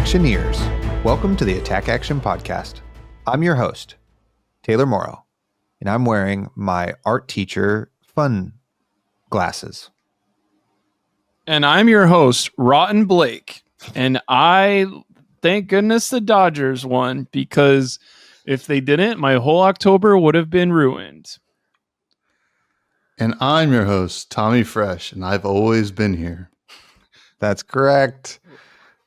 Actioneers, welcome to the Attack Action Podcast. I'm your host, Taylor Morrow, and I'm wearing my art teacher fun glasses. And I'm your host, Rotten Blake, and I thank goodness the Dodgers won, because if they didn't, my whole October would have been ruined. And I'm your host, Tommy Fresh, and I've always been here. That's correct.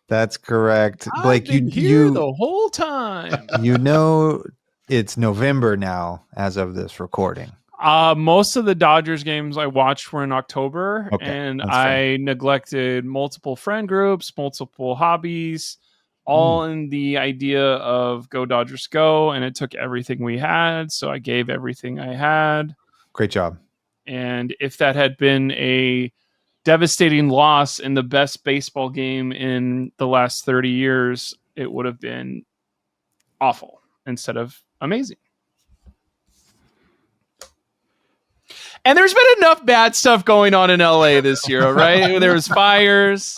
That's correct. Blake, I've been here the whole time. You know it's November now as of this recording. Most of the Dodgers games I watched were in October, Okay, and that's I fair. neglected multiple friend groups, multiple hobbies, all in the idea of go Dodgers go, and it took everything we had, so I gave everything I had. Great job. And if that had been a devastating loss in the best baseball game in the last 30 years, it would have been awful instead of amazing. And there's been enough bad stuff going on in LA this year, right? There was fires.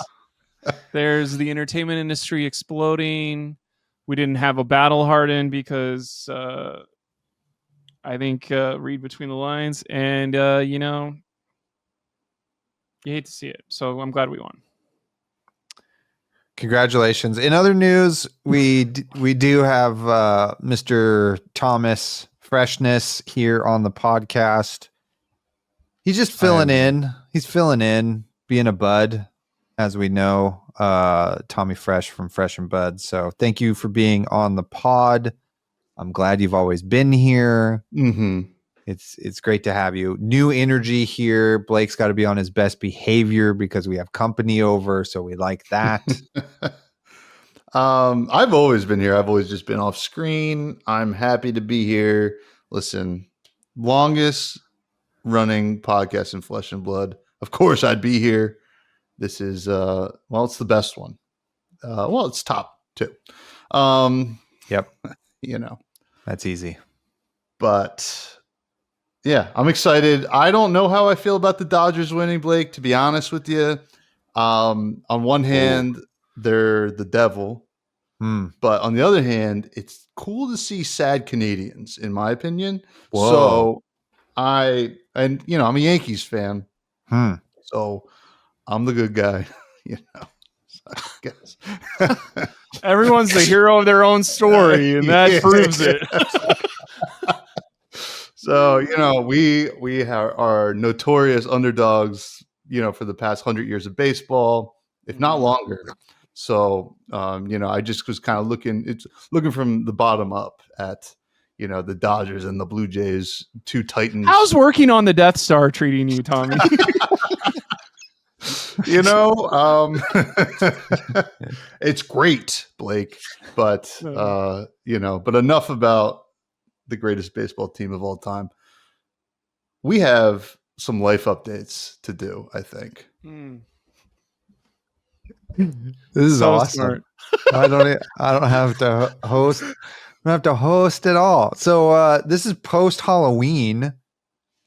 There's the entertainment industry exploding. We didn't have a battle hardened because I think read between the lines, and you hate to see it. So I'm glad we won. Congratulations. In other news, we do have Mr. Thomas Freshness here on the podcast. He's just filling in. He's filling in, being a bud, as we know. Tommy Fresh from Fresh and Bud. So thank you for being on the pod. I'm glad you've always been here. Mm-hmm. It's great to have you. New energy here. Blake's got to be on his best behavior because we have company over, so we like that. I've always been here. I've always just been off screen. I'm happy to be here. Listen, longest running podcast in Flesh and Blood. Of course, I'd be here. This is it's the best one. It's top 2. Yep, That's easy. But yeah, I'm excited. I don't know how I feel about the Dodgers winning, Blake, to be honest with you. On one hand, they're the devil. But on the other hand, it's cool to see sad Canadians, in my opinion. Whoa. So I'm a Yankees fan. So I'm the good guy, I guess. Everyone's the hero of their own story, and that proves it. So, we are notorious underdogs, for the past 100 years of baseball, if not longer. So, I just was kind of looking from the bottom up at, the Dodgers and the Blue Jays, two titans. How's working on the Death Star treating you, Tommy? It's great, Blake, but but enough about the greatest baseball team of all time. We have some life updates to do, I think. This is so awesome. I don't have to host. I don't have to host at all. So this is post Halloween.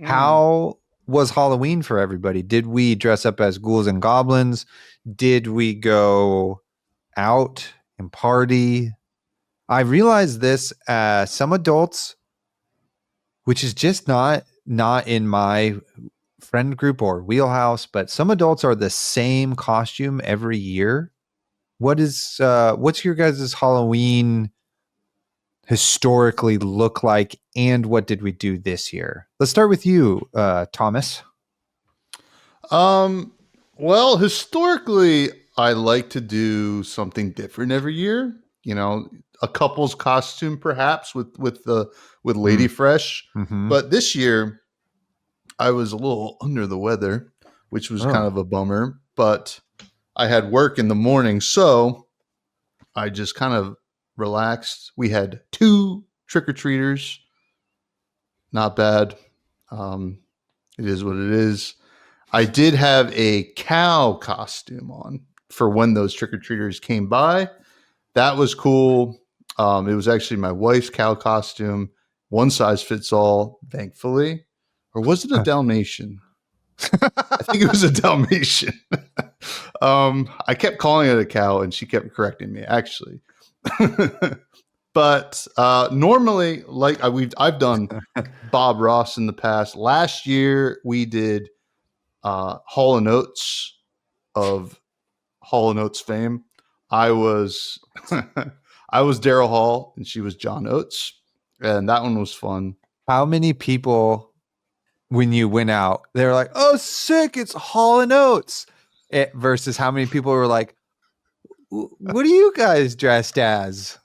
How was Halloween for everybody? Did we dress up as ghouls and goblins? Did we go out and party? I realized this, some adults, which is just not in my friend group or wheelhouse, but some adults are the same costume every year. What's your guys' Halloween historically look like, and what did we do this year? Let's start with you, Thomas. Well, historically, I like to do something different every year. A couple's costume, perhaps with Lady Fresh. Mm-hmm. But this year, I was a little under the weather, which was kind of a bummer. But I had work in the morning, so I just kind of relaxed. We had 2 trick-or-treaters. Not bad. It is what it is. I did have a cow costume on for when those trick-or-treaters came by. That was cool. It was actually my wife's cow costume. One size fits all, thankfully. Or was it a Dalmatian? I think it was a Dalmatian. I kept calling it a cow, and she kept correcting me, actually. But normally, like I've done Bob Ross in the past. Last year we did Hall & Oates of Hall & Oates fame. I was I was Daryl Hall, and she was John Oates, and that one was fun. How many people, when you went out, they were like, "Oh, sick! It's Hall & Oates," versus how many people were like, "What are you guys dressed as?"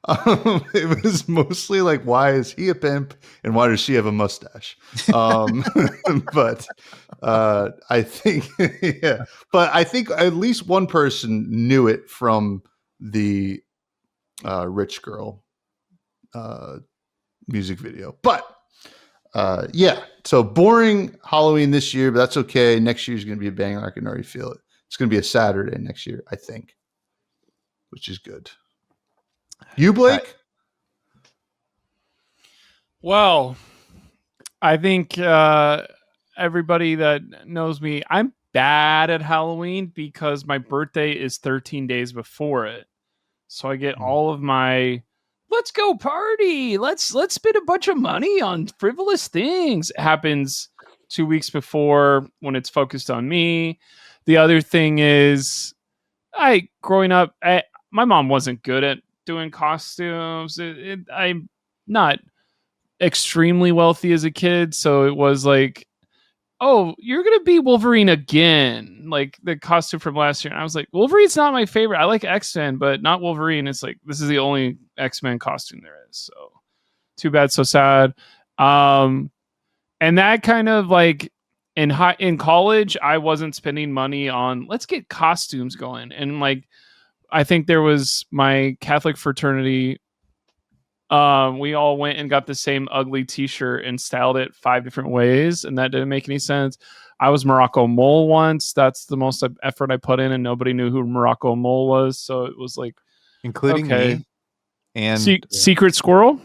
It was mostly like, why is he a pimp and why does she have a mustache? But I think, yeah, but I think at least one person knew it from the Rich Girl music video. But yeah, so boring Halloween this year, but that's okay. Next year's going to be a banger. I can already feel it. It's going to be a Saturday next year, I think, which is good. You, Blake? Well, I think everybody that knows me, I'm bad at Halloween because my birthday is 13 days before it. So I get all of my let's go party, let's spend a bunch of money on frivolous things. It happens 2 weeks before when it's focused on me. The other thing is growing up, my mom wasn't good at doing costumes. I'm not extremely wealthy as a kid, so it was like, oh, you're gonna be Wolverine again, like the costume from last year. And I was like, Wolverine's not my favorite. I like X-Men, but not Wolverine. It's like, this is the only X-Men costume there is, so too bad, so sad. And that kind of like in college, I wasn't spending money on let's get costumes going. And like, I think there was my Catholic fraternity. We all went and got the same ugly T-shirt and styled it 5 different ways, and that didn't make any sense. I was Morocco Mole once. That's the most effort I put in, and nobody knew who Morocco Mole was, so it was like, including me and Secret Squirrel.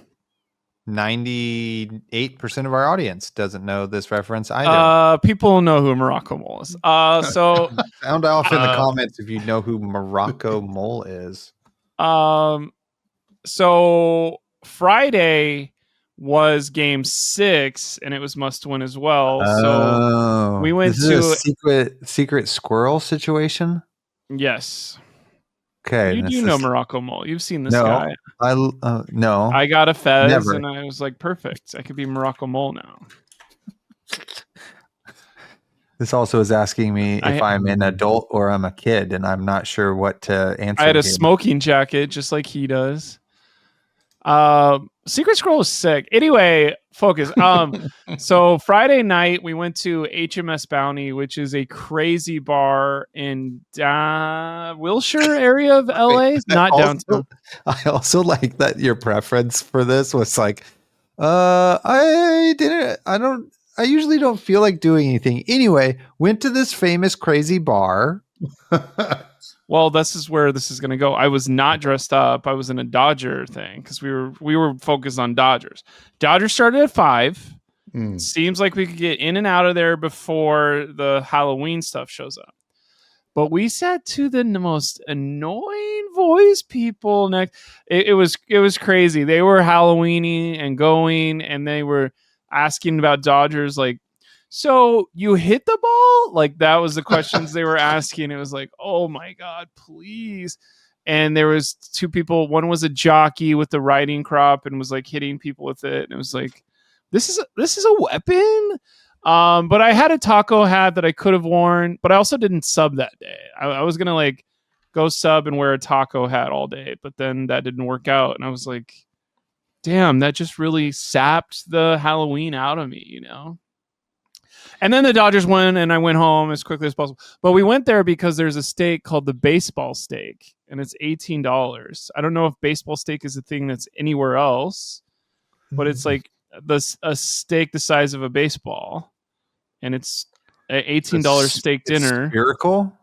98% of our audience doesn't know this reference either. People know who Morocco Mole is. So sound off in the comments if you know who Morocco Mole is. So Friday was game 6, and it was must win as well. So we went to a secret squirrel situation. Yes. Okay. You do know Morocco Mole. You've seen this guy. No. I got a fez, Never. and I was like, perfect. I could be Morocco Mole now. This also is asking me if I'm an adult or I'm a kid, and I'm not sure what to answer. I had a smoking jacket just like he does. Secret Scroll is sick. Anyway, focus. So Friday night we went to HMS Bounty, which is a crazy bar in Wilshire area of LA, not downtown. I also like that your preference for this was like, I usually don't feel like doing anything. Anyway, went to this famous crazy bar. Well, this is where this is going to go. I was not dressed up. I was in a Dodger thing because we were focused on Dodgers. Dodgers started at 5. Seems like we could get in and out of there before the Halloween stuff shows up. But we sat to the most annoying voice people next. It was crazy. They were Halloweeny and going, and they were asking about Dodgers, like, so you hit the ball? Like, that was the questions they were asking. It was like, oh my God, please. And there was 2 people. One was a jockey with the riding crop and was like hitting people with it. And it was like, this is a weapon. But I had a taco hat that I could have worn, but I also didn't sub that day. I was going to like go sub and wear a taco hat all day, but then that didn't work out. And I was like, damn, that just really sapped the Halloween out of me, you know? And then the Dodgers won, and I went home as quickly as possible. But we went there because there's a steak called the baseball steak, and it's $18. I don't know if baseball steak is a thing that's anywhere else, but it's like a steak the size of a baseball, and it's an $18 steak dinner. Spherical?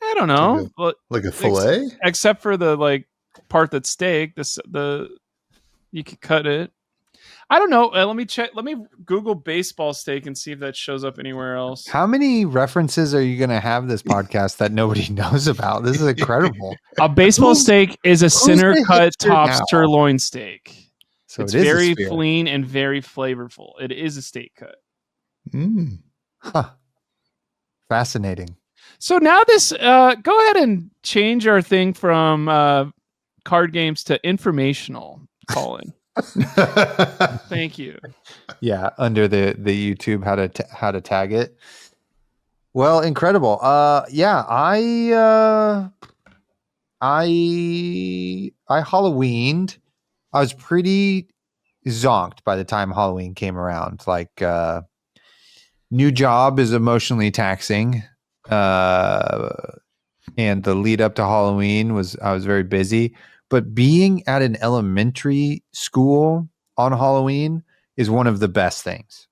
I don't know, like a fillet, except for the like part that's steak. You could cut it. I don't know. Let me check. Let me Google baseball steak and see if that shows up anywhere else. How many references are you going to have this podcast that nobody knows about? This is incredible. A baseball steak is a center cut top sirloin steak. So it's very lean and very flavorful. It is a steak cut. Huh. Fascinating. So now this, go ahead and change our thing from card games to informational, Colin. Thank you. Yeah, under the YouTube how to tag it. Well, incredible. Yeah, I Halloweened. I was pretty zonked by the time Halloween came around. Like new job is emotionally taxing. And the lead up to Halloween I was very busy. But being at an elementary school on Halloween is one of the best things.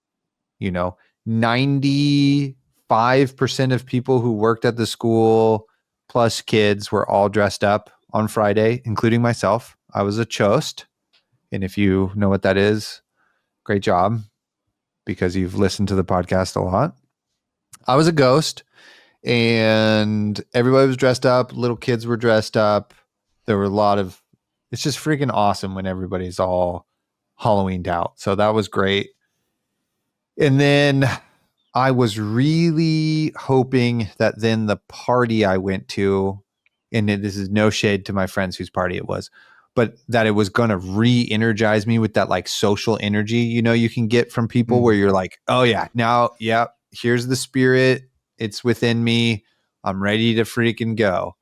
95% of people who worked at the school plus kids were all dressed up on Friday, including myself. I was a chost. And if you know what that is, great job, because you've listened to the podcast a lot. I was a ghost, and everybody was dressed up. Little kids were dressed up. There were it's just freaking awesome when everybody's all Halloweened out. So that was great. And then I was really hoping that then the party I went to, and this is no shade to my friends whose party it was, but that it was going to re-energize me with that like social energy, you can get from people where you're like, oh yeah, now, yeah, here's the spirit. It's within me. I'm ready to freaking go.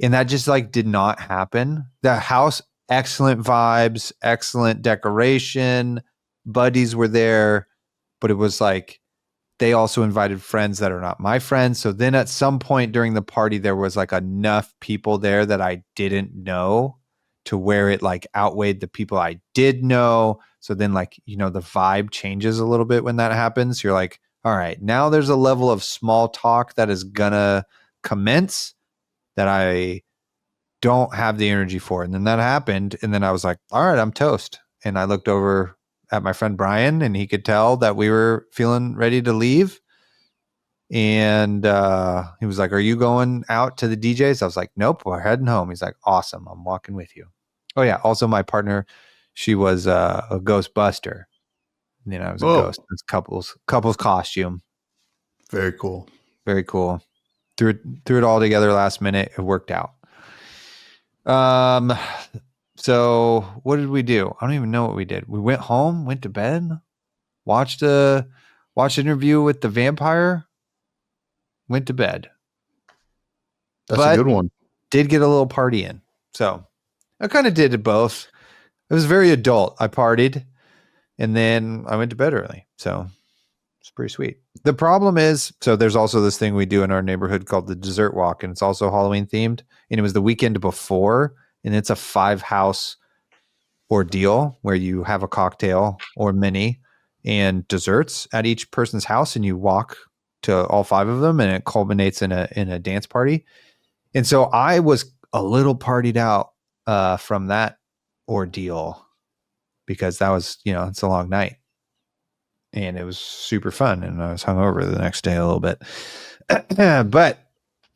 And that just like did not happen. The house, excellent vibes, excellent decoration. Buddies were there, but it was like, they also invited friends that are not my friends. So then at some point during the party, there was like enough people there that I didn't know to where it like outweighed the people I did know. So then like, the vibe changes a little bit when that happens. You're like, all right, now there's a level of small talk that is gonna commence that I don't have the energy for. And then that happened. And then I was like, all right, I'm toast. And I looked over at my friend Brian, and he could tell that we were feeling ready to leave. And he was like, are you going out to the DJs? I was like, nope, we're heading home. He's like, awesome, I'm walking with you. Oh yeah, also my partner, she was a Ghostbuster. I was a ghost. It's couples costume. Very cool. Very cool. Threw it all together last minute. It worked out. So what did we do? I don't even know what we did. We went home, went to bed, watched an interview with the vampire, went to bed. That's a good one. Did get a little party in. So I kind of did it both. It was very adult. I partied, and then I went to bed early. So it's pretty sweet. The problem is, so there's also this thing we do in our neighborhood called the dessert walk, and it's also Halloween themed. And it was the weekend before, and it's a 5-house ordeal where you have a cocktail or mini and desserts at each person's house, and you walk to all 5 of them, and it culminates in a dance party. And so I was a little partied out from that ordeal, because that was, it's a long night. And it was super fun, and I was hungover the next day a little bit. But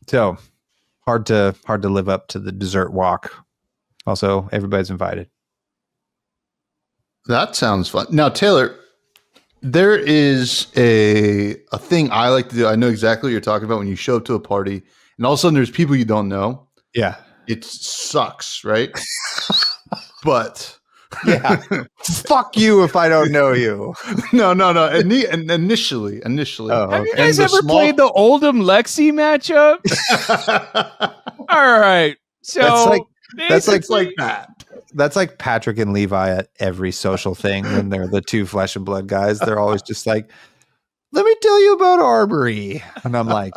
so hard to live up to the dessert walk. Also, everybody's invited. That sounds fun. Now, Taylor, there is a thing I like to do. I know exactly what you're talking about when you show up to a party, and all of a sudden there's people you don't know. Yeah, it sucks, right? But. Yeah. Fuck you if I don't know you. No. Initially. Oh, have you guys ever played the Oldham Lexi matchup? All right. So that's like that. That's like Patrick and Levi at every social thing when they're the 2 flesh and blood guys. They're always just like, let me tell you about Armory. And I'm like,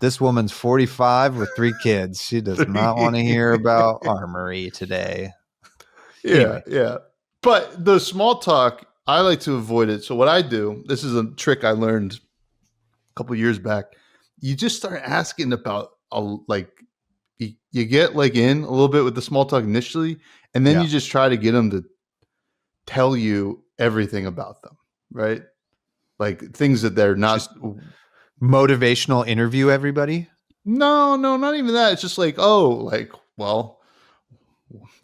this woman's 45 with 3 kids. She does not want to hear about Armory today. Yeah. But the small talk, I like to avoid it. So what I do, this is a trick I learned a couple of years back. You just start asking about you get like in a little bit with the small talk initially, and then you just try to get them tell you everything about them, right? Like things that they're not. Just motivational interview everybody. No, not even that. It's just like, oh, like, well,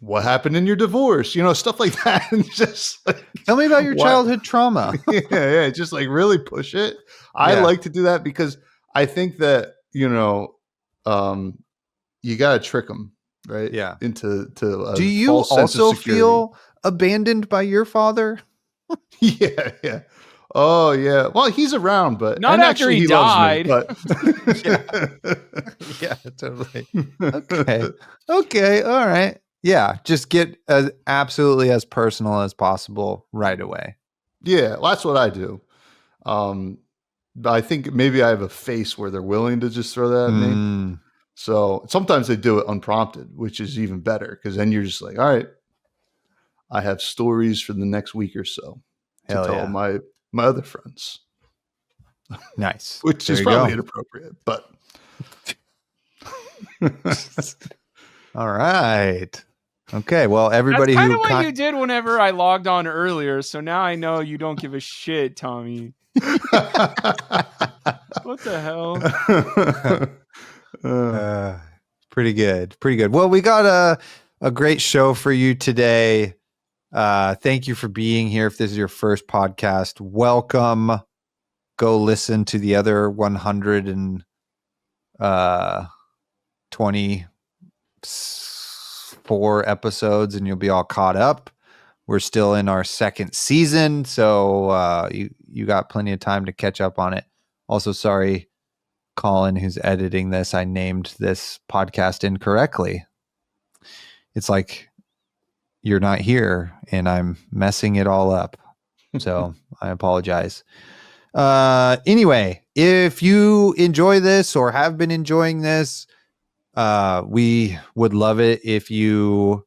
what happened in your divorce? Stuff like that. And just like, tell me about your childhood trauma. yeah. Just like really push it. I like to do that because I think that, you got to trick them, right? Yeah. Into do you also feel abandoned by your father? Yeah. Oh yeah. Well, he's around, but not after he died. Loves me, but yeah, totally. Okay. All right. Yeah. Just get as absolutely as personal as possible right away. Yeah, well, that's what I do. But I think maybe I have a face where they're willing to just throw that at me. So sometimes they do it unprompted, which is even better because then you're just like, all right, I have stories for the next week or so to tell my other friends. Nice. Which is probably inappropriate, but. All right. Okay. Well, everybody That's kind of what you did whenever I logged on earlier. So now I know you don't give a shit, Tommy. What the hell? Pretty good. Well, we got a great show for you today. Thank you for being here. If this is your first podcast, welcome. Go listen to the other 124 episodes and you'll be all caught up. We're still in our second season, so you got plenty of time to catch up on it. Also, sorry, Colin, who's editing this, I named this podcast incorrectly. It's like you're not here and I'm messing it all up. So I apologize. Anyway, if you enjoy this or have been enjoying this, we would love it if you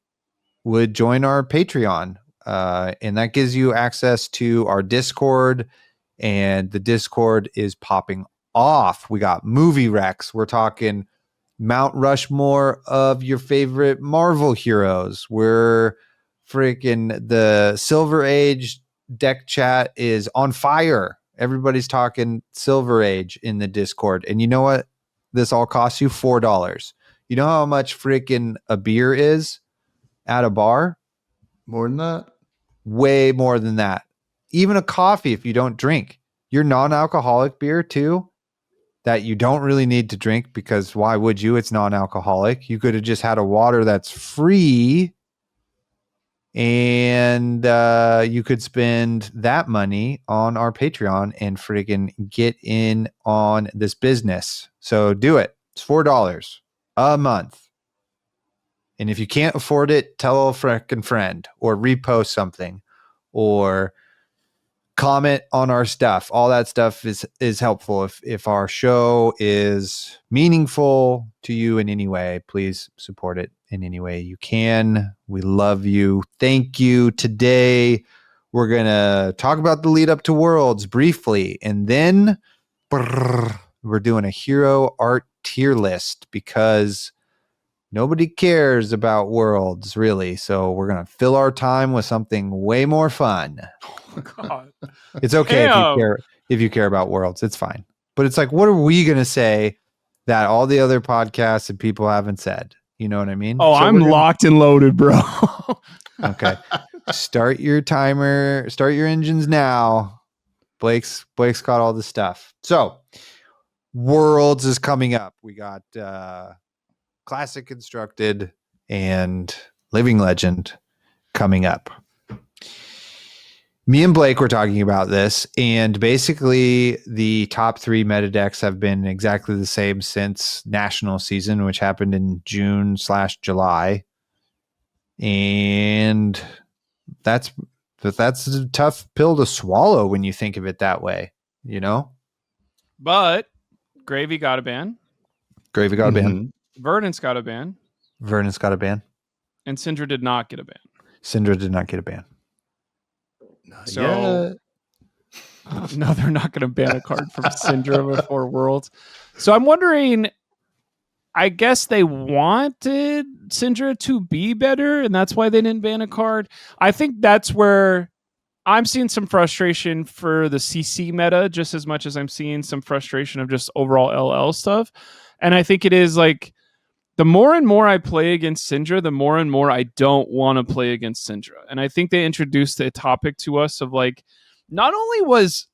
would join our Patreon. And that gives you access to our Discord, and the Discord is popping off. We got movie recs. We're talking Mount Rushmore of your favorite Marvel heroes. We're freaking the Silver Age deck chat is on fire. Everybody's talking Silver Age in the Discord. And you know what? This all costs you $4. You know how much freaking a beer is at a bar? More than that? Way more than that. Even a coffee if you don't drink. Your non-alcoholic beer too, that you don't really need to drink because why would you? It's non-alcoholic. You could have just had a water that's free and you could spend that money on our Patreon and friggin' get in on this business. So do it. It's $4 a month. And if you can't afford it, tell a frickin' friend or repost something or comment on our stuff. All that stuff is helpful. If our show is meaningful to you in any way, please support it in any way you can. We love you. Thank you. Today, we're going to talk about the lead up to Worlds briefly, and then we're doing a hero art tier list because nobody cares about Worlds, really. So we're going to fill our time with something way more fun. Oh, God. It's okay if you care about Worlds. It's fine. But it's like, what are we going to say that all the other podcasts and people haven't said? You know what I mean? Oh, so I'm locked and loaded, bro. Okay. Start your timer. Start your engines now. Blake's got all the stuff. So Worlds is coming up. We got Classic Constructed and Living Legend coming up. Me and Blake were talking about this, and basically the top 3 meta decks have been exactly the same since national season, which happened in June/July. And that's a tough pill to swallow when you think of it that way, you know? But Gravy got a ban. Verdant's got a ban. And Syndra did not get a ban. So no, they're not going to ban a card from Syndra before Worlds. So I'm wondering, I guess they wanted Syndra to be better, and that's why they didn't ban a card. I think that's where I'm seeing some frustration for the CC meta just as much as I'm seeing some frustration of just overall LL stuff. And I think it is like the more and more I play against Syndra, the more and more I don't want to play against Syndra. And I think they introduced a topic to us of like, not only was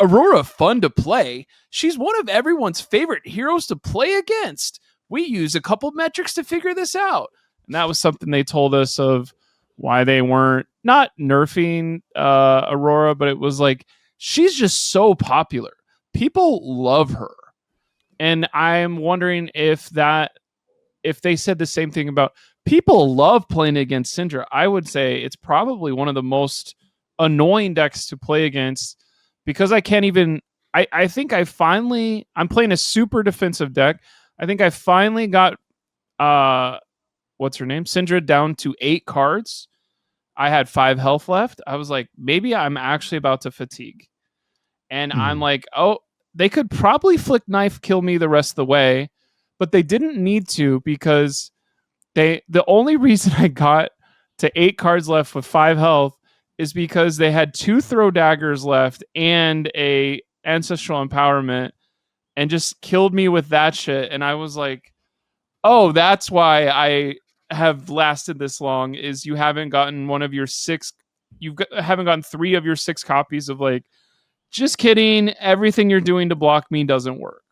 Aurora fun to play, she's one of everyone's favorite heroes to play against. We use a couple metrics to figure this out. And that was something they told us of why they weren't not nerfing Aurora, but it was like, she's just so popular. People love her. And I'm wondering if they said the same thing about people love playing against Syndra, I would say it's probably one of the most annoying decks to play against because I can't even. I think I'm playing a super defensive deck. I think I finally got what's her name? Syndra down to 8 cards. I had 5 health left. I was like, maybe I'm actually about to fatigue. And I'm like, oh, they could probably flick knife kill me the rest of the way, but they didn't need to because the only reason I got to 8 cards left with 5 health is because they had 2 throw daggers left and a ancestral empowerment and just killed me with that shit. And I was like, oh, that's why I have lasted this long is you haven't gotten one of your 6, haven't gotten 3 of your 6 copies of like, just kidding. Everything you're doing to block me doesn't work.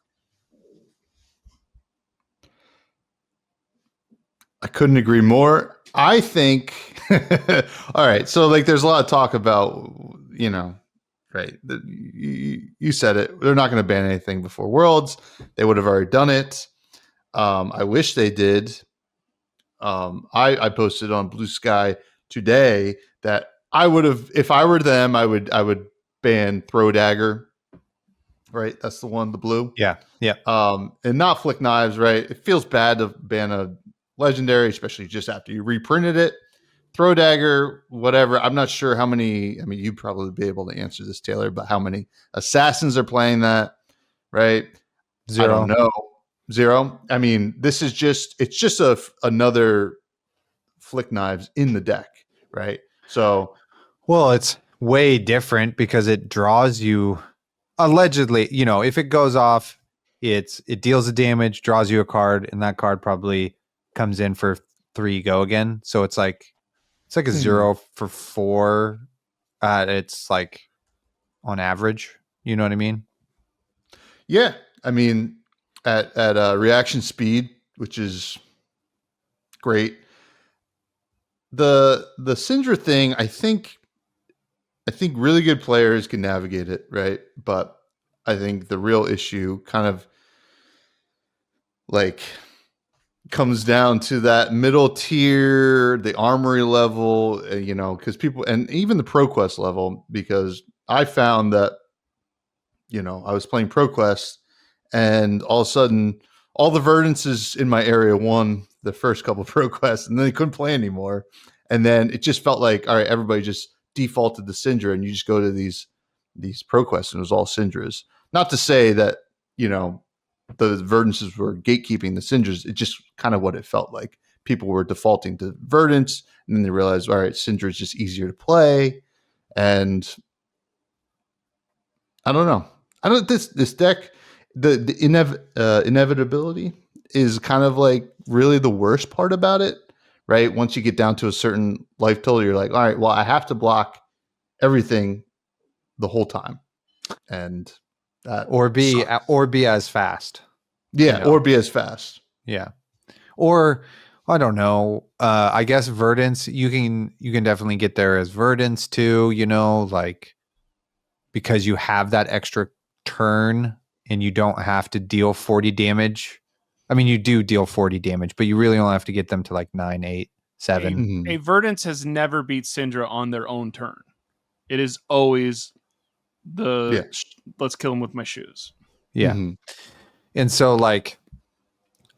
I couldn't agree more. I think, all right. So like, there's a lot of talk about, right. You said it. They're not going to ban anything before Worlds. They would have already done it. I wish they did. I posted on BlueSky today that I would have, if I were them, I would ban Throw Dagger. Right, that's the one, the blue. Yeah. And not Flick Knives. Right, it feels bad to ban a legendary, especially just after you reprinted it. Throw Dagger, whatever. I'm not sure how many. I mean, you'd probably be able to answer this, Taylor. But how many assassins are playing that? Right, 0. I don't know. 0. I mean, it's just another Flick Knives in the deck, right? So, well, it's way different because it draws you. Allegedly, if it goes off, it deals the damage, draws you a card, and that card probably comes in for 3 go again. So it's like a 0 for 4. It's like on average. You know what I mean? Yeah, I mean at reaction speed, which is great. The Syndra thing, I think really good players can navigate it, right? But I think the real issue kind of like comes down to that middle tier, the armory level, because people, and even the ProQuest level, because I found that, I was playing ProQuest and all of a sudden all the Verdances in my area won the first couple of ProQuests and then they couldn't play anymore. And then it just felt like, all right, everybody just defaulted to Syndra and you just go to these ProQuests and it was all Syndras. Not to say that, the Verdances were gatekeeping the Syndras. It's just kind of what it felt like. People were defaulting to Verdance and then they realized, all right, Syndra is just easier to play. And I don't know. This deck, the inevitability is kind of like really the worst part about it, right? Once you get down to a certain life total, you're like, all right, well, I have to block everything the whole time, and that or be as fast. Yeah, or be as fast. Yeah, or I don't know. I guess Verdance, you can definitely get there as Verdance too. Like because you have that extra turn and you don't have to deal 40 damage. I mean, you do deal 40 damage, but you really only have to get them to like 9, 8, 7. A Verdance has never beat Syndra on their own turn. It is always let's kill him with my shoes. Yeah. Mm-hmm. And so like,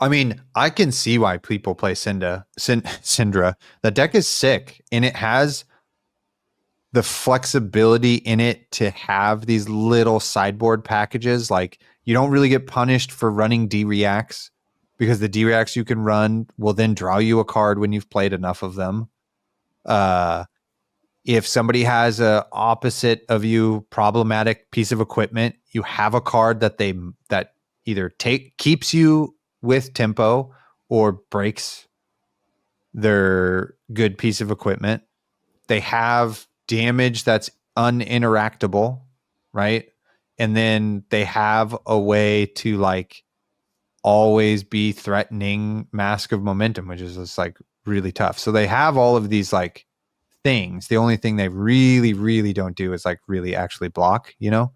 I mean, I can see why people play Syndra. The deck is sick and it has the flexibility in it to have these little sideboard packages. Like you don't really get punished for running D-reacts. because the D-Rex you can run will then draw you a card when you've played enough of them. If somebody has a opposite of you problematic piece of equipment, you have a card that either keeps you with tempo or breaks their good piece of equipment. They have damage that's uninteractable, right? And then they have a way to like always be threatening Mask of Momentum, which is just like really tough. So they have all of these like things. The only thing they really, really don't do is like really actually block, you know?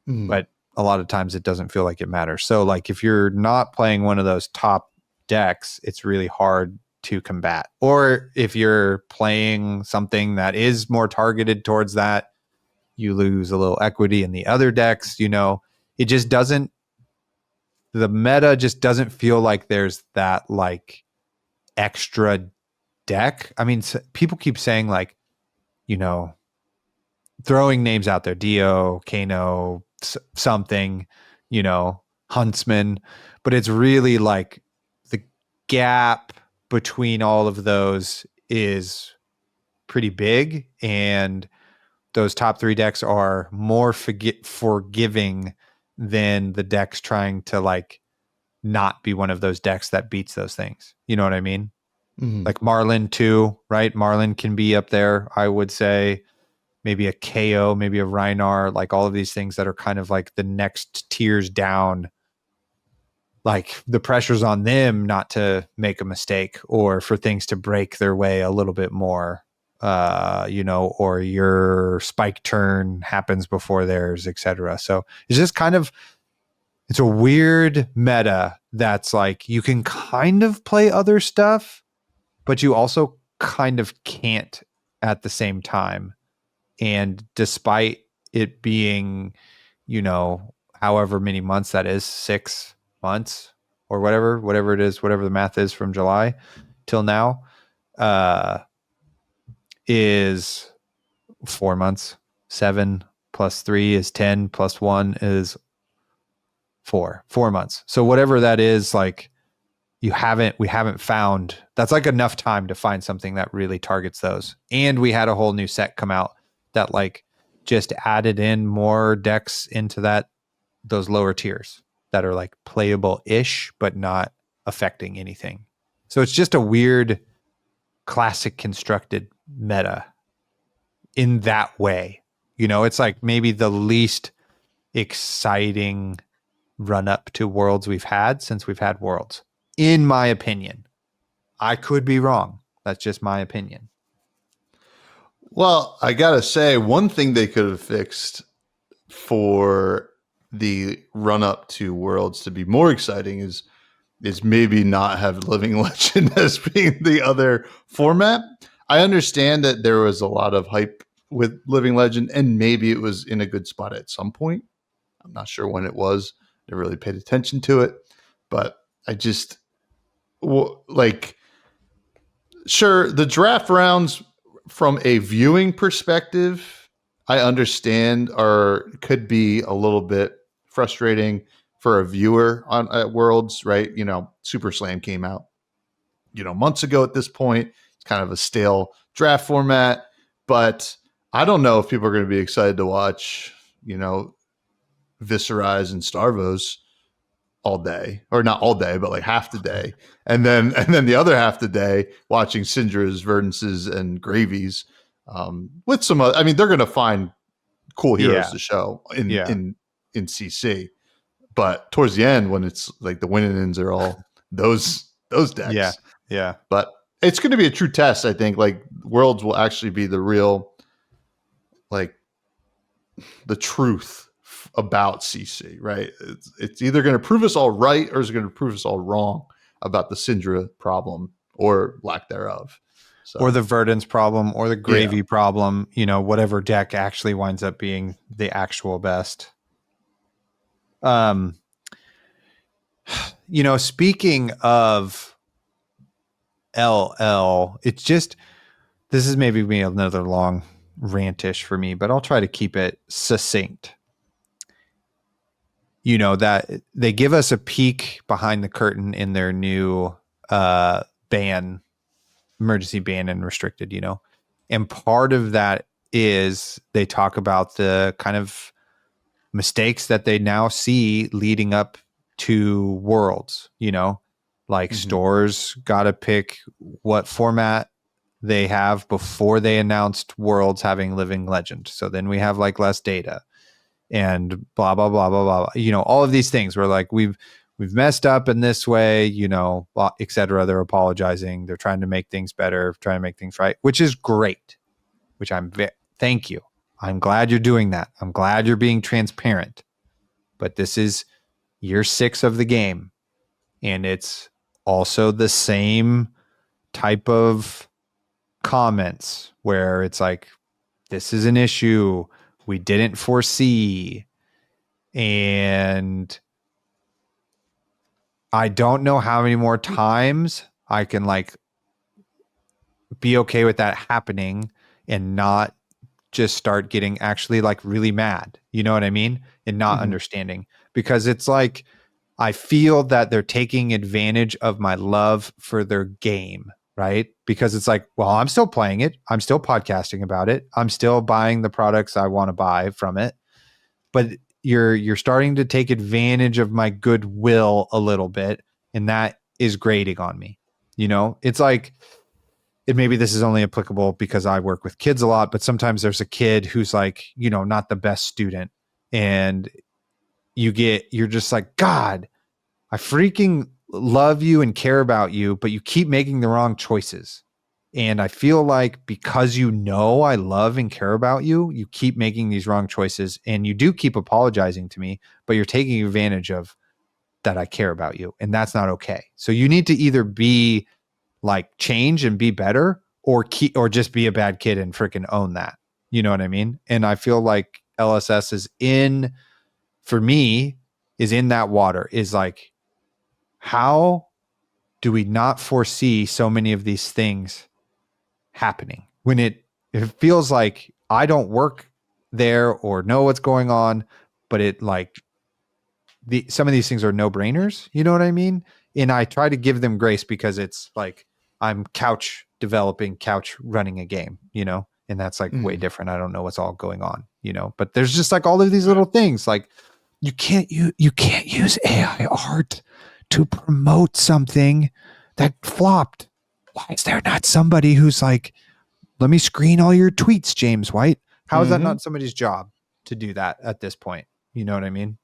But a lot of times it doesn't feel like it matters. So like if you're not playing one of those top decks, it's really hard to combat. Or if you're playing something that is more targeted towards that, you lose a little equity in the other decks, you know? It just doesn't, the meta just doesn't feel like there's that like extra deck. I mean, people keep saying like, you know, throwing names out there, Dio, Kano, something, you know, Huntsman, but it's really like the gap between all of those is pretty big, and those top three decks are more forgiving than the decks trying to like not be one of those decks that beats those things. You know what I mean? Like Marlin too, right? Marlin can be up there, I would say. Maybe a KO, maybe a Rhinar, like all of these things that are kind of like the next tiers down. Like the pressure's on them not to make a mistake or for things to break their way a little bit more, you know, or your spike turn happens before theirs, etc. So it's just kind of, it's a weird meta that's like you can kind of play other stuff, but you also kind of can't at the same time. And despite it being, you know, however many months that is, 6 months or whatever it is, whatever the math is from July till now, is 4 months. 7 plus 3 is 10 plus 1 is 4 months. So whatever that is, like we haven't found, that's like enough time to find something that really targets those. And we had a whole new set come out that like just added in more decks into those lower tiers that are like playable-ish, but not affecting anything. So it's just a weird classic constructed meta in that way. You know, it's like maybe the least exciting run up to Worlds we've had since we've had Worlds, in my opinion. I could be wrong. That's just my opinion. Well, I gotta say, one thing they could have fixed for the run up to Worlds to be more exciting is maybe not have Living Legend as being the other format. I understand that there was a lot of hype with Living Legend, and maybe it was in a good spot at some point. I'm not sure when it was. Never really paid attention to it, but I just like, sure, the draft rounds from a viewing perspective, I understand could be a little bit frustrating for a viewer at Worlds, right? You know, Super Slam came out, you know, months ago at this point. It's kind of a stale draft format, but I don't know if people are going to be excited to watch, you know, Viscerize and Starvos all day, or not all day, but like half the day. And then the other half the day watching Syndra's, Verdance's, and Gravies, with some other, I mean, they're going to find cool heroes to show in CC. But towards the end, when it's like the win-ins are all those decks. Yeah. But it's going to be a true test, I think. Like Worlds will actually be the real, like, the truth about CC, right? It's either going to prove us all right or is it going to prove us all wrong about the Syndra problem or lack thereof. So, or the Verdance problem or the Gravy problem, you know, whatever deck actually winds up being the actual best. You know, speaking of LL, it's just, this is maybe being another long rantish for me, but I'll try to keep it succinct. that they give us a peek behind the curtain in their new emergency ban and restricted, and part of that is they talk about the kind of mistakes that they now see leading up to Worlds, like stores got to pick what format they have before they announced Worlds having Living Legend. So then we have like less data and blah, blah, blah, blah, blah. All of these things where like we've messed up in this way, et cetera. They're apologizing. They're trying to make things better, trying to make things right, which is great, which thank you. I'm glad you're doing that. I'm glad you're being transparent. But this is year 6 of the game. And it's also the same type of comments where it's like, this is an issue we didn't foresee. And I don't know how many more times I can like be okay with that happening and not just start getting actually like really mad. You know what I mean? And not understanding, because it's like, I feel that they're taking advantage of my love for their game, right? Because it's like, well, I'm still playing it. I'm still podcasting about it. I'm still buying the products I want to buy from it. But you're starting to take advantage of my goodwill a little bit. And that is grating on me. It's like, maybe this is only applicable because I work with kids a lot, but sometimes there's a kid who's like, not the best student. And you're just like, God, I freaking love you and care about you, but you keep making the wrong choices. And I feel like because I love and care about you, you keep making these wrong choices, and you do keep apologizing to me, but you're taking advantage of that I care about you. And that's not okay. So you need to either be like change and be better, or just be a bad kid and freaking own that. You know what I mean? And I feel like LSS is in that water, is like, how do we not foresee so many of these things happening when it feels like I don't work there or know what's going on, but it like some of these things are no brainers. You know what I mean? And I try to give them grace because it's like, I'm couch running a game, and that's like way different. I don't know what's all going on, but there's just like all of these little things. Like you can't use AI art to promote something that flopped. Why is there not somebody who's like, let me screen all your tweets, James White? How is that not somebody's job to do that at this point? You know what I mean?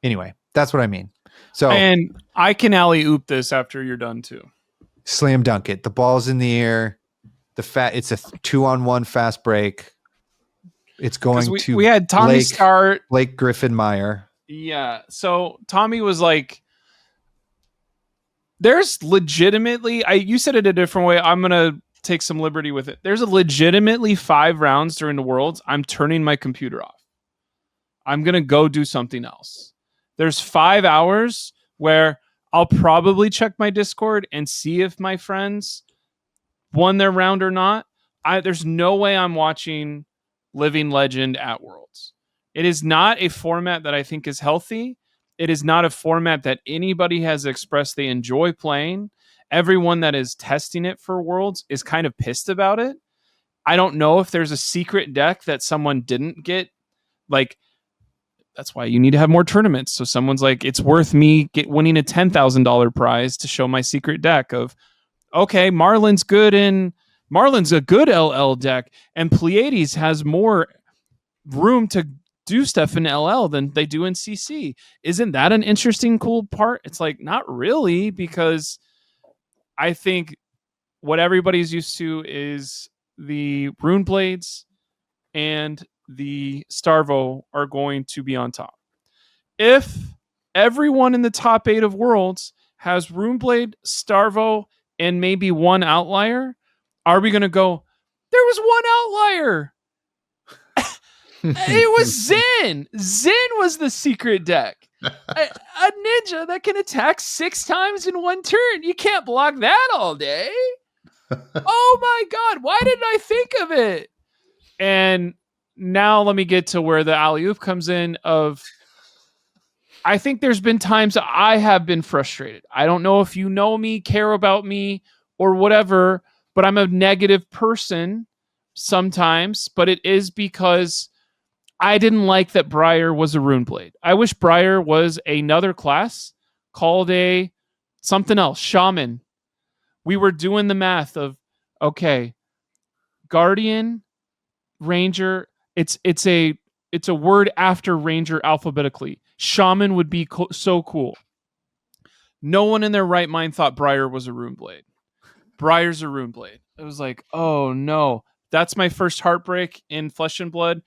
Anyway, that's what I mean. So, and I can alley-oop this after you're done too. Slam dunk it. The ball's in the air. It's a 2-on-1 fast break. It's going to we had Tommy start. Blake Griffin Meyer. Yeah. So Tommy was like, there's legitimately, you said it a different way. I'm going to take some liberty with it. There's a legitimately 5 rounds during the Worlds. I'm turning my computer off. I'm going to go do something else. There's 5 hours where I'll probably check my Discord and see if my friends won their round or not. There's no way I'm watching Living Legend at Worlds. It is not a format that I think is healthy. It is not a format that anybody has expressed they enjoy playing. Everyone that is testing it for Worlds is kind of pissed about it. I don't know if there's a secret deck that someone didn't get. Like, that's why you need to have more tournaments. So someone's like, it's worth me winning a $10,000 prize to show my secret deck of, okay, Marlin's a good LL deck, and Pleiades has more room to do stuff in LL than they do in CC. Isn't that an interesting, cool part? It's like, not really, because I think what everybody's used to is the Rune Blades and the Starvo are going to be on top. If everyone in the top 8 of Worlds has Runeblade, Starvo, and maybe one outlier, are we going to go, there was one outlier? It was Zen. Zen was the secret deck. A ninja that can attack 6 times in one turn. You can't block that all day. Oh my God. Why didn't I think of it? And now let me get to where the alley-oop comes in of I think there's been times I have been frustrated. I don't know if you know me, care about me, or whatever, but I'm a negative person sometimes. But it is because I didn't like that Briar was a Runeblade. I wish Briar was another class called a something else, Shaman. We were doing the math of, okay, Guardian, Ranger, it's a word after Ranger alphabetically. Shaman would be so cool. No one in their right mind thought Briar was a Runeblade. Briar's a Runeblade. It was like, oh no. That's my first heartbreak in Flesh and Blood.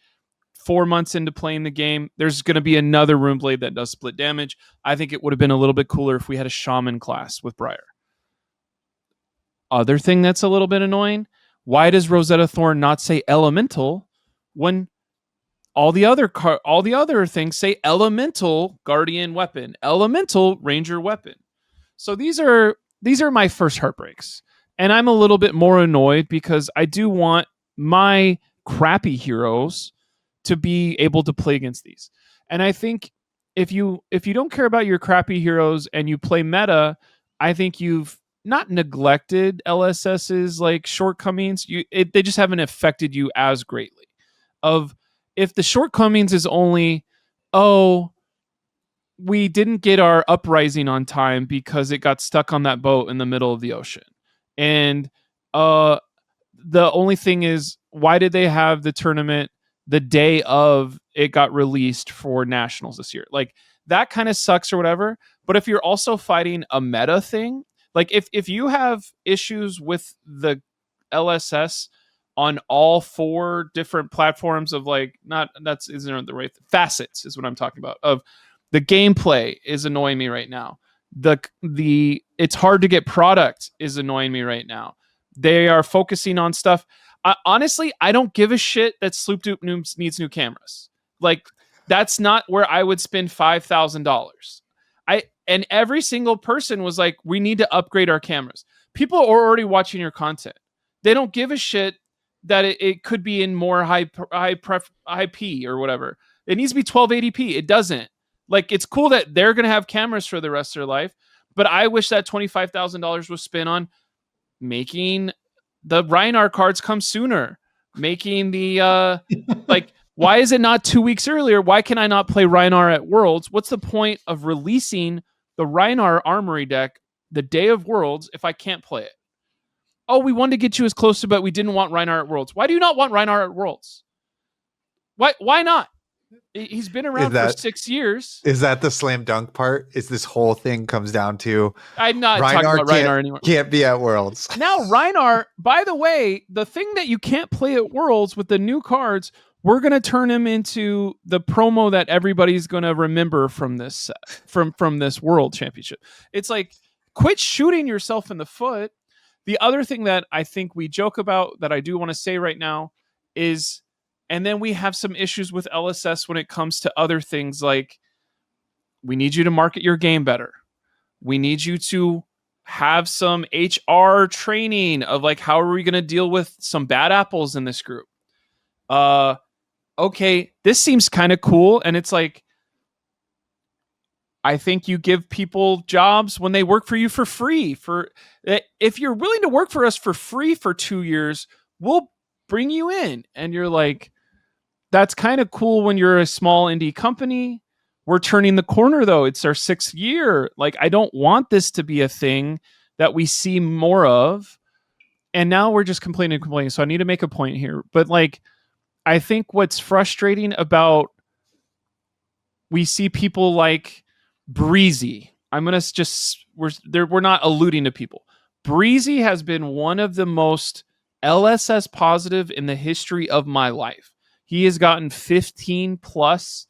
4 months into playing the game, there's going to be another Runeblade that does split damage. I think it would have been a little bit cooler if we had a Shaman class with Briar. Other thing that's a little bit annoying, why does Rosetta Thorn not say Elemental when all the other things say Elemental Guardian weapon, Elemental Ranger weapon? So these are my first heartbreaks. And I'm a little bit more annoyed because I do want my crappy heroes to be able to play against these. And I think if you don't care about your crappy heroes and you play meta, I think you've not neglected LSS's like shortcomings. They just haven't affected you as greatly. Of if the shortcomings is only, oh, we didn't get our uprising on time because it got stuck on that boat in the middle of the ocean. And the only thing is, why did they have the tournament the day of it got released for nationals this year? Like, that kind of sucks or whatever. But if you're also fighting a meta thing, like if you have issues with the LSS on all 4 different platforms of like, isn't the right facets is what I'm talking about, of the gameplay is annoying me right now. The it's hard to get product is annoying me right now. They are focusing on stuff. Honestly, I don't give a shit that Sloop Doop needs new cameras. Like, that's not where I would spend $5,000. And every single person was like, we need to upgrade our cameras. People are already watching your content. They don't give a shit that it could be in more high P or whatever. It needs to be 1280p. It doesn't. Like, it's cool that they're going to have cameras for the rest of their life, but I wish that $25,000 was spent on making the Rhinar cards come sooner, making the like, why is it not 2 weeks earlier? Why can I not play Rhinar at Worlds? What's the point of releasing the Rhinar Armory deck the day of Worlds if I can't play it? Oh, we wanted to get you as close to, but we didn't want Rhinar at Worlds. Why do you not want Rhinar at Worlds? Why not? He's been around for 6 years. Is that the slam dunk part? Is this whole thing comes down to I'm not talking about Rhinar anymore. Can't be at Worlds. Now, Rhinar, by the way, the thing that you can't play at Worlds with the new cards, we're going to turn him into the promo that everybody's going to remember from this from this World Championship. It's like, quit shooting yourself in the foot. The other thing that I think we joke about that I do want to say right now is, and then we have some issues with LSS when it comes to other things like, we need you to market your game better. We need you to have some HR training of like, how are we going to deal with some bad apples in this group? Okay, this seems kind of cool. And it's like, I think you give people jobs when they work for you for free. If you're willing to work for us for free for 2 years, we'll bring you in. And you're like, that's kind of cool when you're a small indie company. We're turning the corner though. It's our 6th year. Like, I don't want this to be a thing that we see more of. And now we're just complaining. So I need to make a point here. But like, I think what's frustrating about, we see people like Breezy. We're not alluding to people. Breezy has been one of the most LSS positive in the history of my life. He has gotten 15 plus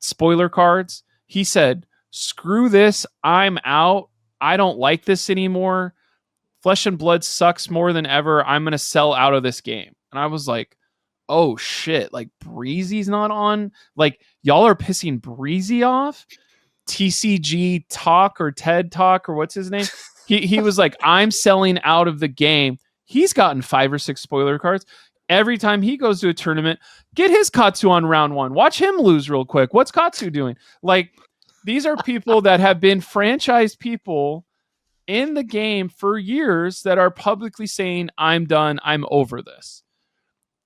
spoiler cards. He said, screw this. I'm out. I don't like this anymore. Flesh and Blood sucks more than ever. I'm going to sell out of this game. And I was like, oh shit. Like, Breezy's not on. Like, y'all are pissing Breezy off. TCG Talk or TED Talk or what's his name? He was like, I'm selling out of the game. He's gotten 5 or 6 spoiler cards. Every time he goes to a tournament, get his Katsu on round 1. Watch him lose real quick. What's Katsu doing? Like, These are people that have been franchise people in the game for years that are publicly saying, I'm done, I'm over this.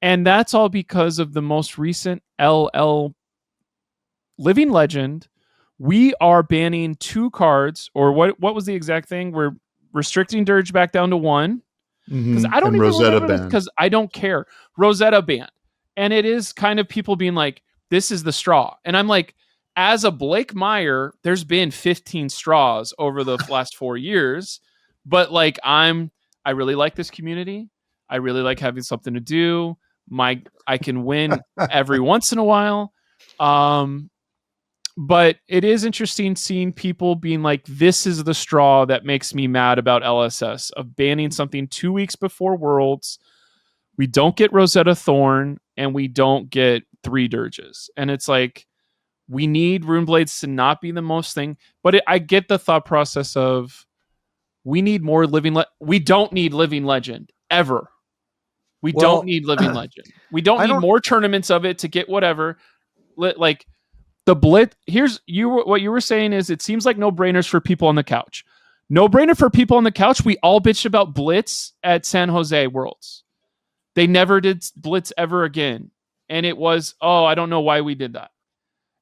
And that's all because of the most recent LL Living Legend. We are banning 2 cards, or what was the exact thing? We're restricting Dirge back down to 1. Because I don't and even Rosetta remember this, ban. because I don't care. Rosetta ban. And it is kind of people being like, this is the straw. And I'm like, as a Blake Meyer, there's been 15 straws over the last 4 years. But like, I really like this community. I really like having something to do. I can win every once in a while. But it is interesting seeing people being like, this is the straw that makes me mad about LSS, of banning something 2 weeks before Worlds. We don't get Rosetta Thorn, and we don't get 3 Dirges. And it's like, we need Runeblades to not be the most thing. But I get the thought process of, we need more we don't need Living Legend, ever. We don't need Living Legend. We don't need more tournaments of it to get whatever. Like, the Blitz, what you were saying is, it seems like no-brainers for people on the couch. No-brainer for people on the couch, we all bitched about Blitz at San Jose Worlds. They never did Blitz ever again. And it was, I don't know why we did that.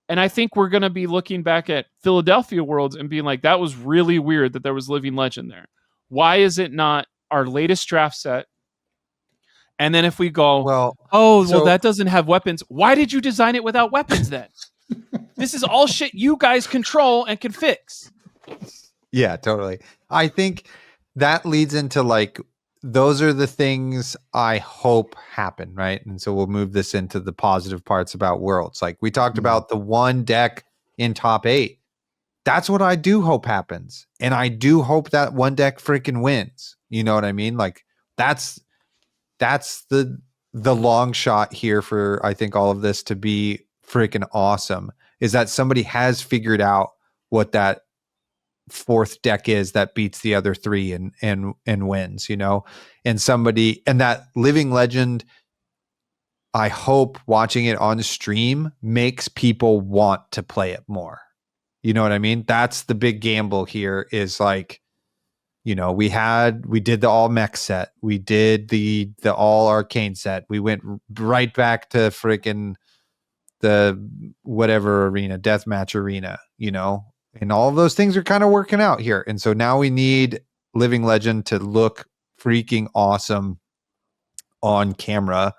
And I think we're going to be looking back at Philadelphia Worlds and being like, that was really weird that there was Living Legend there. Why is it not our latest draft set? And then if we go, that doesn't have weapons. Why did you design it without weapons then? This is all shit you guys control and can fix. Yeah, totally. I think that leads into like, those are the things I hope happen, right? And so we'll move this into the positive parts about Worlds. Like we talked about the one deck in top 8. That's what I do hope happens. And I do hope that one deck freaking wins. You know what I mean? Like that's the long shot here for, I think, all of this to be freaking awesome, is that somebody has figured out what that 4th deck is that beats the other 3 and wins, you know, and that Living Legend, I hope watching it on stream makes people want to play it more. You know what I mean? That's the big gamble here, is like, you know, we did the all mech set. We did the all arcane set. We went right back to freaking the whatever arena, deathmatch arena, you know, and all of those things are kind of working out here. And so now we need Living Legend to look freaking awesome on camera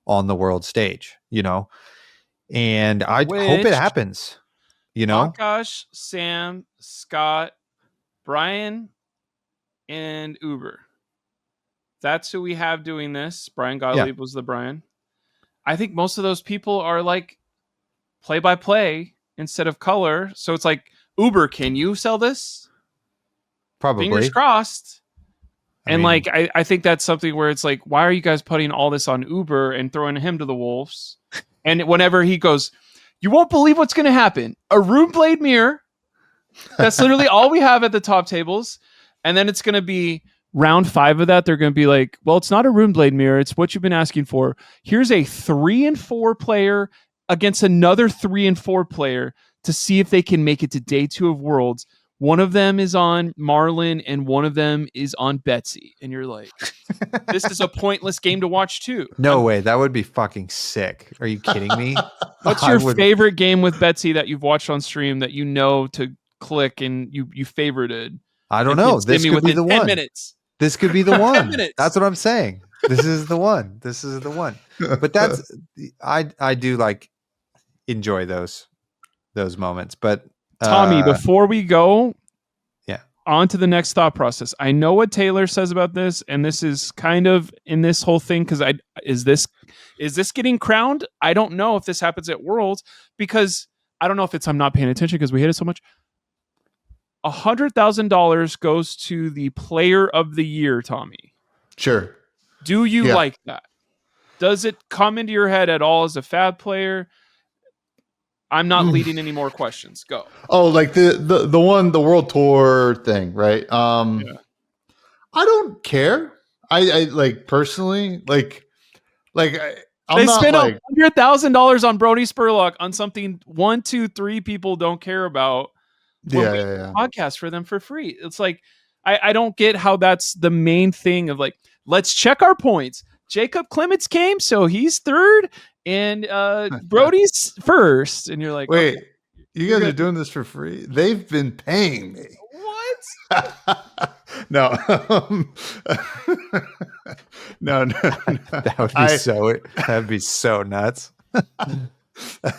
on the world stage, you know, and I hope it happens, you know. Akash, Sam, Scott, Brian, and Uber. That's who we have doing this. Brian Gottlieb was the Brian. I think most of those people are like play-by-play instead of color. So it's like, Uber, can you sell this? Probably. Fingers crossed. I think that's something where it's like, why are you guys putting all this on Uber and throwing him to the wolves? And whenever he goes, you won't believe what's going to happen. A Runeblade mirror. That's literally all we have at the top tables. And then it's going to be round 5 of that. They're going to be like, well, it's not a Runeblade mirror. It's what you've been asking for. Here's a 3 and 4 player against another 3 and 4 player to see if they can make it to day 2 of Worlds. One of them is on Marlin and one of them is on Betsy. And you're like, this is a pointless game to watch too. No way. That would be fucking sick. Are you kidding me? What's your favorite game with Betsy that you've watched on stream that you know to click and you favorited? I don't know. This could be the 10 one. Minutes. This could be the one. 10 minutes. That's what I'm saying. This is the one. This is the one. But that's, I do like enjoy those moments. But Tommy, before we go on to the next thought process, I know what Taylor says about this, and this is kind of in this whole thing, because is this getting crowned? I don't know if this happens at Worlds, because I don't know if it's I'm not paying attention because we hate it so much. $100,000 goes to the player of the year, Tommy. Sure. Do you like that? Does it come into your head at all as a Fab player? I'm not leading any more questions. Go. Oh, like the World Tour thing, right? I don't care. I like personally, like I'm they not spent like $100,000 on Brody Spurlock on something 1, 2, 3 people don't care about. when we podcast for them for free. It's like I don't get how that's the main thing of like, let's check our points. Jacob Clements came, so he's third, and Brody's first. And you're like, wait, okay, you guys are doing this for free? They've been paying me. What? No. No. That'd be so nuts.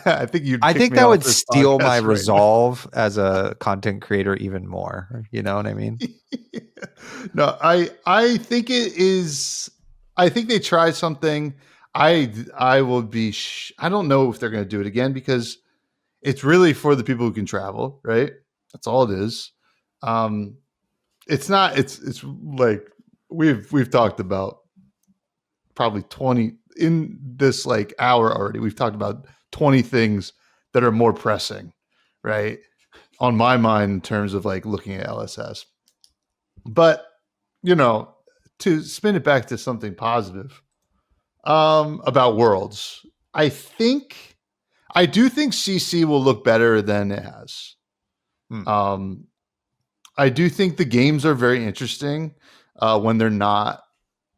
I think that would steal my resolve as a content creator even more. You know what I mean? No, I think it is. I think they tried something. I will be. I don't know if they're going to do it again because it's really for the people who can travel, right? That's all it is. It's not. It's like we've talked about probably 20 in this like hour already. We've talked about 20 things that are more pressing, right, on my mind in terms of like looking at LSS. But to spin it back to something positive about Worlds, I do think CC will look better than it has. I do think the games are very interesting when they're not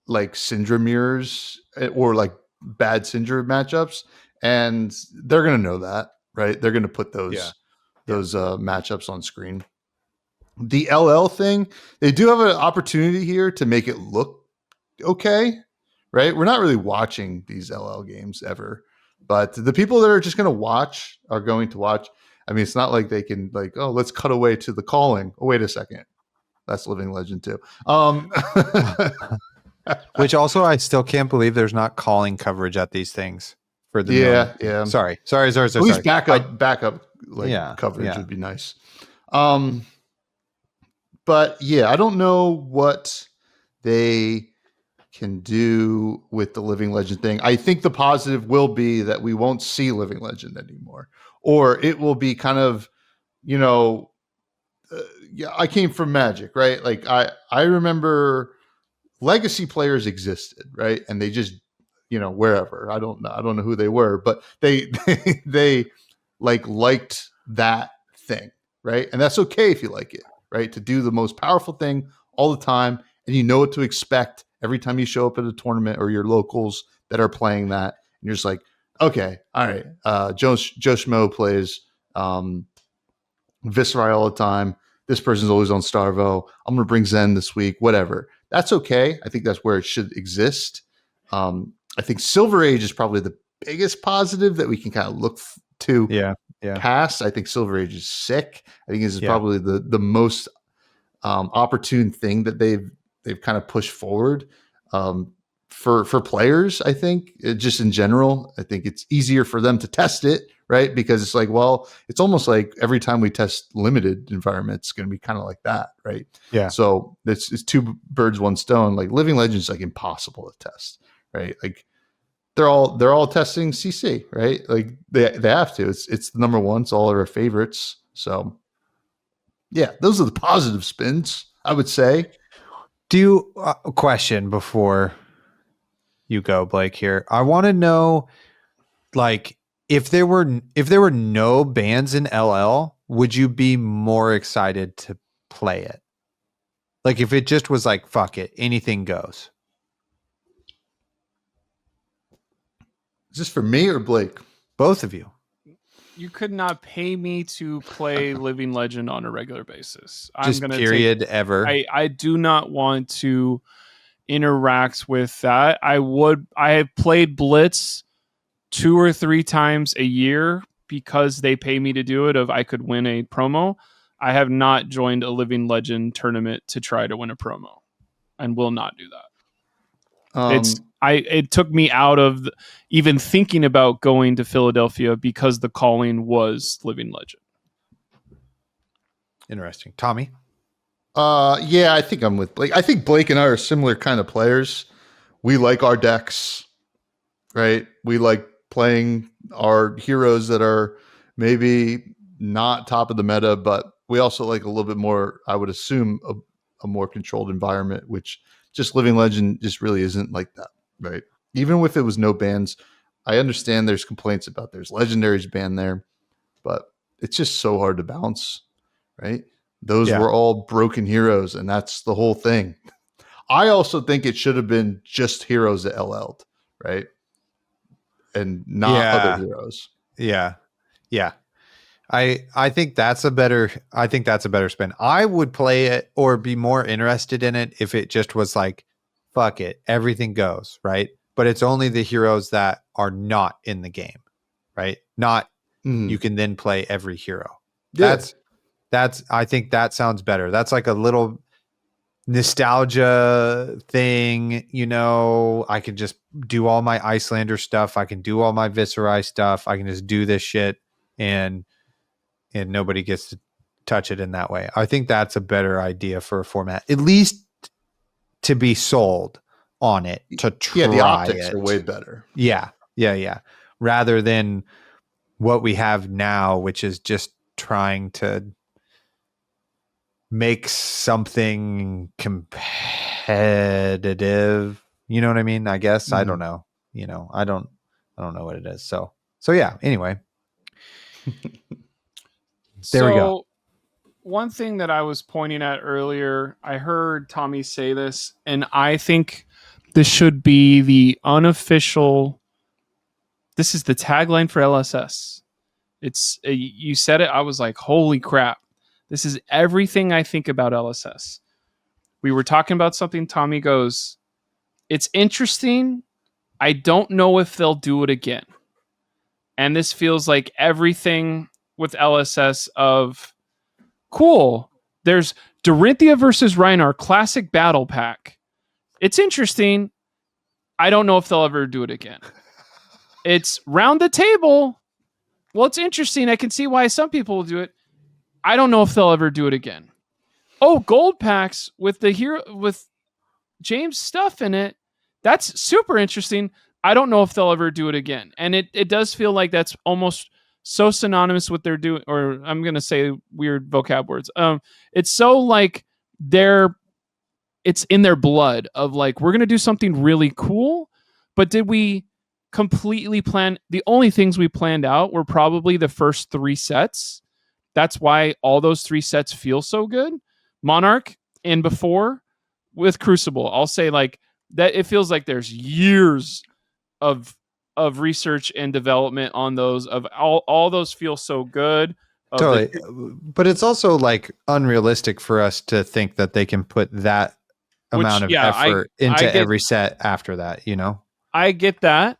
like Syndra mirrors or like bad Syndra matchups, and they're going to know that, right? They're going to put those matchups on screen. The LL thing, they do have an opportunity here to make it look okay, right? We're not really watching these LL games ever, but the people that are just going to watch are going to watch. I mean, it's not like they can like, oh, let's cut away to the calling. Oh, wait a second. That's Living Legend too. Which also, I still can't believe there's not calling coverage at these things for the yeah. Sorry. At least backup coverage would be nice. But yeah, I don't know what they can do with the Living Legend thing. I think the positive will be that we won't see Living Legend anymore, or it will be kind of, I came from Magic, right? Like I remember legacy players existed, right? And they just, wherever, I don't know who they were, but they liked that thing, right? And that's okay if you like it, right? To do the most powerful thing all the time, and you know what to expect every time you show up at a tournament or your locals that are playing that, and you're just like, okay, all right, Joe Schmo plays Viscerai all the time. This person's always on Starvo. I'm going to bring Zen this week, whatever. That's okay. I think that's where it should exist. I think Silver Age is probably the biggest positive that we can kind of look to past. I think Silver Age is sick. I think this is probably the most opportune thing that they've kind of pushed forward for players. I think just in general, I think it's easier for them to test it, right? Because it's like, well, it's almost like every time we test limited environments, it's going to be kind of like that, right? Yeah. So it's two birds, one stone. Like Living Legends is like impossible to test, right? Like they're all testing CC, right? Like they have to. It's the number one. It's all of our favorites. So yeah, those are the positive spins, I would say. Do a question before you go, Blake, here. I want to know, like, if there were no bans in LL, would you be more excited to play it? Like if it just was like, fuck it, anything goes. Is this for me or Blake? Both of you. You could not pay me to play Living Legend on a regular basis. Just I'm gonna ever. I do not want to interact with that. I have played Blitz 2 or 3 times a year because they pay me to do it. I could win a promo. I have not joined a Living Legend tournament to try to win a promo, and will not do that. It took me out of even thinking about going to Philadelphia because the calling was Living Legend. Interesting. Tommy? Yeah, I think I'm with Blake. I think Blake and I are similar kind of players. We like our decks, right? We like playing our heroes that are maybe not top of the meta, but we also like a little bit more, I would assume, a more controlled environment, which just Living Legend just really isn't like that, right? Even if it was no bans, I understand there's complaints about there's legendaries banned there, but it's just so hard to bounce, right? Those were all broken heroes, and that's the whole thing. I also think it should have been just heroes that LL'd, right? And not other heroes. Yeah. Yeah. I think that's a better spin. I would play it or be more interested in it if it just was like, fuck it, everything goes, right? But it's only the heroes that are not in the game, right? Not you can then play every hero. Yeah. That's I think that sounds better. That's like a little nostalgia thing, you know. I can just do all my Icelander stuff. I can do all my Viserai stuff. I can just do this shit and nobody gets to touch it in that way. I think that's a better idea for a format, at least to be sold on it, to try. Yeah, the optics are way better. Yeah. Rather than what we have now, which is just trying to make something competitive. You know what I mean? I guess. I don't know. You know, I don't know what it is. So yeah, anyway. There we go. One thing that I was pointing at earlier, I heard Tommy say this, and I think this should be the unofficial. This is the tagline for LSS. It's you said it. I was like, holy crap. This is everything I think about LSS. We were talking about something. Tommy goes, it's interesting. I don't know if they'll do it again. And this feels like everything with LSS of cool. There's Dorinthia versus Rhinar classic battle pack. It's interesting. I don't know if they'll ever do it again. It's round the table. Well, it's interesting. I can see why some people will do it. I don't know if they'll ever do it again. Oh, gold packs with the hero with James stuff in it. That's super interesting. I don't know if they'll ever do it again. And it does feel like that's almost so synonymous with their doing, or I'm going to say weird vocab words. It's so like it's in their blood of like, we're going to do something really cool. But did we completely plan? The only things we planned out were probably the first 3 sets. That's why all those 3 sets feel so good. Monarch and before with Crucible, I'll say like that. It feels like there's years of research and development on those. Of all those feel so good. Totally, but it's also like unrealistic for us to think that they can put that amount of effort into every set after that. You know, I get that,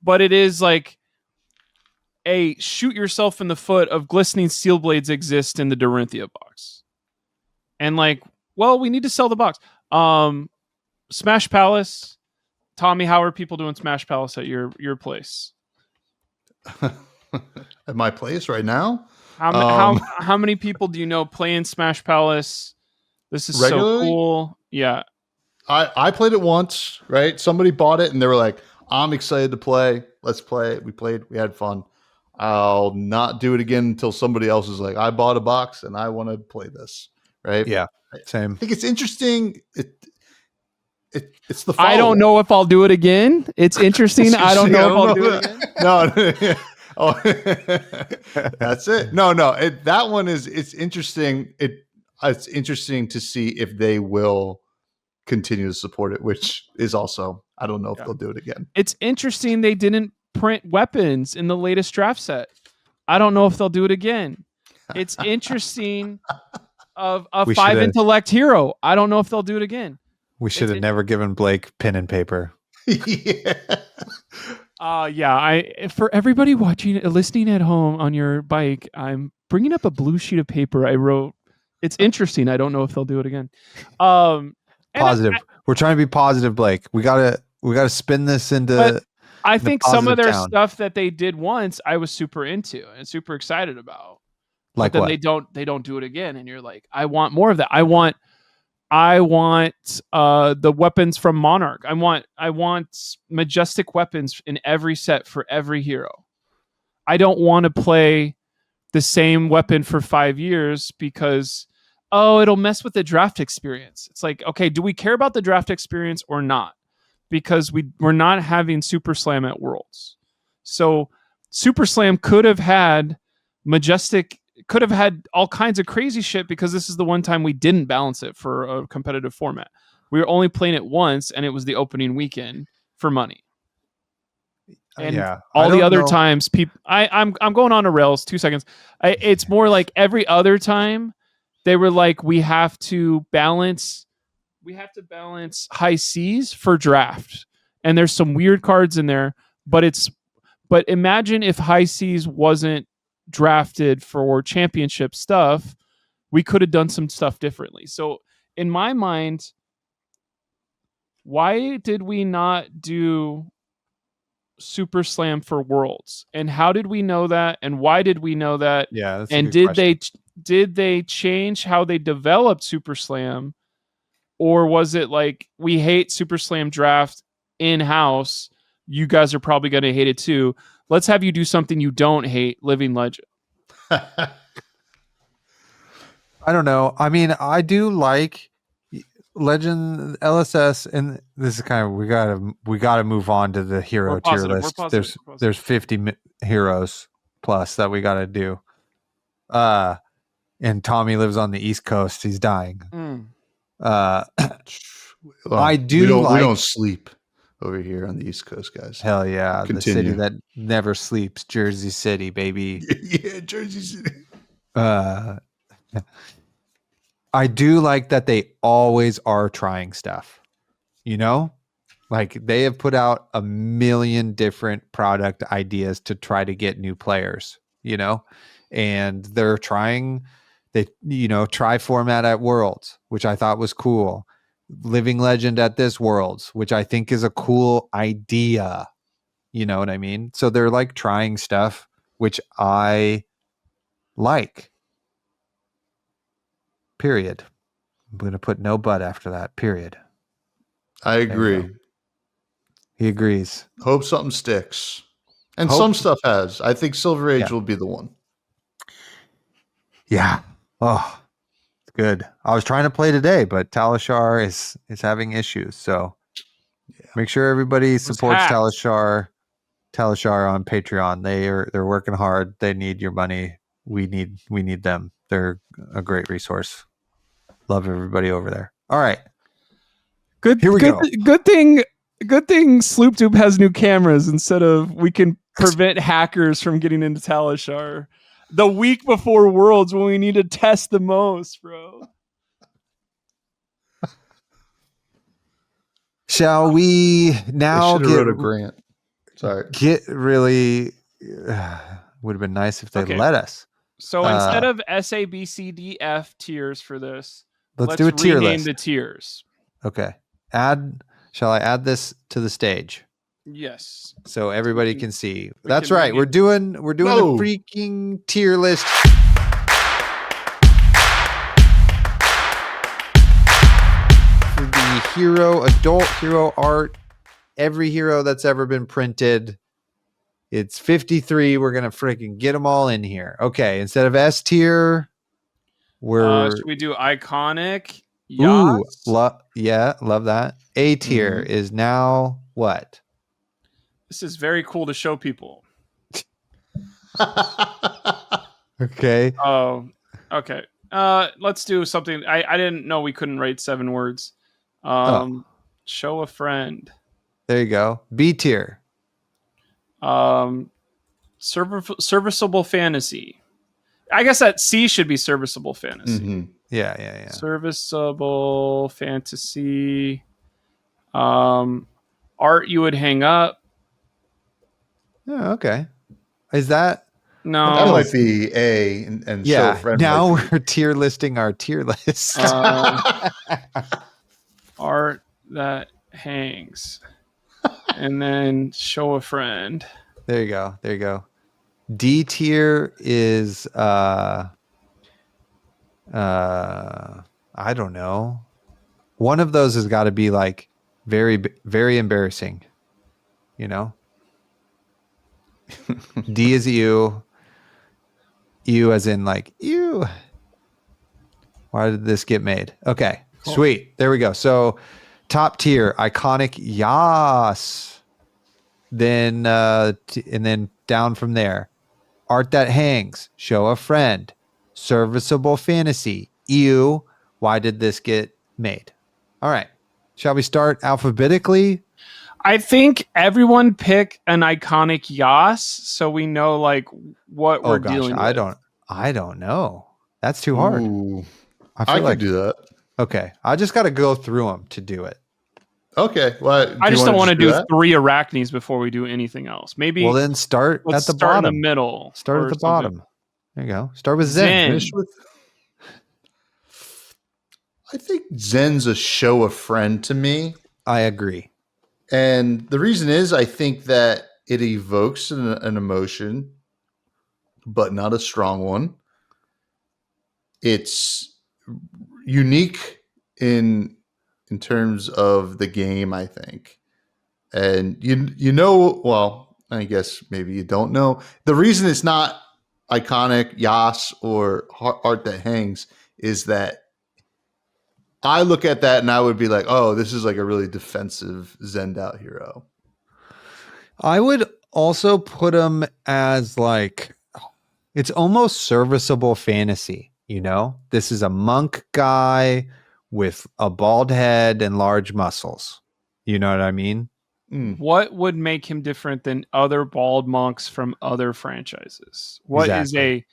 but it is like a shoot yourself in the foot of glistening steel blades exist in the Dorinthia box. And like, well, we need to sell the box. Smash Palace. Tommy, how are people doing Smash Palace at your place? At my place right now? How many people do you know playing Smash Palace? This is regularly? So cool. Yeah. I played it once, right? Somebody bought it and they were like, I'm excited to play. Let's play it. We played. We had fun. I'll not do it again until somebody else is like, I bought a box and I want to play this. Right? Yeah. Same. I think it's interesting. It's the follow-up. I don't know if I'll do it again. It's interesting. I don't know if I'll do it again. No. Oh, that's it. No. That one is. It's interesting. It's interesting to see if they will continue to support it, which is also, I don't know if they'll do it again. It's interesting they didn't print weapons in the latest draft set. I don't know if they'll do it again. It's interesting of a 5 intellect hero. I don't know if they'll do it again. We should have never given Blake pen and paper. For everybody listening at home on your bike, I'm bringing up a blue sheet of paper I wrote. It's interesting. I don't know if they'll do it again. Positive. We're trying to be positive, Blake. We gotta spin this into. I think some of their stuff that they did once, I was super into and super excited about. Like but then what? they don't do it again, and you're like, I want more of that. I want the weapons from Monarch. I want majestic weapons in every set for every hero. I don't want to play the same weapon for 5 years because it'll mess with the draft experience. It's like, okay, do we care about the draft experience or not? Because we're not having Super Slam at Worlds. So Super Slam could have had majestic could have had all kinds of crazy shit because this is the one time we didn't balance it for a competitive format. We were only playing it once, and it was the opening weekend for money. And all the other times, people, I'm going on to rails. 2 seconds. It's more like every other time they were like, we have to balance high seas for draft, and there's some weird cards in there, but imagine if high seas wasn't drafted for championship stuff, we could have done some stuff differently. So in my mind, why did we not do Super Slam for Worlds? And how did we know that? And why did we know that? Yeah, that's and did they change how they developed Super Slam? Or was it like, we hate Super Slam draft in-house, you guys are probably going to hate it too, let's have you do something you don't hate, Living Legend? I don't know. I mean, I do like Legend LSS, and this is kind of, we gotta move on to the hero tier list. There's 50 heroes plus that we gotta do. And Tommy lives on the East Coast. He's dying. Well, I do. We don't sleep over here on the East Coast, guys. Hell yeah, Continue. The city that never sleeps, Jersey City, baby. Yeah, Jersey City. I do like that they always are trying stuff. You know, like they have put out a million different product ideas to try to get new players. You know, and they're trying. They, try format at Worlds, which I thought was cool. Living Legend at this Worlds, which I think is a cool idea. You know what I mean? So they're like trying stuff, which I like. Period. I'm going to put no but after that. Period. I agree. He agrees. Hope something sticks. And some stuff has. I think Silver Age will be the one. Yeah. Oh, good. I was trying to play today, but Talishar is having issues. So make sure everybody supports Talishar on Patreon. They're working hard. They need your money. We need them. They're a great resource. Love everybody over there. All right. Here we go. Good thing Sloop Tube has new cameras instead of we can prevent hackers from getting into Talishar the week before Worlds when we need to test the most, bro. Shall we now wrote a grant? Sorry. Get really would have been nice if they let us. So instead of S, A, B, C, D, F tiers for this, let's do a tier rename list. The tiers. Okay. Shall I add this to the stage? Yes. So everybody can see. That's right. We're doing a freaking tier list. For the adult hero art, every hero that's ever been printed. It's 53. We're going to freaking get them all in here. Okay. Instead of S tier, should we do iconic? Ooh, love that. A tier is now what? This is very cool to show people. Okay. Oh, okay. Let's do something. I didn't know we couldn't write 7 words. Show a friend. There you go. B tier. Serviceable fantasy. I guess that C should be serviceable fantasy. Mm-hmm. Yeah. Serviceable fantasy. Art you would hang up. Oh, okay. Is that? No. That might be A and show a friend. Now we're tier listing our tier list. Art that hangs. And then show a friend. There you go. D tier is I don't know. One of those has got to be like very, very embarrassing. You know? D is you. You as in like you. Why did this get made? Okay. Cool. Sweet. There we go. So top tier, iconic, yas. Then and then down from there. Art that hangs, show a friend. serviceable fantasy. Ew. Why did this get made? All right. Shall we start alphabetically? I think everyone pick an iconic Yas so we know like what we're dealing with. I don't know. That's too hard. Ooh, I could do that. Okay. I just got to go through them to do it. Okay. Well, I just don't want to do 3 arachnes before we do anything else. Maybe. Well, then start at the bottom. In the middle. Start at the bottom. There you go. Start with Zen. Finish with. I think Zen's a show of friend to me. I agree. And the reason is I think that it evokes an emotion, but not a strong one. It's unique in terms of the game, I think. And you know, well, I guess maybe you don't know. The reason it's not iconic, Yas, or art that hangs is that I look at that and I would be like, oh, this is like a really defensive Zend out hero. I would also put him as like, it's almost serviceable fantasy. You know, this is a monk guy with a bald head and large muscles. You know what I mean? What would make him different than other bald monks from other franchises? What is a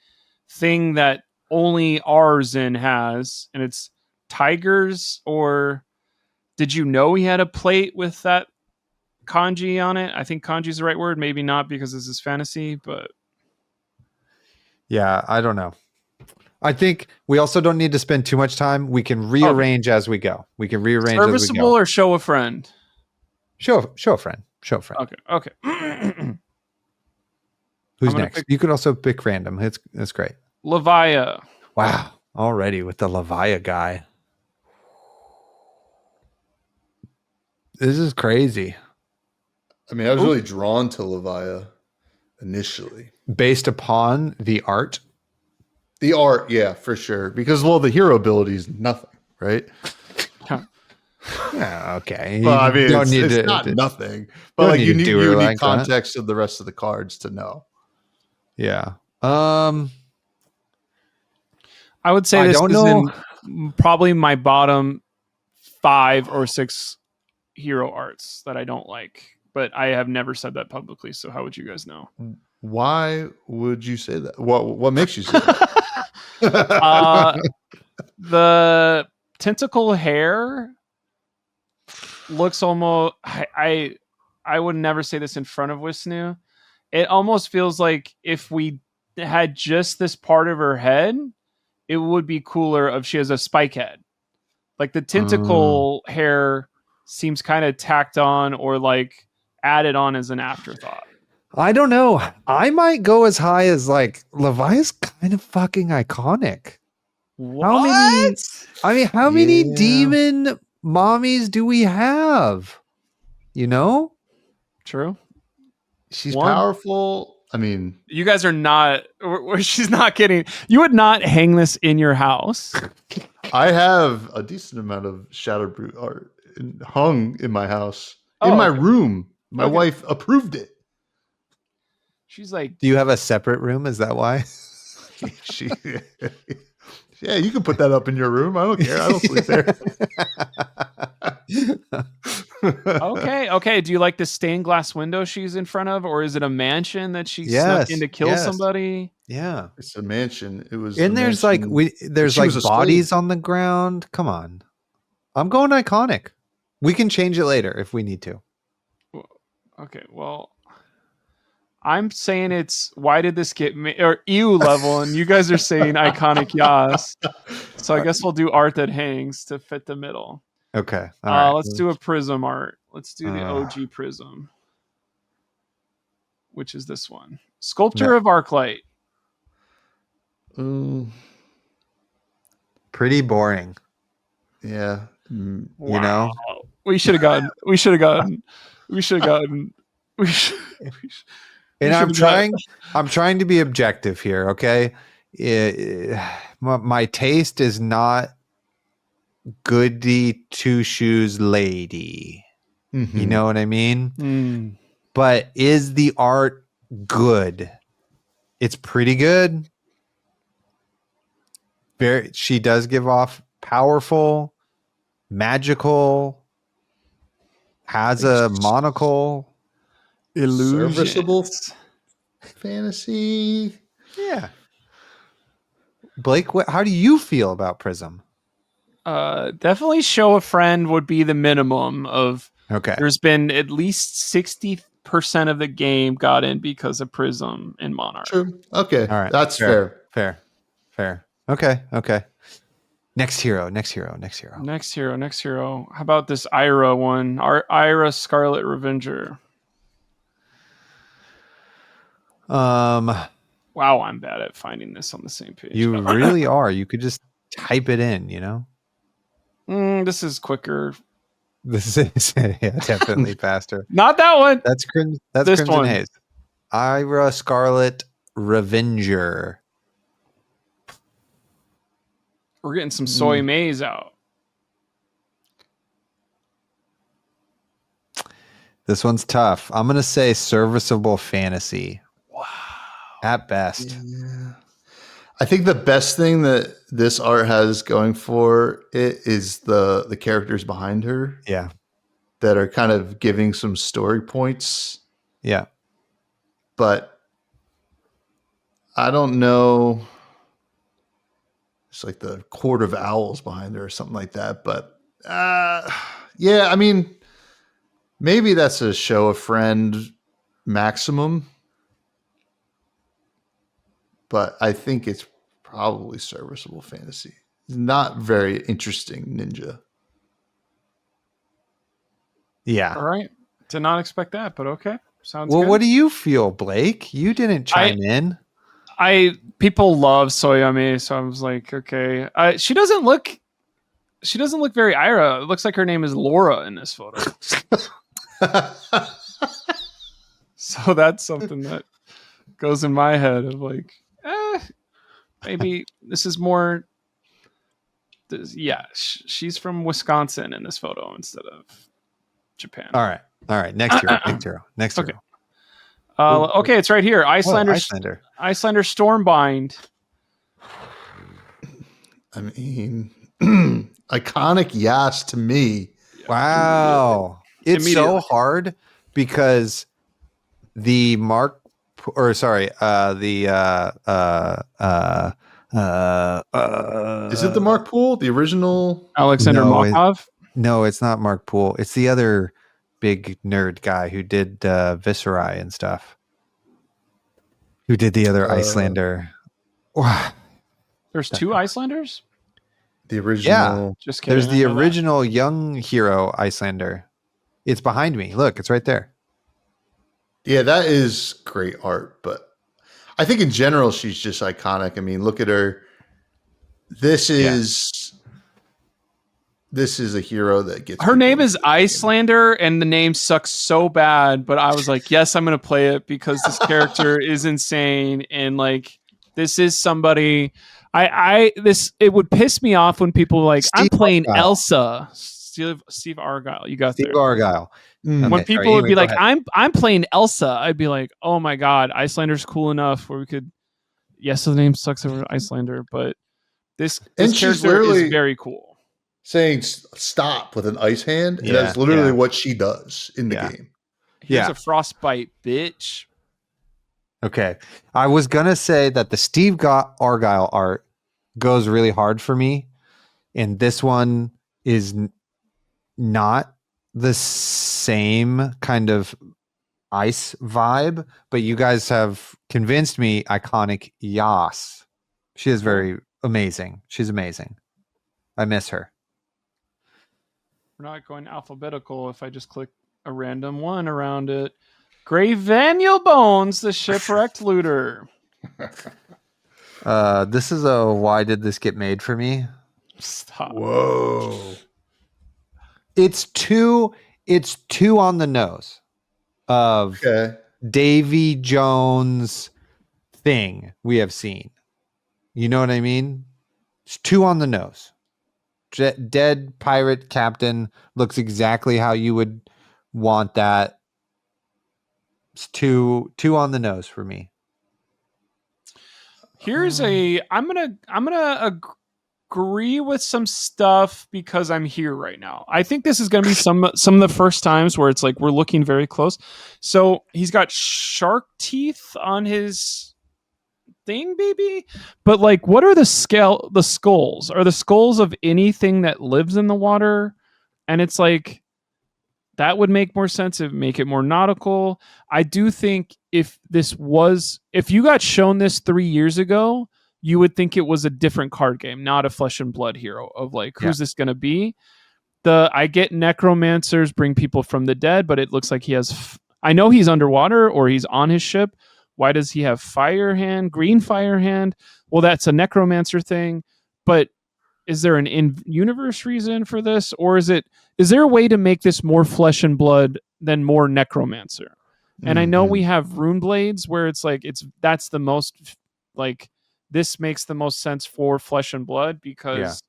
thing that only our Zen has? And it's tigers, or did you know he had a plate with that kanji on it? I think kanji is the right word. Maybe not because this is fantasy, but. Yeah, I don't know. I think we also don't need to spend too much time. We can rearrange as we go. We can rearrange as we go. Serviceable or show a friend? Show a friend. Show a friend. Okay. Who's next? You could also pick random. It's great. Levia. Wow. Already with the Levia guy. This is crazy. I mean, I was really drawn to Levia initially. Based upon the art? The art, yeah, for sure. Because, well, the hero ability is nothing, right? Yeah, okay. Well, I mean, it's not nothing. But like you need context of the rest of the cards to know. Yeah. I would say this is in probably my bottom 5 or 6 hero arts that I don't like. But I have never said that publicly, so how would you guys know? Why would you say that? What makes you say that? The tentacle hair looks almost. I would never say this in front of Wisnu. It almost feels like if we had just this part of her head, it would be cooler if she has a spike head. Like the tentacle hair seems kind of tacked on or like added on as an afterthought. I don't know. I might go as high as like Levi's kind of fucking iconic. What? How many demon mommies do we have? You know? True. She's powerful. I mean, you guys are not. She's not kidding. You would not hang this in your house. I have a decent amount of Shadow Brute art hung in my house, in my room. My wife approved it. She's like, do you have a separate room? Is that why? Yeah, you can put that up in your room. I don't care. I don't sleep there. Okay. Do you like the stained glass window she's in front of, or is it a mansion that she snuck in to kill somebody? Yeah, it's a mansion. It was, and there's like bodies on the ground. Come on, I'm going iconic. We can change it later if we need to. Okay, well, I'm saying it's why did this get or ew level, and you guys are saying iconic Yas. So I guess we'll do art that hangs to fit the middle. Okay. All right. Let's do a prism art. Let's do the OG prism, which is this one. Sculptor of Arclight. Pretty boring. Yeah. You know? We should have gotten. And I'm trying to be objective here, okay? My taste is not goody two shoes lady. Mm-hmm. You know what I mean? But is the art good? It's pretty good. She does give off powerful, magical, has a monocle, serviceable fantasy. Yeah. Blake, how do you feel about Prism? Definitely show a friend would be the minimum of. Okay. There's been at least 60% of the game got in because of Prism and Monarch. True. Okay. All right. That's fair. Fair. Okay. Next hero. How about this Ira one? Our Ira Scarlet Revenger. Wow, I'm bad at finding this on the same page. You really are. You could just type it in, you know? This is quicker. This is definitely faster. Not that one. That's this Crimson one. Haze. Ira Scarlet Revenger. We're getting some soy maize out. This one's tough. I'm going to say serviceable fantasy. Wow. At best. Yeah. I think the best thing that this art has going for it is the characters behind her. Yeah. That are kind of giving some story points. Yeah. But I don't know. It's like the Court of Owls behind her or something like that. But yeah, I mean, maybe that's a show a friend maximum. But I think it's probably serviceable fantasy. Not very interesting ninja. Yeah. All right. Did not expect that, but okay. Sounds well, good. What do you feel, Blake? You didn't chime in. People love Soyame, so I was like, okay. She doesn't look very Ira. It looks like her name is Laura in this photo. So that's something that goes in my head of like, maybe this is more. She's from Wisconsin in this photo instead of Japan. All right. Next hero. Okay, it's right here. Icelander Stormbind. I mean, iconic Yas to me. Wow. It's so hard because the is it the Mark Poole, the original Alexander Markov? No, it's not Mark Poole. It's the other big nerd guy who did Viscerai and stuff. Who did the other Icelander? There's two Icelanders? The original. Yeah, just kidding. There's the original young hero Icelander. It's behind me. Look, it's right there. Yeah, that is great art, but I think in general she's just iconic. I mean, look at her. This is a hero that gets. Her name is Icelander, and the name sucks so bad. But I was like, yes, I'm gonna play it because this character is insane, and like this is somebody. It would piss me off when people were like, I'm playing Argyle. Elsa. Steve Argyle. You got Steve Argyle. When people would be like, I'm playing Elsa, I'd be like, oh my god, Icelander's cool enough where we could. Yes, the name sucks over Icelander, but this character is very cool. Saying stop with an ice hand, and that's literally what she does in the game. Here's a frostbite, bitch. Okay. I was going to say that the Steve Argyle art goes really hard for me, and this one is not the same kind of ice vibe, but you guys have convinced me iconic Yas. She is very amazing. She's amazing. I miss her. We're not going alphabetical if I just click a random one around it. Gravaniel Bones, the shipwrecked looter. This is a why did this get made for me? Stop. Whoa. It's too on the nose of Davy Jones thing we have seen. You know what I mean? It's too on the nose. Dead pirate captain looks exactly how you would want that. It's too on the nose for me. Here's I'm gonna agree with some stuff because I'm here right now. I think this is going to be some of the first times where it's like we're looking very close. So he's got shark teeth on his thing, baby. But like, what are the skulls? Are the skulls of anything that lives in the water? And it's like that would make more sense. It would make it more nautical. I do think if you got shown this 3 years ago, you would think it was a different card game, not a flesh and blood hero of like, who's this going to be? I get necromancers bring people from the dead, but it looks like he has, I know he's underwater or he's on his ship. Why does he have green fire hand? Well, that's a necromancer thing, but is there an in-universe reason for this? Or is there a way to make this more flesh and blood than more necromancer? And I know we have rune blades where it's like, that's the most like, this makes the most sense for flesh and blood because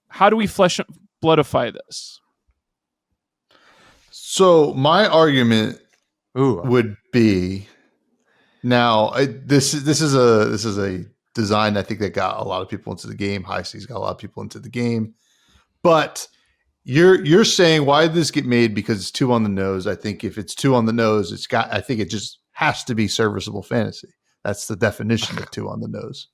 how do we flesh and bloodify this? So my argument would be now this is a design I think that got a lot of people into the game. High Seas got a lot of people into the game, but you're saying why did this get made because it's too on the nose. I think if it's too on the nose, I think it just has to be serviceable fantasy. That's the definition of too on the nose.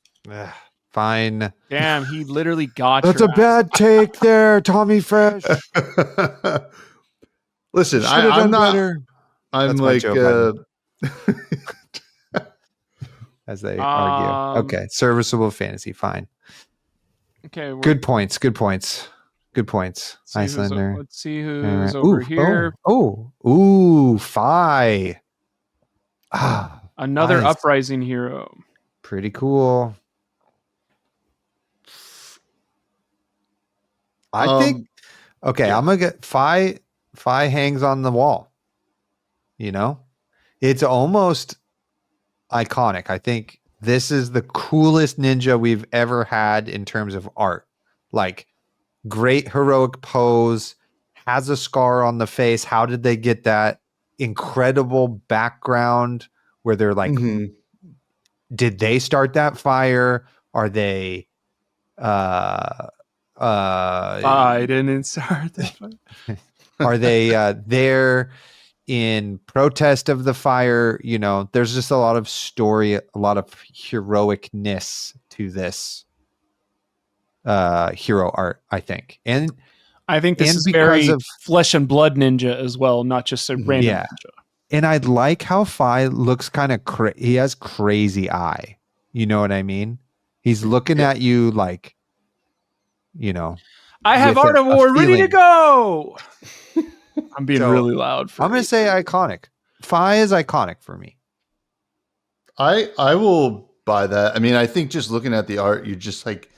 Fine. Damn, he literally got That's a bad take there, Tommy Fresh. Listen, I'm not. Better. I'm like as they argue. Okay, serviceable fantasy. Fine. Okay. Good points. Icelander. Let's see who's over here. Fi. Another uprising hero. Pretty cool. I think. Okay, I'm gonna get Fi hangs on the wall. You know, it's almost iconic. I think this is the coolest ninja we've ever had in terms of art. Like, great heroic pose, has a scar on the face. How did they get that? Incredible background where they're like, did they start that fire? Are they I didn't start that fire. Are they there in protest of the fire? You know, there's just a lot of story, a lot of heroicness to this hero art, I think. And I think this is very flesh and blood ninja as well, not just a random ninja. And I like how Fi looks kind of he has crazy eye. You know what I mean? He's looking at you like, you know. I have Art of War ready to go. I'm being really loud. I'm going to say iconic. Fi is iconic for me. I will buy that. I mean, I think just looking at the art, you just like,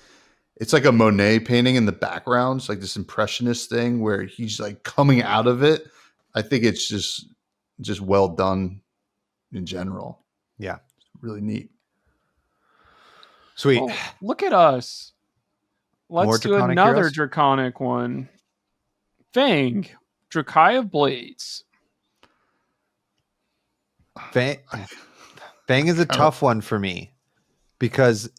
it's like a Monet painting in the background. It's like this impressionist thing where he's like coming out of it. I think it's just well done in general. Yeah. It's really neat. Sweet. Oh, look at us. Let's do another draconic one. Fang. Drakai of Blades. Fang is a tough one for me because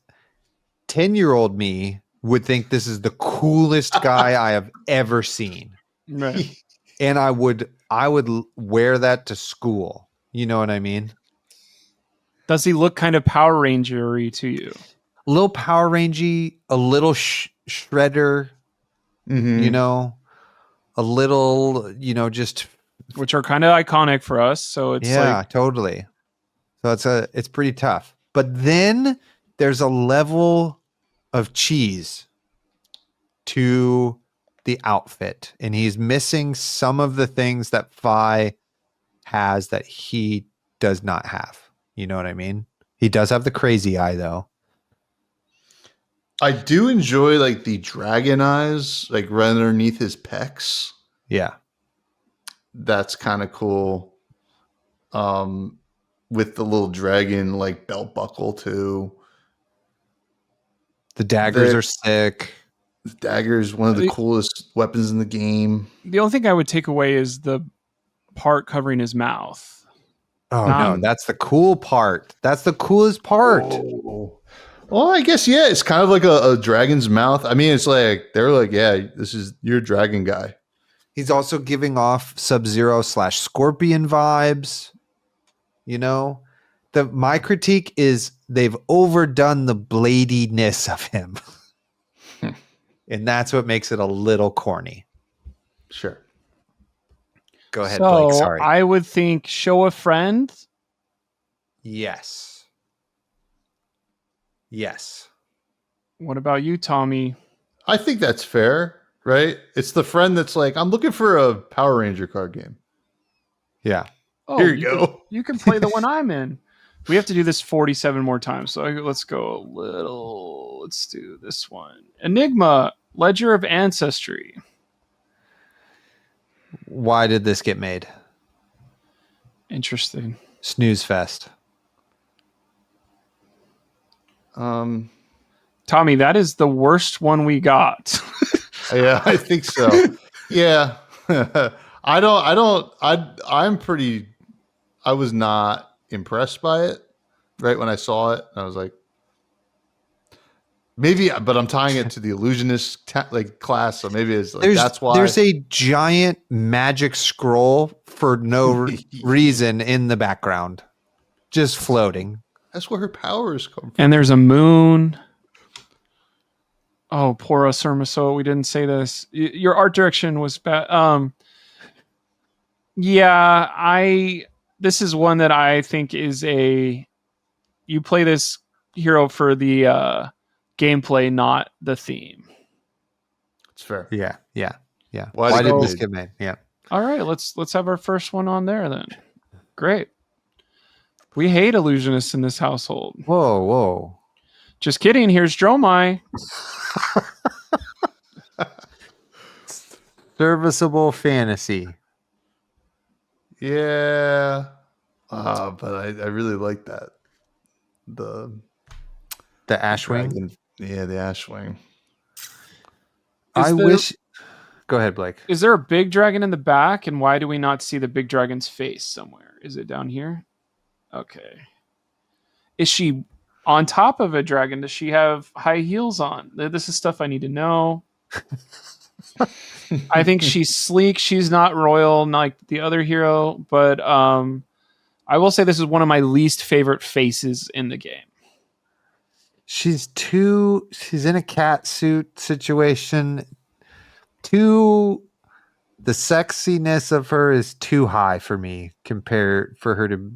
10-year-old me would think this is the coolest guy I have ever seen. Right. And I would wear that to school. You know what I mean? Does he look kind of Power Ranger-y to you? A little Power Ranger-y, a little Shredder, you know, a little, you know, just... Which are kind of iconic for us. So it's totally. So it's pretty tough. But then there's a level of cheese to the outfit. And he's missing some of the things that Fi has that he does not have. You know what I mean? He does have the crazy eye, though. I do enjoy like the dragon eyes, like right underneath his pecs. Yeah. That's kind of cool. With the little dragon like belt buckle too. The daggers are sick. The dagger is one of the coolest weapons in the game. The only thing I would take away is the part covering his mouth. Oh no, that's the cool part. That's the coolest part. Well, I guess, yeah, it's kind of like a dragon's mouth. I mean, it's like, they're like, yeah, this is your dragon guy. He's also giving off Sub-Zero / Scorpion vibes. You know, my critique is they've overdone the bladiness of him. And that's what makes it a little corny. Sure. Go ahead, Blake. Sorry. I would think show a friend. Yes. Yes. What about you, Tommy? I think that's fair, right? It's the friend that's like, I'm looking for a Power Ranger card game. Yeah. Oh, Here you go. You can play the one I'm in. We have to do this 47 more times. So let's go a little. Let's do this one. Enigma, Ledger of Ancestry. Why did this get made? Interesting. Snooze fest. Tommy, that is the worst one we got. Yeah, I think so. Yeah. I was not impressed by it right when I saw it. I was like, maybe, but I'm tying it to the illusionist class. So maybe it's like, that's why there's a giant magic scroll for no reason in the background, just floating. That's where her powers come from. And there's a moon. Oh, poor us, Irma. We didn't say this. Your art direction was bad. Yeah, this is one that I think is you play this hero for the gameplay, not the theme. It's fair. Yeah. Why did this get made? Yeah. All right, let's have our first one on there then. Great. We hate illusionists in this household. Whoa. Just kidding. Here's Dromai. Serviceable fantasy. Yeah. But I really like that. The Ashwing? Dragon. Yeah, the Ashwing. Go ahead, Blake. Is there a big dragon in the back? And why do we not see the big dragon's face somewhere? Is it down here? Okay. Is she on top of a dragon? Does she have high heels on? This is stuff I need to know. I think she's sleek. She's not royal like the other hero, but I will say this is one of my least favorite faces in the game. She's in a cat suit situation. The sexiness of her is too high for me compared for her to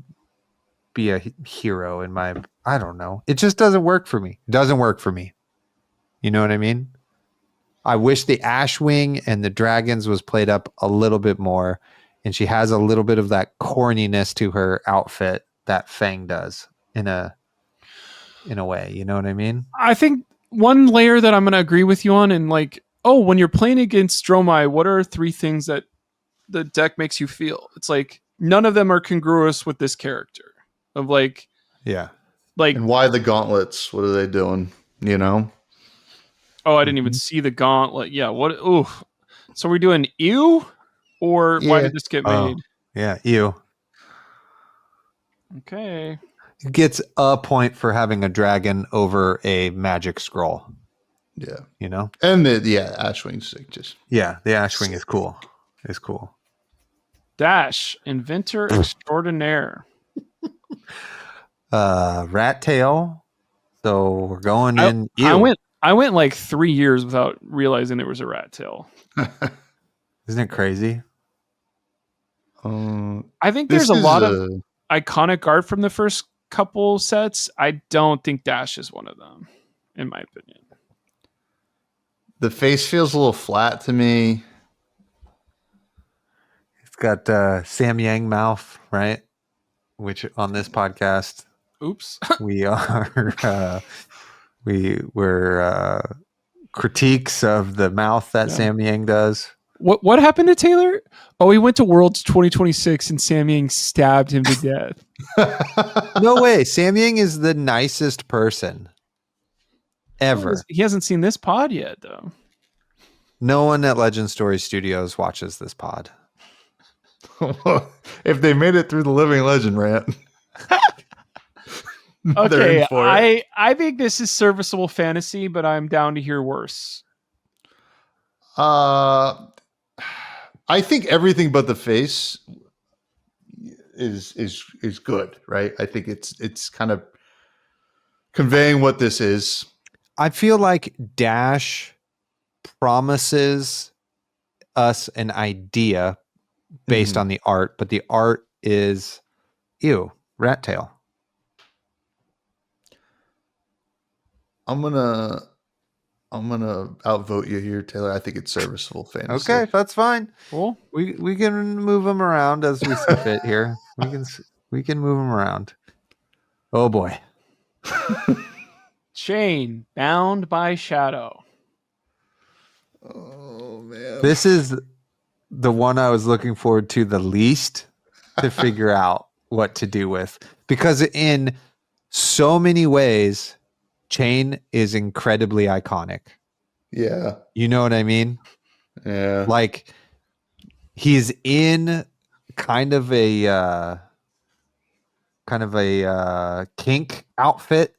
be a hero in my, I don't know. It just doesn't work for me. It doesn't work for me. You know what I mean? I wish the Ashwing and the dragons was played up a little bit more, and she has a little bit of that corniness to her outfit that Fang does in a way. You know what I mean? I think one layer that I'm going to agree with you on, and like, when you're playing against Dromai, what are 3 things that the deck makes you feel? It's like none of them are congruous with this character. Of like, yeah, like, and why the gauntlets? What are they doing? You know? Oh, I didn't even see the gauntlet. Yeah, what? Ooh, so we're doing ew, or why did this get made? Yeah, ew. Okay, it gets a point for having a dragon over a magic scroll. Yeah, you know, and the Ashwing's just the Ashwing is cool. It's cool. Dash, inventor extraordinaire. Rat tail. So we're going in. I went like 3 years without realizing there was a rat tail. Isn't it crazy? I think there's a lot of iconic art from the first couple sets. I don't think Dash is one of them, in my opinion. The face feels a little flat to me. It's got Sam Yang mouth, right? Which on this podcast, oops, we are we're critiques of the mouth that Sam Yang does. What happened to Taylor? Oh, he went to Worlds 2026 and Sam Yang stabbed him to death. No way. Sam Yang is the nicest person ever. He hasn't seen this pod yet, though. No one at Legend Story Studios watches this pod. If they made it through the Living Legend rant. Okay, in for it. I think this is serviceable fantasy, but I'm down to hear worse. I think everything but the face is good, right? I think it's kind of conveying what this is. I feel like Dash promises us an idea based on the art, but the art is rat tail. I'm gonna outvote you here, Taylor. I think it's serviceable fantasy. Okay, that's fine. Cool. We can move them around as we see fit here. We can move them around. Oh boy. Chain bound by shadow. Oh man. This is the one I was looking forward to the least to figure out what to do with, because in so many ways Chain is incredibly iconic. Yeah. You know what I mean? Yeah. Like he's in kind of a kink outfit,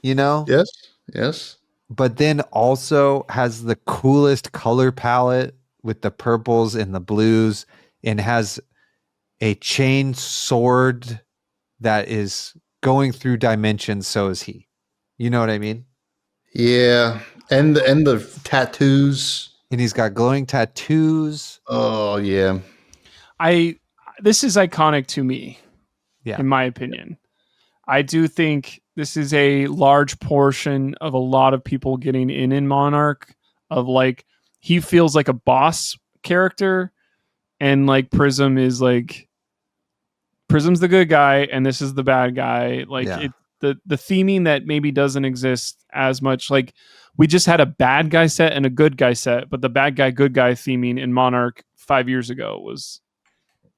you know? Yes. Yes. But then also has the coolest color palette with the purples and the blues, and has a chain sword that is going through dimensions. So is he. You know what I mean? Yeah. And the tattoos. And he's got glowing tattoos. Oh yeah. This is iconic to me. Yeah. In my opinion. I do think this is a large portion of a lot of people getting in Monarch, of like, he feels like a boss character, and like Prism's the good guy and this is the bad guy. Like the theming that maybe doesn't exist as much. Like we just had a bad guy set and a good guy set, but the bad guy, good guy theming in Monarch 5 years ago was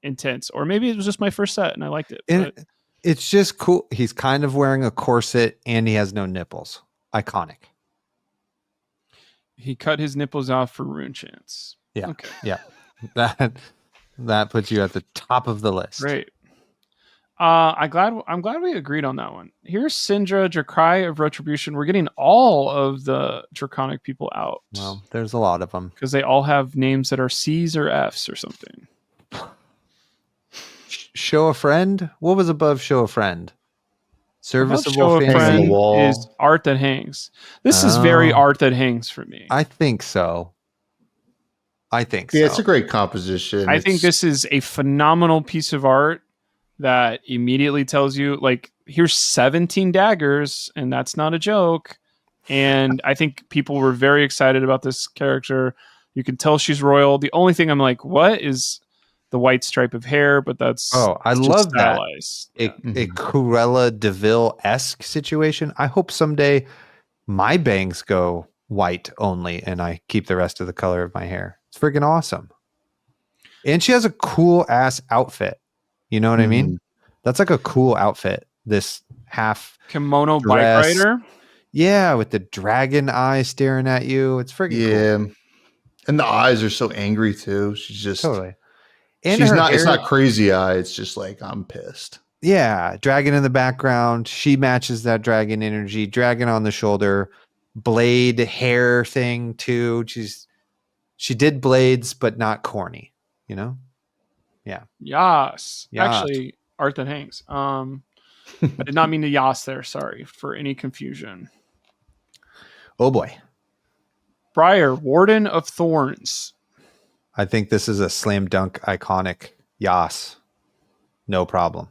intense. Or maybe it was just my first set and I liked it. But it's just cool. He's kind of wearing a corset and he has no nipples. Iconic. He cut his nipples off for Rune Chance. Yeah. Okay. Yeah. That puts you at the top of the list. Great. I'm glad we agreed on that one. Here's Syndra, Drakai of Retribution. We're getting all of the Draconic people out. Well, there's a lot of them. Because they all have names that are C's or F's or something. Show a friend? What was above show a friend? Serviceable show a friend wall. is art that hangs. This is very art that hangs for me. I think so. Yeah, it's a great composition. I think this is a phenomenal piece of art that immediately tells you, like, here's 17 daggers, and that's not a joke. And I think people were very excited about this character. You can tell she's royal. The only thing I'm like, what is the white stripe of hair? But that's I love stylized. That. A Cruella DeVille-esque situation. I hope someday my bangs go white only, and I keep the rest of the color of my hair. It's freaking awesome. And she has a cool ass outfit. You know what I mean? That's like a cool outfit. This half kimono dress. bike rider. Yeah, with the dragon eye staring at you. It's freaking cool. And the eyes are so angry too. She's just totally. And she's not. It's not crazy eye. It's just like, I'm pissed. Yeah, dragon in the background. She matches that dragon energy. Dragon on the shoulder, blade hair thing too. She did blades, but not corny. You know. Yeah. Yas. Actually, art that hangs. I did not mean to yas there. Sorry for any confusion. Oh boy. Briar, Warden of Thorns. I think this is a slam dunk iconic yas. No problem.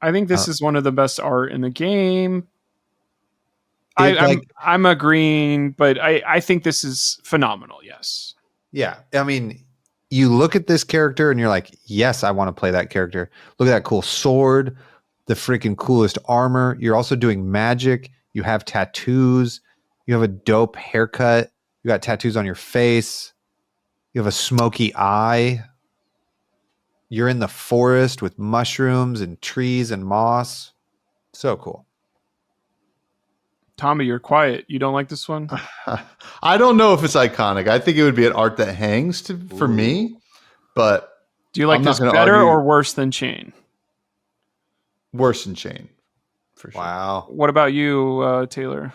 I think this is one of the best art in the game. I'm agreeing, but I think this is phenomenal. Yes. Yeah. I mean, you look at this character and you're like, yes, I want to play that character. Look at that cool sword, the freaking coolest armor. You're also doing magic. You have tattoos. You have a dope haircut. You got tattoos on your face. You have a smoky eye. You're in the forest with mushrooms and trees and moss. So cool. Tommy, you're quiet. You don't like this one? I don't know if it's iconic. I think it would be an art that hangs for me. But do you like this better or worse than Chain? Worse than Chain, for sure. Wow. What about you, Taylor?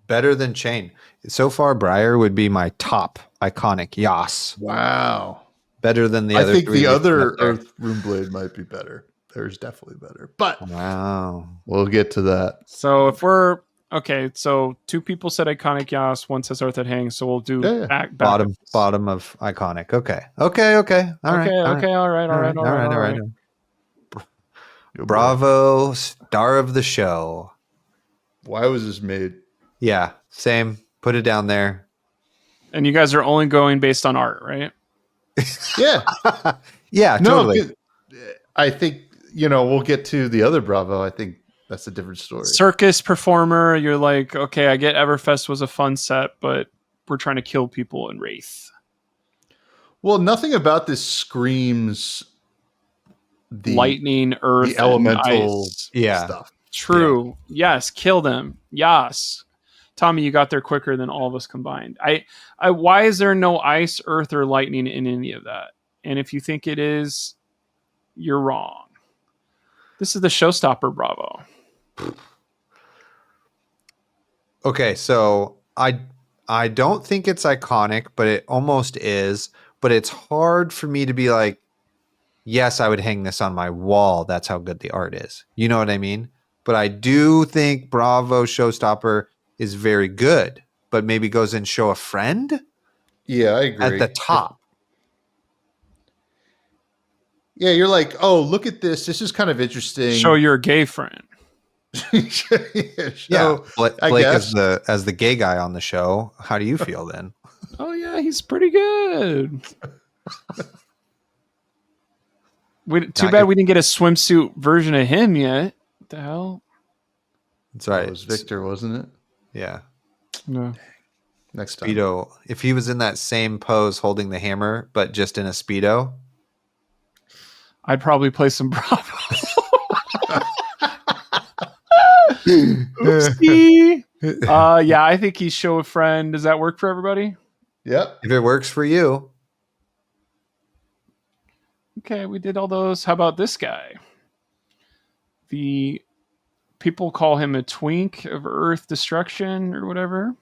Better than Chain. So far, Briar would be my top iconic Yas. Wow. Better than the other. I think three the we other put there. Earth Runeblade might be better. There's definitely better, but Wow. we'll get to that. So if we're okay, so 2 people said iconic Yas, 1 says Earth that hangs. So we'll do back bottom of iconic. Okay. All right. Bravo, star of the show. Why was this made? Yeah, same. Put it down there. And you guys are only going based on art, right? Yeah. Yeah, No, totally. I think, we'll get to the other Bravo. I think that's a different story. Circus performer, you're like, okay, I get Everfest was a fun set, but we're trying to kill people in Wraith. Well, nothing about this screams the lightning, earth, the elemental ice. stuff. True. Yeah. Yes. Kill them. Yes. Tommy, you got there quicker than all of us combined. Why is there no ice, earth, or lightning in any of that? And if you think it is, you're wrong. This is the showstopper, Bravo. Okay, so I don't think it's iconic, but it almost is. But it's hard for me to be like, yes, I would hang this on my wall. That's how good the art is. You know what I mean? But I do think Bravo Showstopper is very good, but maybe goes in Show a Friend. Yeah, I agree. At the top. Yeah, you're like, oh, look at this. This is kind of interesting. Show your gay friend. Blake as the gay guy on the show. How do you feel then? Oh yeah, he's pretty good. Too bad we didn't get a swimsuit version of him yet. What the hell? That's right. It was Victor, wasn't it? Yeah. No. Next time. Speedo. If he was in that same pose holding the hammer, but just in a Speedo, I'd probably play some Bravo. Oopsie. Yeah, I think he's Show a Friend. Does that work for everybody? Yep. If it works for you. Okay, we did all those. How about this guy? The people call him a twink of Earth destruction or whatever.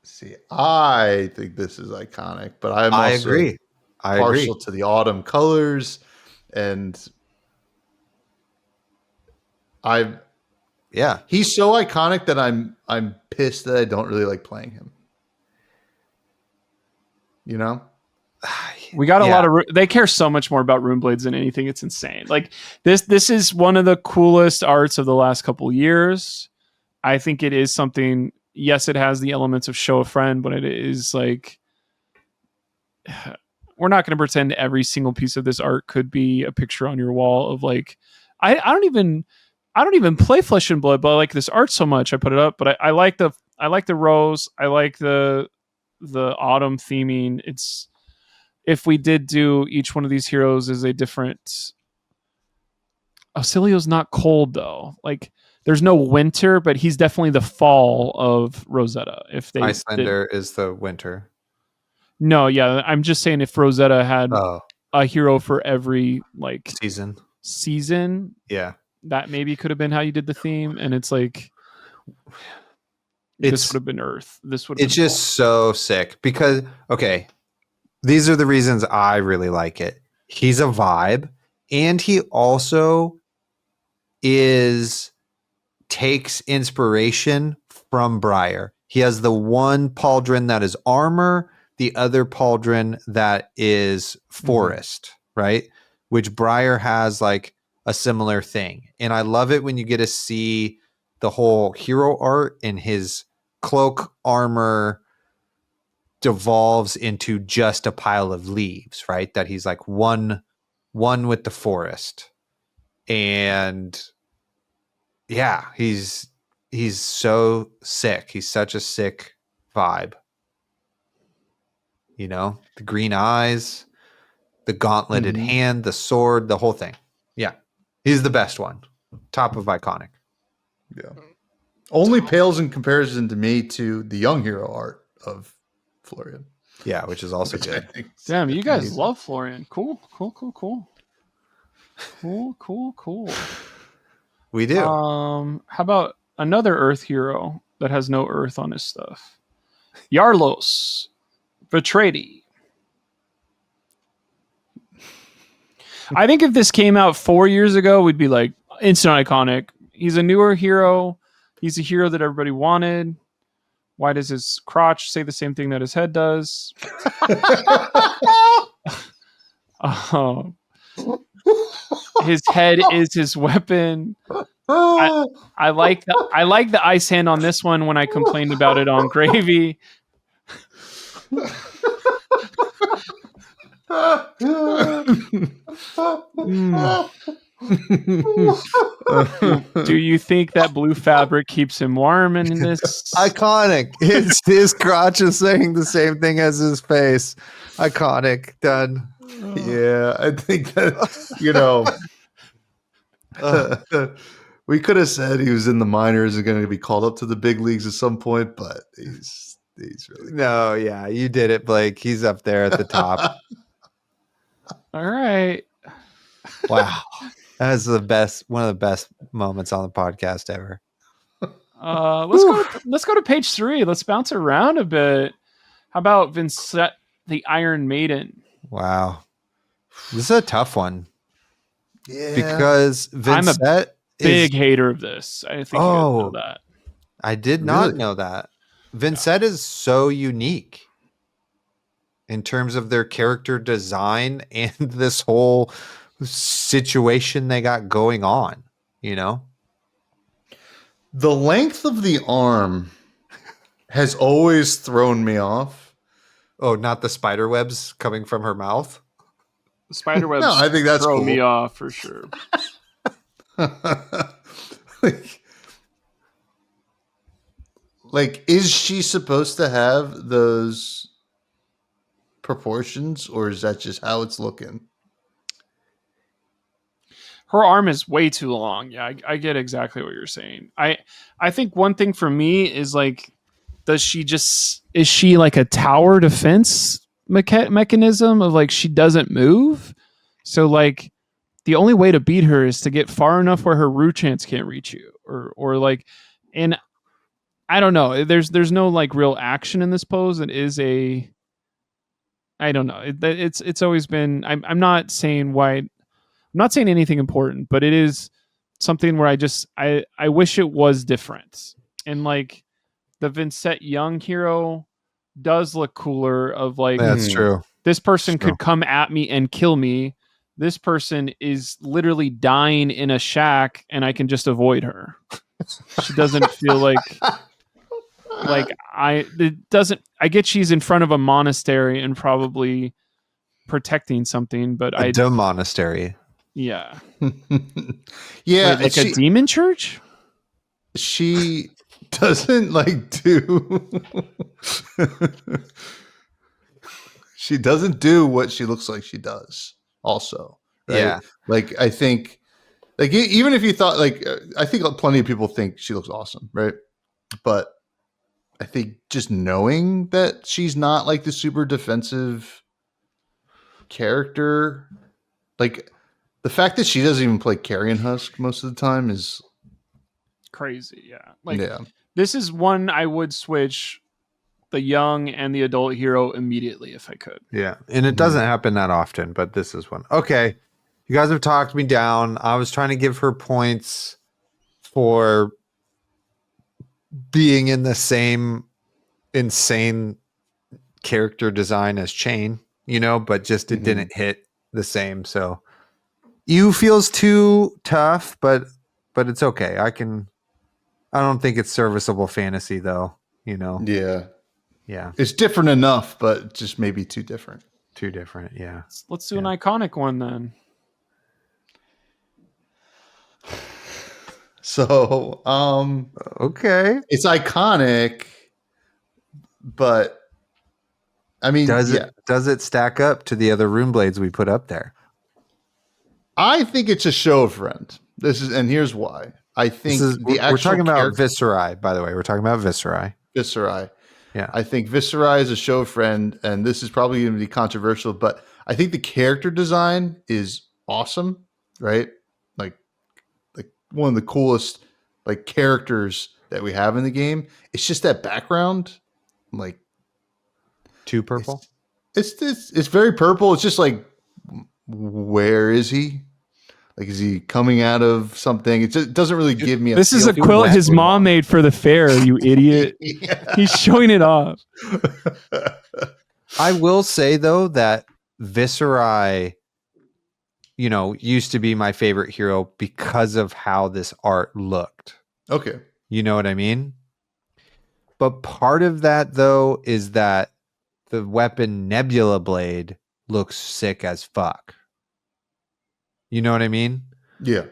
See, I think this is iconic, but I agree. Partial to the autumn colors, and he's so iconic that I'm pissed that I don't really like playing him. You know? We got a lot of. They care so much more about Runeblades than anything. It's insane. Like this is one of the coolest arts of the last couple of years. I think it is something. Yes, it has the elements of Show a Friend, but it is like we're not going to pretend every single piece of this art could be a picture on your wall of like. I don't even play Flesh and Blood, but I like this art so much I put it up. But I like the rose. I like the autumn theming. It's. If we did do each one of these heroes is a different. Auxilio's not cold though. Like there's no winter, but he's definitely the fall of Rosetta. If they Icelander is the winter. No, yeah, I'm just saying if Rosetta had a hero for every like season, yeah, that maybe could have been how you did the theme. And it's like this would have been Earth. This would. It's just so sick because these are the reasons I really like it. He's a vibe, and he also takes inspiration from Briar. He has the one pauldron that is armor, the other pauldron that is forest, right? Which Briar has like a similar thing. And I love it when you get to see the whole hero art and his cloak armor devolves into just a pile of leaves, right? That he's like one with the forest. And yeah, he's so sick. He's such a sick vibe. You know, the green eyes, the gauntleted hand, the sword, the whole thing. Yeah. He's the best one. Top of iconic. Yeah. Only pales in comparison to me to the young hero art of Florian. Yeah, which is also good. Damn, you guys love Florian. Cool. We do. How about another Earth hero that has no Earth on his stuff? Yarlos Vitradi. I think if this came out 4 years ago, we'd be like, instant iconic. He's a newer hero. He's a hero that everybody wanted. Why does his crotch say the same thing that his head does? His head is his weapon. I like the ice hand on this one when I complained about it on Gravy. Do you think that blue fabric keeps him warm in this? Iconic. His crotch is saying the same thing as his face. Iconic. Done. Yeah, I think that, we could have said he was in the minors and going to be called up to the big leagues at some point, but he's really good. No, yeah, you did it, Blake. He's up there at the top. All right. Wow. That is one of the best moments on the podcast ever. Let's go to page 3. Let's bounce around a bit. How about Vincent the Iron Maiden? Wow. This is a tough one. Yeah. Because Vincent I'm a big hater of this. I think you guys know that. I did not know that. Vincent is so unique in terms of their character design and this whole situation they got going on, The length of the arm has always thrown me off. Oh, not the spider webs coming from her mouth? The spider webs I think that's throw cool. me off for sure. Like, is she supposed to have those proportions, or is that just how it's looking? Her arm is way too long. Yeah, I get exactly what you're saying. I think one thing for me is like, is she like a tower defense mechanism of like she doesn't move? So like the only way to beat her is to get far enough where her root chance can't reach you, or like, and I don't know. There's no like real action in this pose. It is I don't know. It's always been. I'm not saying why. I'm not saying anything important, but it is something where I wish it was different. And like the Vincent Young hero does look cooler. Of like, that's true. This person could come at me and kill me. This person is literally dying in a shack, and I can just avoid her. She doesn't feel like I get she's in front of a monastery and probably protecting something, but a monastery. Yeah. Yeah. Wait, like a demon church? She doesn't like do. She doesn't do what she looks like she does. Also, right? Yeah. Like, I think, like, even if you thought, like, I think plenty of people think she looks awesome, right? But I think just knowing that she's not like the super defensive character, like the fact that she doesn't even play Carrion Husk most of the time is crazy. Yeah. Like, this is one I would switch the young and the adult hero immediately if I could. Yeah. And it doesn't happen that often, but this is one. Okay. You guys have talked me down. I was trying to give her points for being in the same insane character design as Chain, but just it didn't hit the same. So you feels too tough, but it's okay. I don't think it's serviceable fantasy though, Yeah. Yeah. It's different enough, but just maybe too different. Too different. Yeah. Let's do an iconic one then. So, okay. It's iconic, but I mean, does it stack up to the other Rune Blades we put up there? I think it's a show friend. And here's why. I think we're talking about Viscerai, by the way. We're talking about Viscerai. Yeah. I think Viscerai is a show friend, and this is probably going to be controversial, but I think the character design is awesome, right? Like one of the coolest like characters that we have in the game. It's just that background, like too purple. It's very purple. It's just like, where is he? Like, is he coming out of something? It just doesn't really give me. This is a quilt his mom made for the fair. You idiot! He's showing it off. I will say though that Viserai, used to be my favorite hero because of how this art looked. Okay. You know what I mean? But part of that though is that the weapon Nebula Blade looks sick as fuck. You know what I mean? Yeah.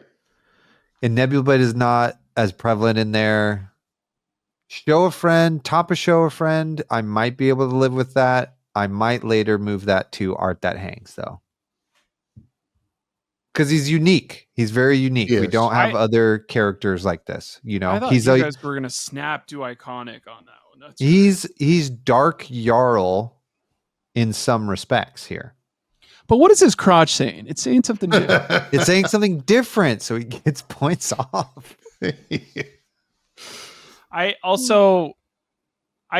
And Nebula Blade is not as prevalent in there. Show a friend, top of show a friend. I might be able to live with that. I might later move that to art that hangs though. Because he's unique. He's very unique. Yes. We don't have other characters like this. I thought you guys were gonna snap do iconic on that one. That's he's Dark Jarl in some respects here. But what is his crotch saying? It's saying something different. It's saying something different, so he gets points off. I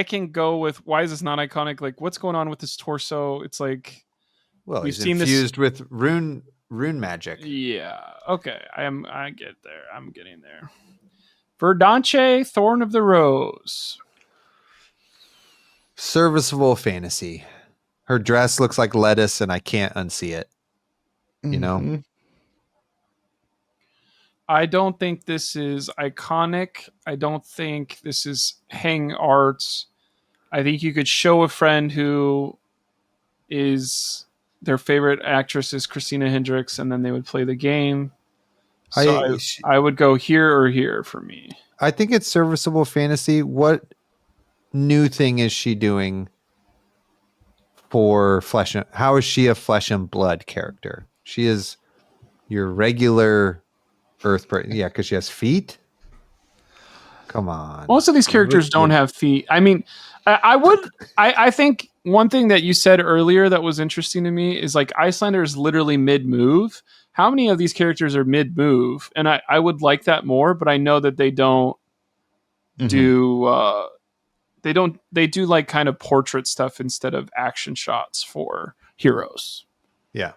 can go with why is this not iconic? Like, what's going on with this torso? It's like, well, we've seen infused with rune magic. Yeah. Okay. I get there. I'm getting there. Verdance, Thorn of the Rose. Serviceable fantasy. Her dress looks like lettuce, and I can't unsee it. You know? I don't think this is iconic. I don't think this is hang arts. I think you could show a friend who is their favorite actress is Christina Hendricks, and then they would play the game. So I would go here or here for me. I think it's serviceable fantasy. What new thing is she doing for flesh? How is she a flesh and blood character? She is your regular Earth person. Yeah, because she has feet. Come on. Most of these characters don't have feet. I mean, I think one thing that you said earlier that was interesting to me is like Icelander is literally mid-move. How many of these characters are mid-move? And I would like that more, but I know that they don't do they do like kind of portrait stuff instead of action shots for heroes. Yeah.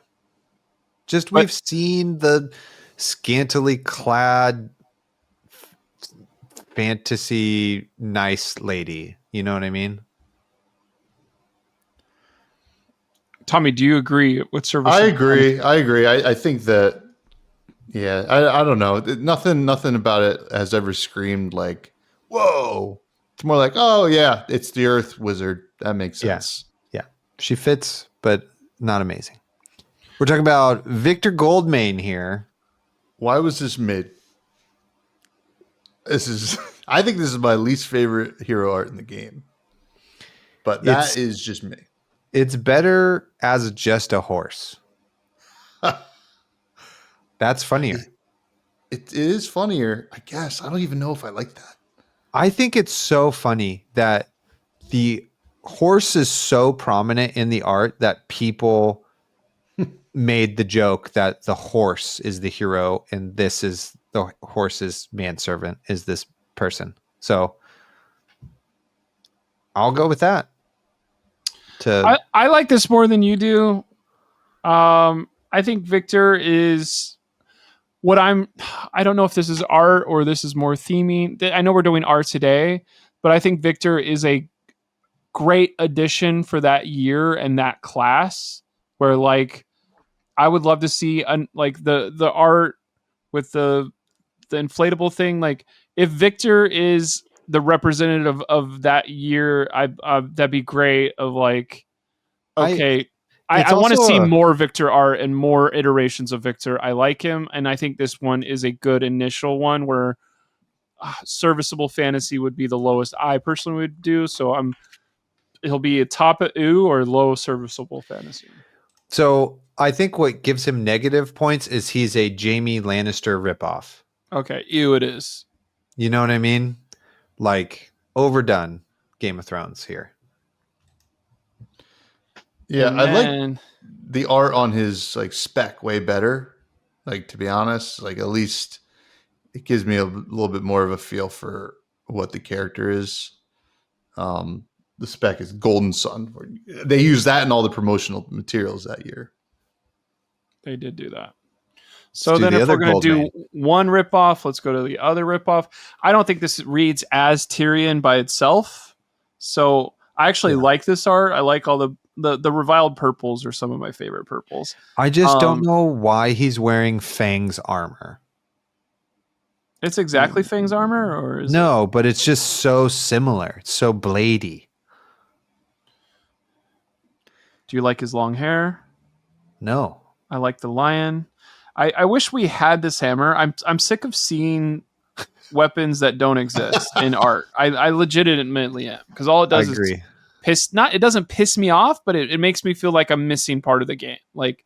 We've seen the scantily clad fantasy nice lady. You know what I mean? Tommy, do you agree with service? I agree. I think that, yeah, I don't know. Nothing about it has ever screamed like, whoa. It's more like, oh yeah, it's the Earth Wizard. That makes sense. Yeah. She fits, but not amazing. We're talking about Victor Goldmane here. Why was this mid? I think this is my least favorite hero art in the game. But that is just me. It's better as just a horse. That's funnier. It is funnier, I guess. I don't even know if I like that. I think it's so funny that the horse is so prominent in the art that people made the joke that the horse is the hero and this is the horse's manservant is this person. So I'll go with that. I like this more than you do. I think Victor is I don't know if this is art or this is more theming. I know we're doing art today, but I think Victor is a great addition for that year and that class where like I would love to see like the art with the inflatable thing. Like if Victor is the representative of that year, that'd be great. Of like, okay, I want to see more Victor art and more iterations of Victor. I like him, and I think this one is a good initial one where serviceable fantasy would be the lowest I personally would do. So he'll be a top at ooh or low serviceable fantasy. So I think what gives him negative points is he's a Jaime Lannister ripoff. Okay, ew, it is. You know what I mean? Like overdone Game of Thrones here. Yeah, I like the art on his like spec way better. Like, to be honest, like at least it gives me a little bit more of a feel for what the character is. The spec is Golden Sun. They use that in all the promotional materials that year. They did do that. So then if we're going to do one ripoff, let's go to the other ripoff. I don't think this reads as Tyrion by itself. So I actually like this art. I like all the reviled purples are some of my favorite purples. I just don't know why he's wearing Fang's armor. It's exactly Fang's armor, or is it? But it's just so similar. It's so bladey. Do you like his long hair? No. I like the lion. I wish we had this hammer. I'm sick of seeing weapons that don't exist in art. I legitimately am, because all it does is it doesn't piss me off, but it makes me feel like I'm missing part of the game. Like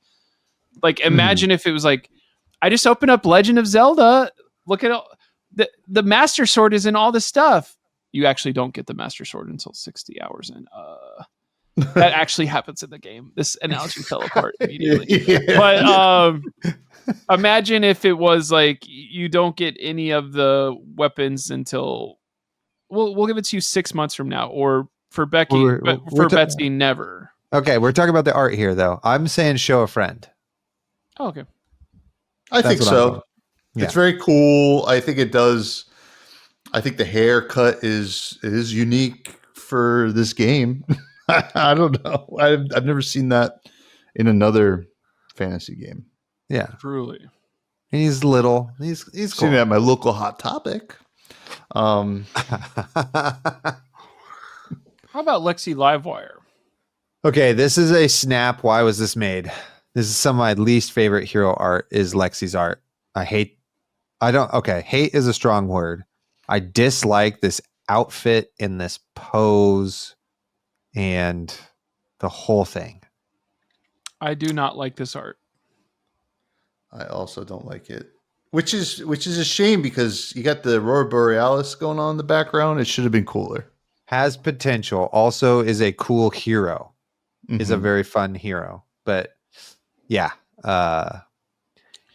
imagine if it was like, I just opened up Legend of Zelda. Look at all the Master Sword is in all this stuff. You actually don't get the Master Sword until 60 hours in. That actually happens in the game. This analogy fell apart immediately. But imagine if it was like you don't get any of the weapons until we'll give it to you 6 months from now, or for Becky, Betsy, never. Okay, we're talking about the art here, though. I'm saying show a friend. Oh, okay. I think so. Yeah. It's very cool. I think it does. I think the haircut is unique for this game. I don't know. I've never seen that in another fantasy game. Yeah, truly. He's little. He's cool. Seen it at my local Hot Topic. How about Lexi Livewire? Okay, this is a snap. Why was this made? This is some of my least favorite hero art is Lexi's art. Hate is a strong word. I dislike this outfit and this pose and the whole thing. I do not like this art. I also don't like it, which is a shame, because you got the Aurora Borealis going on in the background. It should have been cooler. Has potential. Also is a cool hero. Is a very fun hero. But yeah,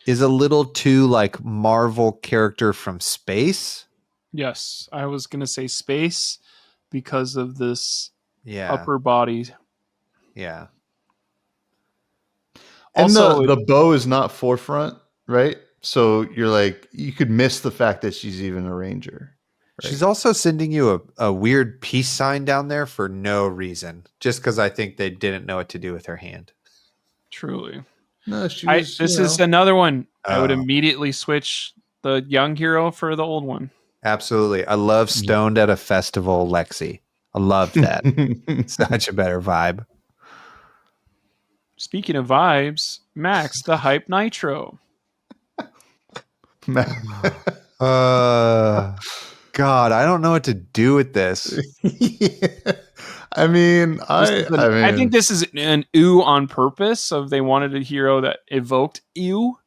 is a little too like Marvel character from space. Yes, I was going to say space because of this upper body. Yeah. And also, the bow is not forefront, right? So you're like, you could miss the fact that she's even a ranger. Right? She's also sending you a weird peace sign down there for no reason, just because I think they didn't know what to do with her hand. Truly. No, this is another one. I would immediately switch the young hero for the old one. Absolutely. I love Stoned at a Festival Lexi. I love that. Such a better vibe. Speaking of vibes, Max, the Hype Nitro. God, I don't know what to do with this. I mean, I think this is an ew on purpose. Of they wanted a hero that evoked ew.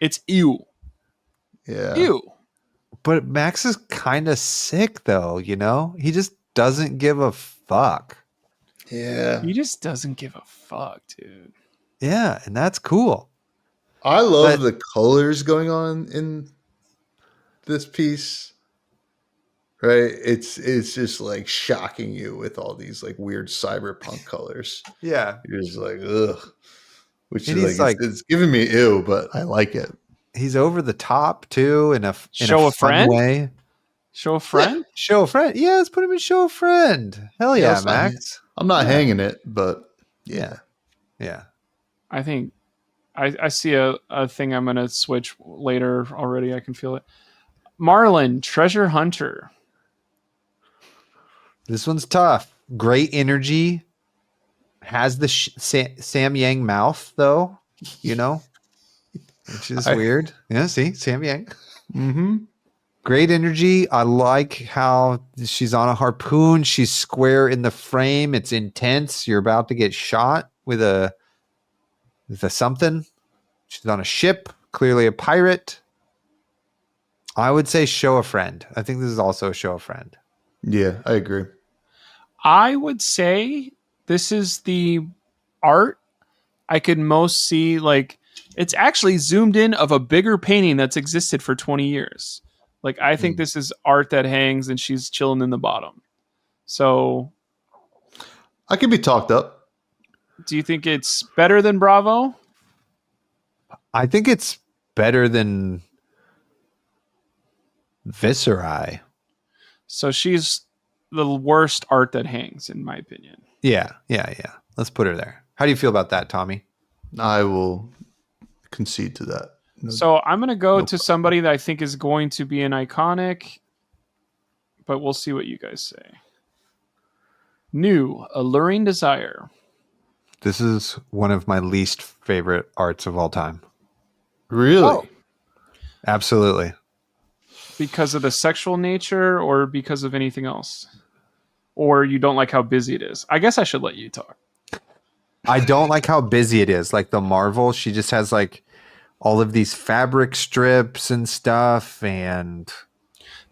It's ew. Yeah. Ew. But Max is kind of sick, though. You know, he just doesn't give a fuck. Yeah. He just doesn't give a fuck, dude. Yeah, and that's cool. I love the colors going on in this piece. Right? It's just like shocking you with all these like weird cyberpunk colors. Yeah. You're just like, ugh. Which is like it's giving me ew, but I like it. He's over the top too in a fun way. Show a friend? Yeah, show a friend. Yeah, let's put him in show a friend. Hell yeah, Max. I'm not hanging it, but yeah. Yeah. I think I see a thing I'm gonna switch later already. I can feel it. Marlin, Treasure Hunter. This one's tough. Great energy. Has the Sam Yang mouth though, you know, which is weird. Yeah, see, Sam Yang. Mm-hmm. Great energy. I like how she's on a harpoon. She's square in the frame. It's intense. You're about to get shot with a something. She's on a ship. Clearly a pirate. I would say show a friend. I think this is also a show a friend. Yeah, I agree. I would say this is the art I could most see like It's actually zoomed in of a bigger painting that's existed for 20 years. Like, I think this is art that hangs and she's chilling in the bottom. So I can be talked up. do you think it's better than Bravo? I think it's better than Visceri. So she's the worst art that hangs, in my opinion. Yeah. Let's put her there. How do you feel about that, Tommy? I will concede to that. So I'm going to go to somebody that I think is going to be an iconic, but we'll see what you guys say. New, Alluring Desire. This is one of my least favorite arts of all time. Really? Oh. Absolutely. Because of the sexual nature or because of anything else? Or you don't like how busy it is? I guess I should let you talk. I don't like how busy it is. Like the Marvel, she just has like all of these fabric strips and stuff. And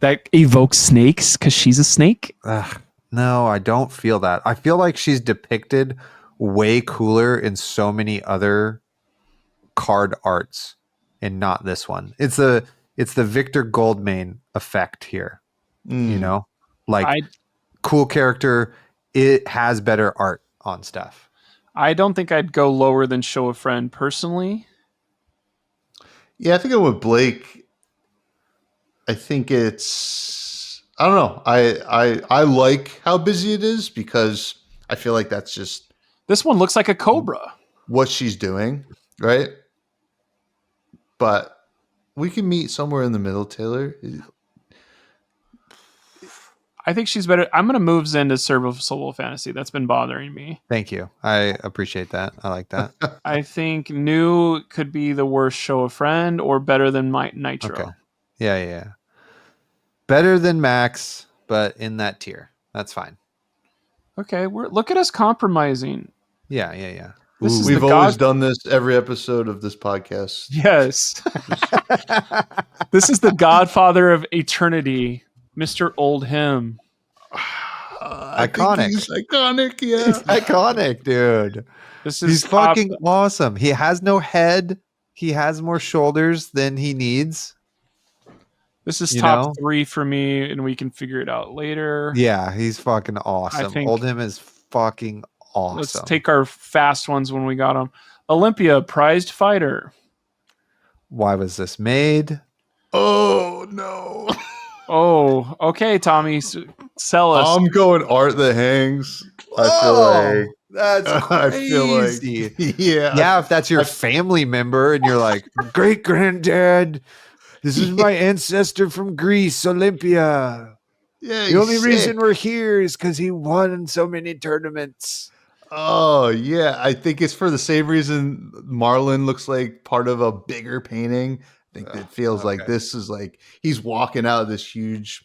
that evokes snakes because she's a snake? No, I don't feel that. I feel like she's depicted way cooler in so many other card arts and not this one. It's the Victor Goldmain effect here. You know? Like cool character, it has better art on stuff. I don't think I'd go lower than Show a Friend personally. Yeah, I think I'm with Blake. I think it's, I don't know. I like how busy it is because I feel like that's just, this one looks like a cobra. What she's doing, right? But we can meet somewhere in the middle, Taylor. I think she's better. I'm going to move Zen to Serviceable Fantasy. That's been bothering me. Thank you. I appreciate that. I like that. I think New could be the worst Show a Friend or better than Nitro. Okay. Yeah. Better than Max, but in that tier. That's fine. Okay, look at us compromising. Yeah. We've always done this every episode of this podcast. Yes. This is the Godfather of Eternity, Mr. Oldhim. Iconic. He's iconic, yeah. He's iconic, dude. He's fucking awesome. He has no head. He has more shoulders than he needs. This is top 3 for me, and we can figure it out later. Yeah, he's fucking awesome. Oldhim is fucking awesome. Let's take our fast ones when we got them. Olympia, Prized Fighter. Why was this made? Oh, no. Oh, okay, Tommy. Sell us. I'm going art that hangs. I feel like that's crazy. I feel like, yeah. If that's your family member and you're like, great granddad, this is my ancestor from Greece, Olympia. Yeah. The only reason we're here is because he won so many tournaments. Oh yeah, I think it's for the same reason Marlin looks like part of a bigger painting. I think it feels like this is like he's walking out of this huge.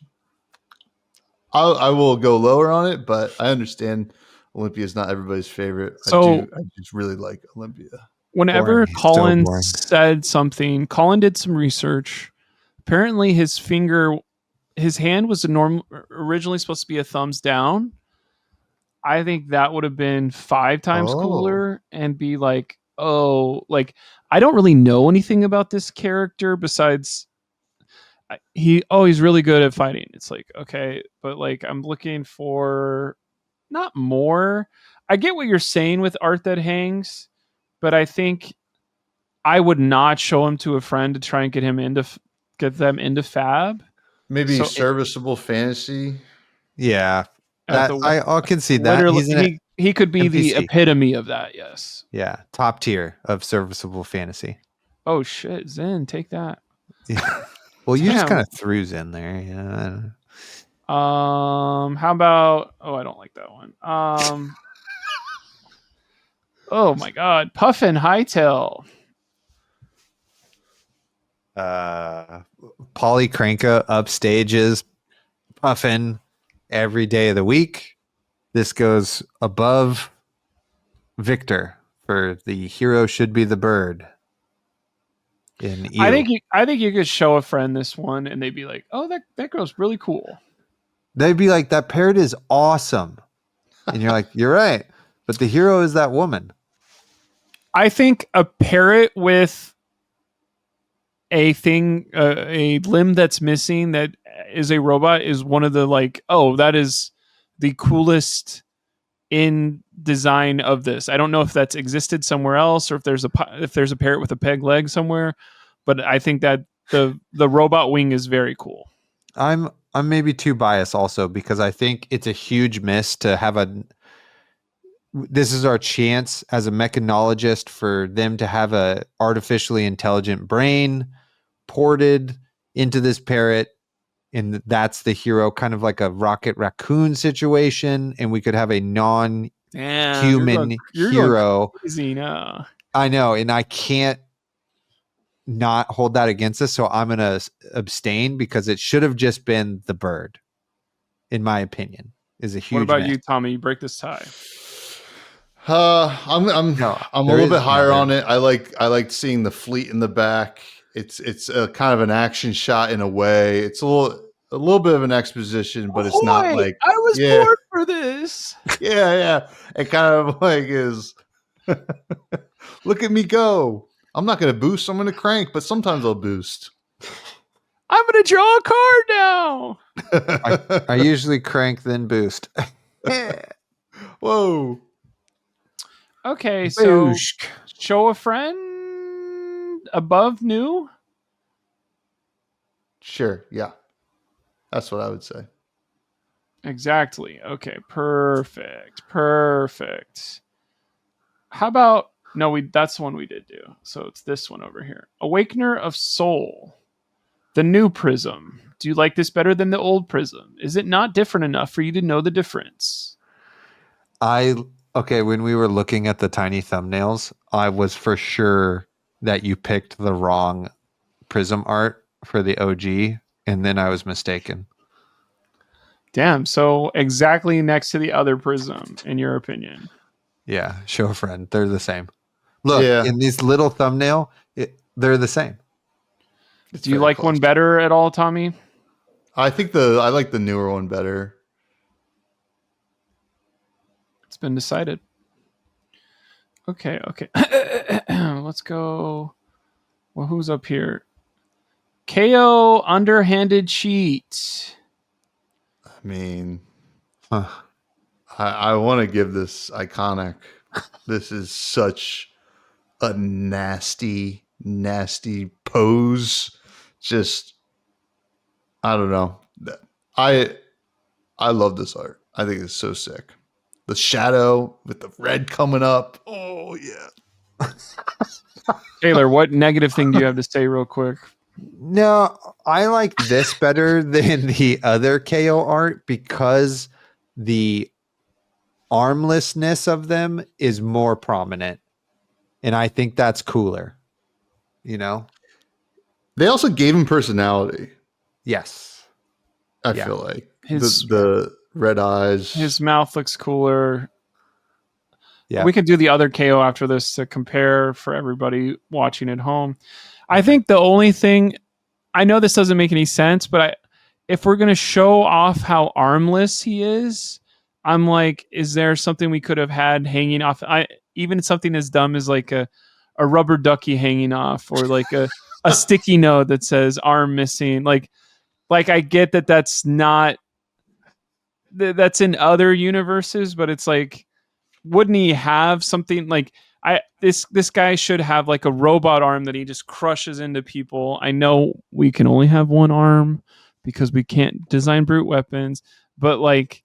I will go lower on it, but I understand Olympia is not everybody's favorite. So I just really like Olympia. Whenever Colin said something, Colin did some research. Apparently, his hand was originally supposed to be a thumbs down. I think that would have been 5 times cooler and be like, I don't really know anything about this character besides he's really good at fighting. It's like, okay, but like I'm looking for not more. I get what you're saying with art that hangs, but I think I would not show him to a friend to try and get them into Fab. Maybe Serviceable Fantasy. Yeah. I'll concede that. He could be the epitome of that, yes. Yeah, top tier of Serviceable Fantasy. Oh shit, Zen, take that. Yeah. Well, you just kind of threw Zen there. Yeah. How about? Oh, I don't like that one. Oh my God, Puffin Hightail. Polly Cranka upstages Puffin every day of the week. This goes above Victor for the hero should be the bird. I think you could show a friend this one and they'd be like, oh, that girl's really cool. They'd be like, that parrot is awesome. And you're like, you're right. But the hero is that woman. I think a parrot with a thing, a limb that's missing that is a robot is one of the that is the coolest in design of this. I don't know if that's existed somewhere else or if there's a parrot with a peg leg somewhere, but I think that the robot wing is very cool. I'm maybe too biased also because I think it's a huge miss to have this is our chance as a mechanologist for them to have a artificially intelligent brain ported into this parrot, and that's the hero, kind of like a Rocket Raccoon situation, and we could have a non-human hero. Crazy, no. I know, and I can't not hold that against us, so I'm gonna abstain because it should have just been the bird, in my opinion. Is a huge. What about you, Tommy? You break this tie. I'm a little bit higher on it. I like seeing the fleet in the back. It's a kind of an action shot in a way. It's a little bit of an exposition, but it's not like I was born for this. Yeah. It kind of like is look at me go. I'm not gonna boost, I'm gonna crank, but sometimes I'll boost. I'm gonna draw a card now. I usually crank then boost. Whoa. Okay, so show a friend above new. Sure, yeah. That's what I would say. Exactly. Okay, perfect. How about that's the one we did do. So it's this one over here. Awakener of Soul. The new prism. Do you like this better than the old prism? Is it not different enough for you to know the difference? When we were looking at the tiny thumbnails, I was for sure that you picked the wrong prism art for the OG, and then I was mistaken. Damn, so exactly next to the other prism, in your opinion. Yeah, show a friend. They're the same. Look, in this little thumbnail, they're the same. Do you like one better at all, Tommy? I like the newer one better. It's been decided. Okay. Let's go. Well, who's up here? KO underhanded cheat. I mean, I want to give this iconic. This is such a nasty pose. Just, I don't know. I love this art. I think it's so sick. The shadow with the red coming up. Oh yeah. Taylor, what negative thing do you have to say real quick? No, I like this better than the other KO art because the armlessness of them is more prominent. And I think that's cooler. You know? They also gave him personality. Yes. I feel like. The red eyes. His mouth looks cooler. Yeah. We could do the other KO after this to compare for everybody watching at home. I think the only thing, I know this doesn't make any sense, but if we're going to show off how armless he is, I'm like, is there something we could have had hanging off? Even something as dumb as like a rubber ducky hanging off, or like a sticky note that says arm missing. Like I get that that's not, that's in other universes, but it's like, wouldn't he have something like this guy should have like a robot arm that he just crushes into people. I know we can only have one arm because we can't design brute weapons, but like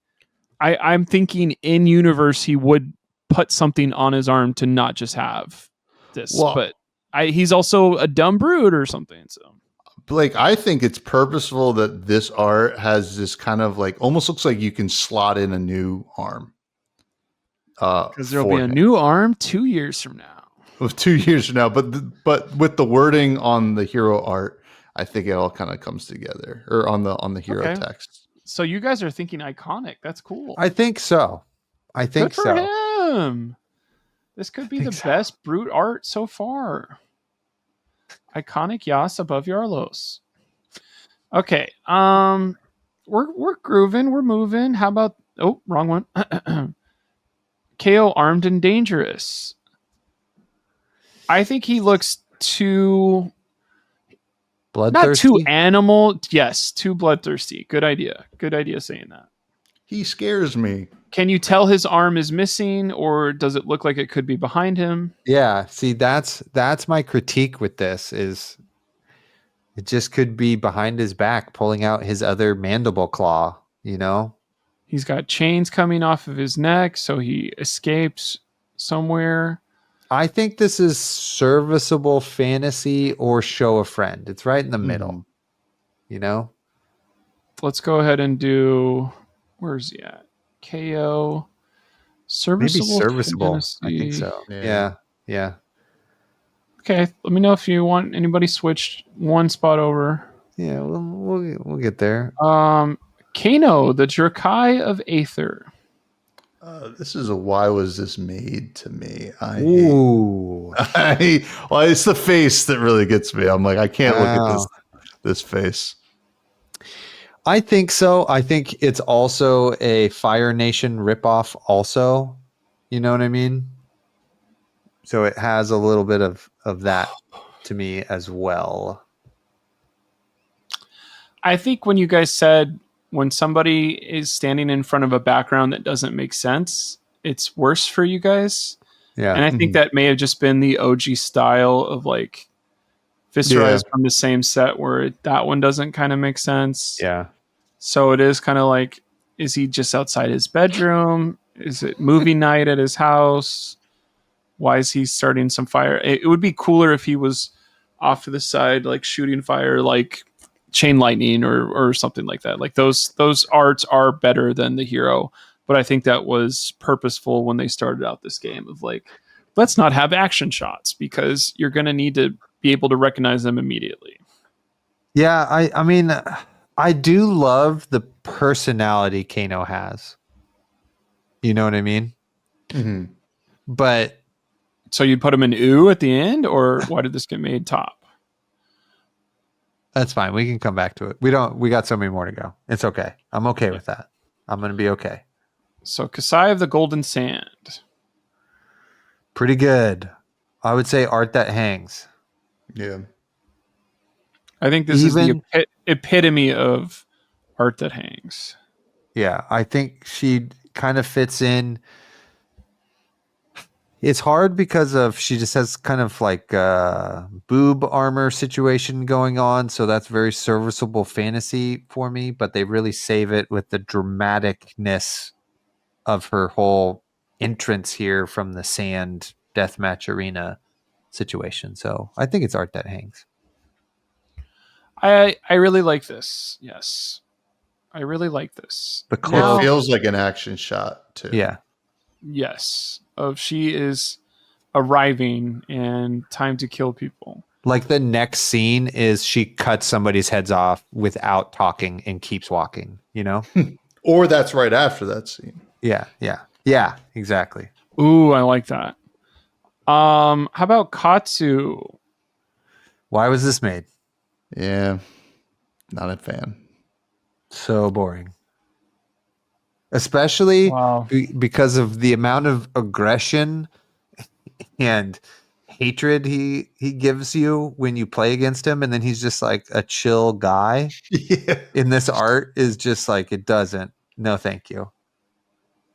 I'm thinking in universe he would put something on his arm to not just have this. Well, but he's also a dumb brute or something. So Blake, I think it's purposeful that this art has this kind of like almost looks like you can slot in a new arm. Because there'll be a new arm 2 years from now. Well, 2 years from now, but with the wording on the hero art, I think it all kind of comes together, or on the hero text. So you guys are thinking iconic. That's cool. I think so. Good for him. This could be the best brute art so far. Iconic Yas above Yarlos. Okay. We're grooving. We're moving. How about? Oh, wrong one. KO armed and dangerous. I think he looks too Bloodthirsty? not too animal. Yes, too bloodthirsty. Good idea. Good idea saying that. He scares me. Can you tell his arm is missing, or does it look like it could be behind him? Yeah. See, that's my critique with this is it just could be behind his back, pulling out his other mandible claw, you know? He's got chains coming off of his neck, so he escapes somewhere. I think this is serviceable fantasy or show a friend. It's right in the middle, you know? Let's go ahead and do. Where's he at? KO. Serviceable. Maybe serviceable. Fantasy. I think so. Yeah. Okay, let me know if you want anybody switched one spot over. Yeah, we'll get there. Kano, the Jerkai of Aether. This is a why was this made to me? Ooh. Well, it's the face that really gets me. I'm like, I can't look at this face. I think so. I think it's also a Fire Nation ripoff also. You know what I mean? So it has a little bit of that to me as well. I think when you guys said when somebody is standing in front of a background that doesn't make sense, it's worse for you guys. Yeah. And I think that may have just been the OG style of like Viscerize from the same set where that one doesn't kind of make sense. Yeah. So it is kind of like, is he just outside his bedroom? Is it movie night at his house? Why is he starting some fire? It would be cooler if he was off to the side, like shooting fire, like chain lightning or something like that. Like those arts are better than the hero. But I think that was purposeful when they started out this game of like, let's not have action shots because you're going to need to be able to recognize them immediately. Yeah. I mean, I do love the personality Kano has. You know what I mean? Mm-hmm. But so you put him in ooh at the end, or why did this get made top? That's fine. We can come back to it. We got so many more to go. It's okay. I'm okay with that. I'm going to be okay. So Kasai of the Golden Sand. Pretty good. I would say art that hangs. Yeah. I think this is the epitome of art that hangs. Yeah, I think she kind of fits in. It's hard because she just has kind of like a boob armor situation going on. So that's very serviceable fantasy for me, but they really save it with the dramaticness of her whole entrance here from the sand deathmatch arena situation. So I think it's art that hangs. I really like this. Yes. I really like this. It feels like an action shot too. Yeah. Yes. She is arriving and time to kill people. Like the next scene is she cuts somebody's heads off without talking and keeps walking, you know? Or that's right after that scene. Yeah, exactly. Ooh, I like that. How about Katsu? Why was this made? Yeah, not a fan. So boring. Especially because of the amount of aggression and hatred he gives you when you play against him, and then he's just like a chill guy. Yeah. In this art is just like, it doesn't. No, thank you.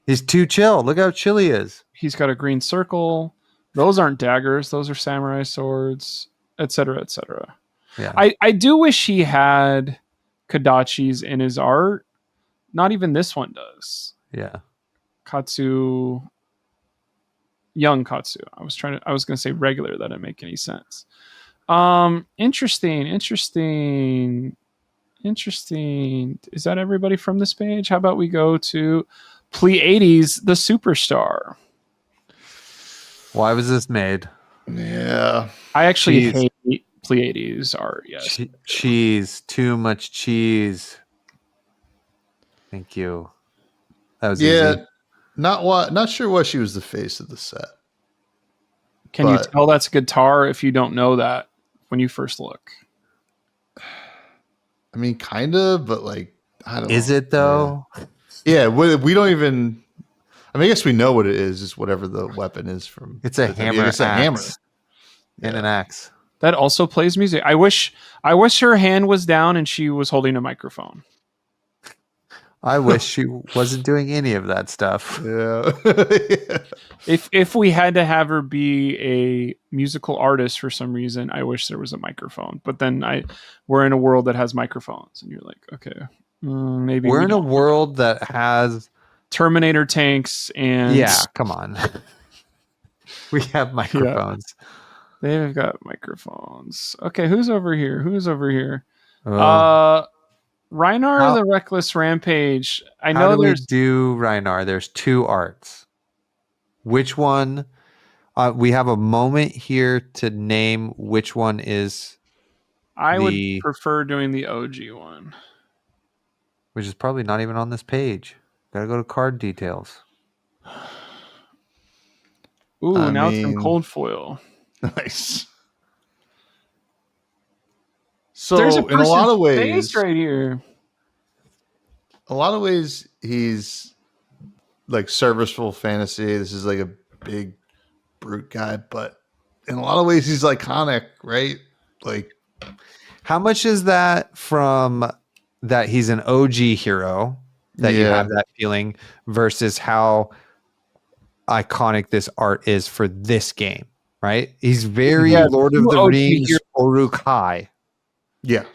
He's too chill. Look how chill he is. He's got a green circle. Those aren't daggers. Those are samurai swords, etc., etc. Yeah. I do wish he had Kadachi's in his art. Not even this one does. Yeah. Katsu, young Katsu. I was going to say regular. That didn't make any sense. Interesting. Is that everybody from this page? How about we go to Pleiades, the superstar? Why was this made? Yeah. I actually hate Pleiades art. Yes. Cheese. Too much cheese. Thank you. That was easy. Not sure why she was the face of the set. Can you tell that's a guitar if you don't know that when you first look? I mean, kind of, but like, I don't know. Is it though? Yeah, we don't even. I mean, I guess we know what it is. Is whatever the weapon is from. It's a hammer. It's a hammer. and an axe. That also plays music. I wish her hand was down and she was holding a microphone. I wish she wasn't doing any of that stuff. Yeah. If we had to have her be a musical artist for some reason, I wish there was a microphone. But then we're in a world that has microphones, and you're like, okay, maybe we're in a world that has Terminator tanks and come on, we have microphones. Yeah. They've got microphones. Okay, who's over here? Reinar the Reckless Rampage. I know we do Reinar. There's 2 arts. Which one? We have a moment here to name which one is. I would prefer doing the OG one, which is probably not even on this page. Gotta go to card details. Ooh, it's in cold foil. Nice. So there's in a lot of ways, right here. A lot of ways, he's like serviceful fantasy. This is like a big brute guy, but in a lot of ways, he's iconic, right? Like, how much is that from that he's an OG hero that you have that feeling versus how iconic this art is for this game, right? He's very Lord of the Rings Uruk-hai. Yeah.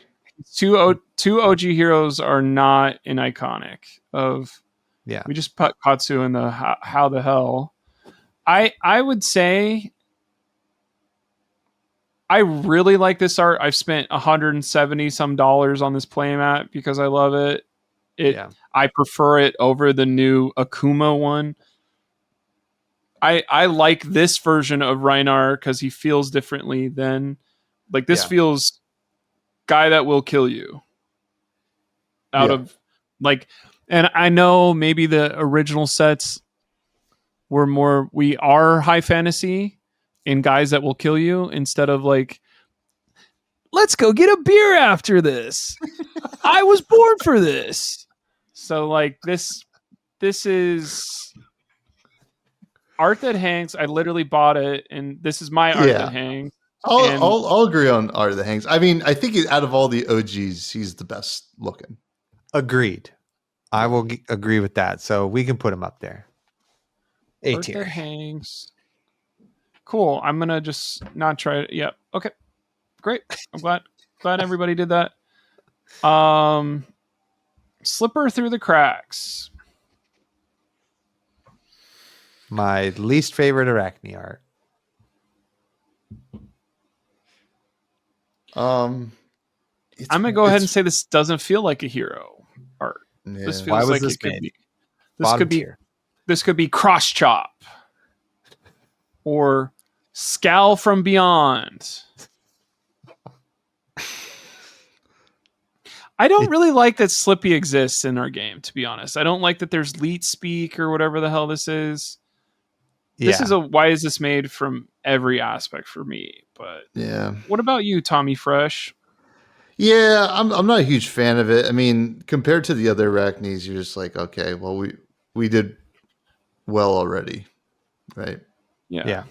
Two OG heroes are not an iconic of. Yeah. We just put Katsu in the how the hell. I would say I really like this art. I've spent $170 some on this playmat because I love it. I prefer it over the new Akuma one. I like this version of Reinar because he feels differently than like this feels guy that will kill you out of like, and I know maybe the original sets were we are high fantasy in guys that will kill you instead of like, let's go get a beer after this. I was born for this. So like this is art that hangs. I literally bought it, and this is my art that hangs. I'll agree on art that hangs. I mean, I think out of all the OGs, he's the best looking. Agreed. I will agree with that. So we can put him up there. Art that hangs. Cool. I'm gonna just not try it. Yep. Okay. Great. I'm glad everybody did that. Slipper through the cracks. My least favorite Arachne art. I'm gonna go ahead and say this doesn't feel like a hero art. Yeah. This feels like it could be. This could be Cross Chop or Scowl from Beyond. I don't really like that Slippy exists in our game, to be honest. I don't like that there's Leet Speak or whatever the hell this is. This is why is this made from every aspect for me. But what about you, Tommy Fresh? Yeah, I'm not a huge fan of it. I mean, compared to the other Arachnes, you're just like, okay, well, we did well already, right? Yeah.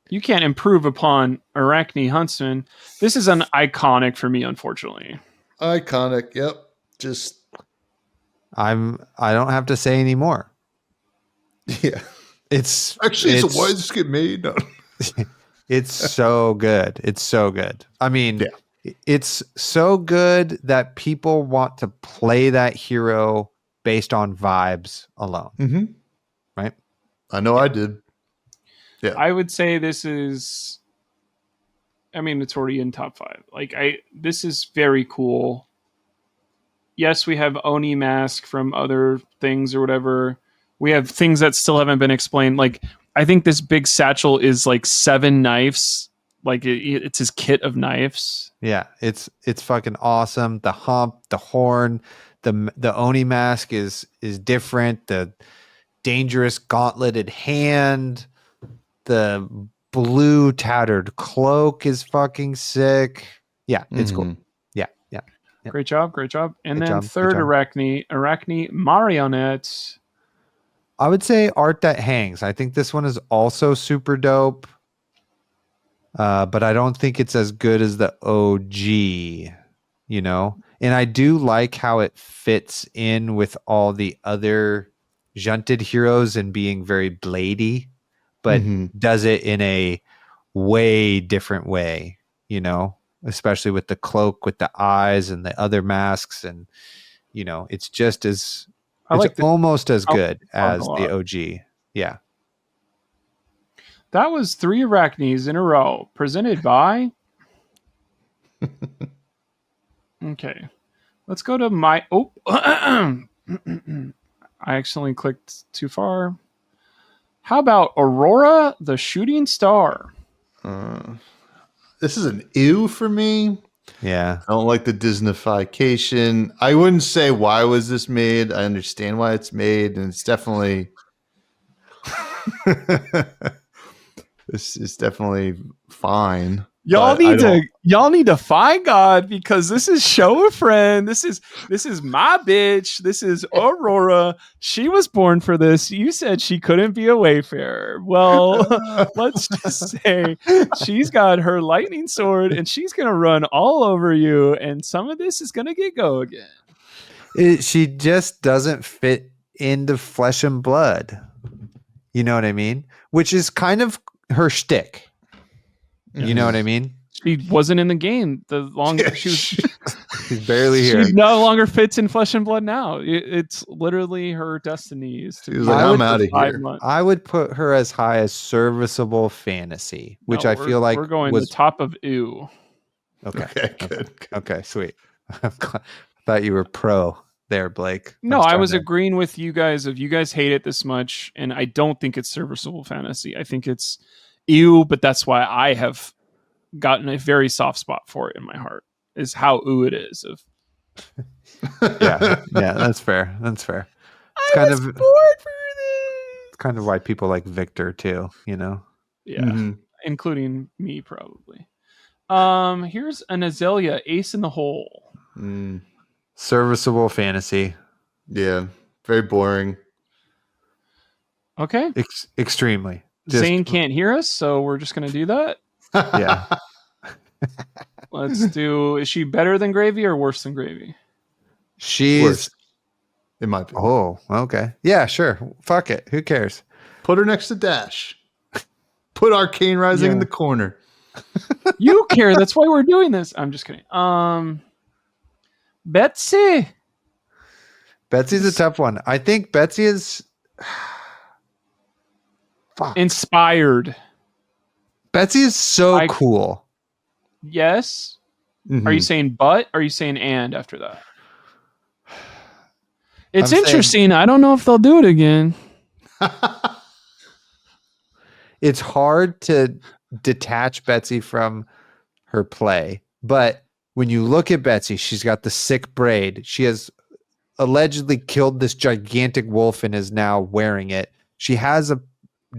You can't improve upon Arachne Huntsman. This is an iconic for me, unfortunately. Iconic, yep. Just I don't have to say any more. Yeah. It's why did this get made? No. It's so good. It's so good. I mean, it's so good that people want to play that hero based on vibes alone. Mm-hmm. Right? I know I did. Yeah. I would say this is, I mean, it's already in top 5. Like this is very cool. Yes, we have Oni mask from other things or whatever. We have things that still haven't been explained. Like, I think this big satchel is like 7 knives. Like it's his kit of knives. Yeah, it's fucking awesome. The hump, the horn, the Oni mask is different. The dangerous gauntleted hand, the blue tattered cloak is fucking sick. Yeah, it's cool. Yeah. Great job. And then third Arachne Marionette. I would say art that hangs. I think this one is also super dope. but I don't think it's as good as the OG, you know? And I do like how it fits in with all the other Junted heroes and being very bladey, but does it in a way different way, you know? Especially with the cloak, with the eyes and the other masks. And, you know, it's just as, almost as good as the OG. Yeah. That was 3 Arachnes in a row, presented by... Okay. Let's go to my... Oh! I accidentally clicked too far. How about Aurora the Shooting Star? This is an ew for me. Yeah. I don't like the Disneyfication. I wouldn't say why was this made. I understand why it's made, and it's definitely... This is definitely fine. Y'all need to find God, because this is Show a Friend. This is my bitch. This is Aurora. She was born for this. You said she couldn't be a wayfarer. Well, let's just say she's got her lightning sword and she's gonna run all over you, and some of this is gonna get go again. She just doesn't fit into Flesh and Blood. You know what I mean? Which is kind of her shtick. You know what I mean? She wasn't in the game the longer she's barely here. She no longer fits in Flesh and Blood now. It's literally her destiny is to. Like, I'm out of here. I would put her as high as serviceable fantasy, which I feel like we're going the top of ew. Okay, good. Okay, sweet. I thought you were pro there, Blake. No, I was agreeing with you guys. If you guys hate it this much, and I don't think it's serviceable fantasy. I think it's ew, but that's why I have gotten a very soft spot for it in my heart, is how ooh it is. Yeah, that's fair. It's kind of bored for this. It's kind of why people like Victor too, you know? Yeah, including me probably. Here's an Azalea, Ace in the Hole. Serviceable fantasy. Yeah, very boring. Okay. Extremely. Zane can't hear us, so we're just going to do that. Yeah. Let's do... Is she better than Gravy or worse than Gravy? She's... Worse. It might be. Oh, okay. Yeah, sure. Fuck it. Who cares? Put her next to Dash. Put Arcane Rising in the corner. You care. That's why we're doing this. I'm just kidding. Betsy. Betsy's a tough one. I think Betsy is... Inspired. Betsy is so cool. Yes. Are you saying but? Or are you saying and after that? It's interesting. I don't know if they'll do it again. It's hard to detach Betsy from her play. But when you look at Betsy, she's got the sick braid. She has allegedly killed this gigantic wolf and is now wearing it. She has a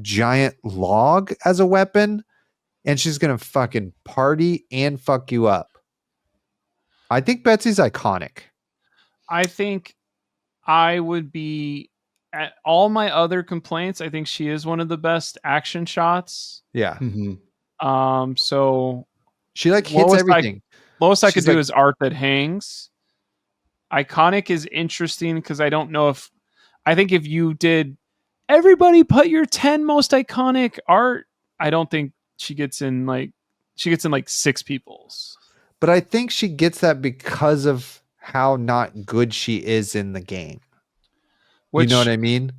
giant log as a weapon, and she's gonna fucking party and fuck you up. I think Betsy's iconic. I think I would be at all my other complaints. I think she is one of the best action shots. Yeah. So she like hits everything. Lowest I could do is art that hangs. Iconic is interesting because I don't know if I think if you did everybody put your 10 most iconic art, I don't think she gets in like 6 people's. But I think she gets that because of how not good she is in the game. You know what I mean?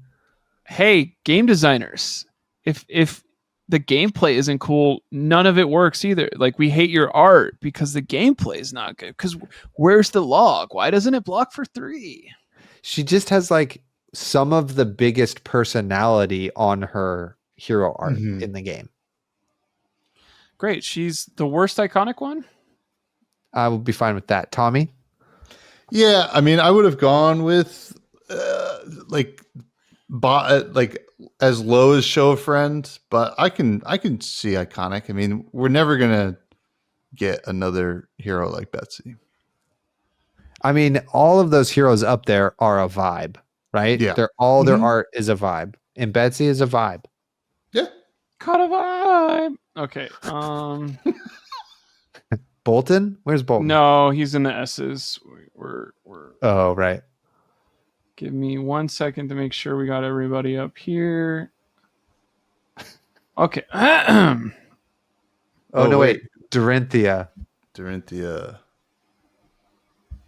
Hey, game designers, if the gameplay isn't cool, none of it works either. Like, we hate your art because the gameplay is not good. Because where's the log? Why doesn't it block for 3? She just has like some of the biggest personality on her hero art in the game. Great. She's the worst iconic one? I will be fine with that. Tommy? Yeah, I mean, I would have gone with like as low as Show a Friend, but I can see iconic. I mean, we're never gonna get another hero like Betsy. I mean, all of those heroes up there are a vibe, right? Yeah. Their art is a vibe, and Betsy is a vibe. Yeah. Caught a vibe. Okay. Bolton? Where's Bolton? No, he's in the S's. We're. Oh, right. Give me 1 second to make sure we got everybody up here. Okay. Oh, no, wait. Dorinthia.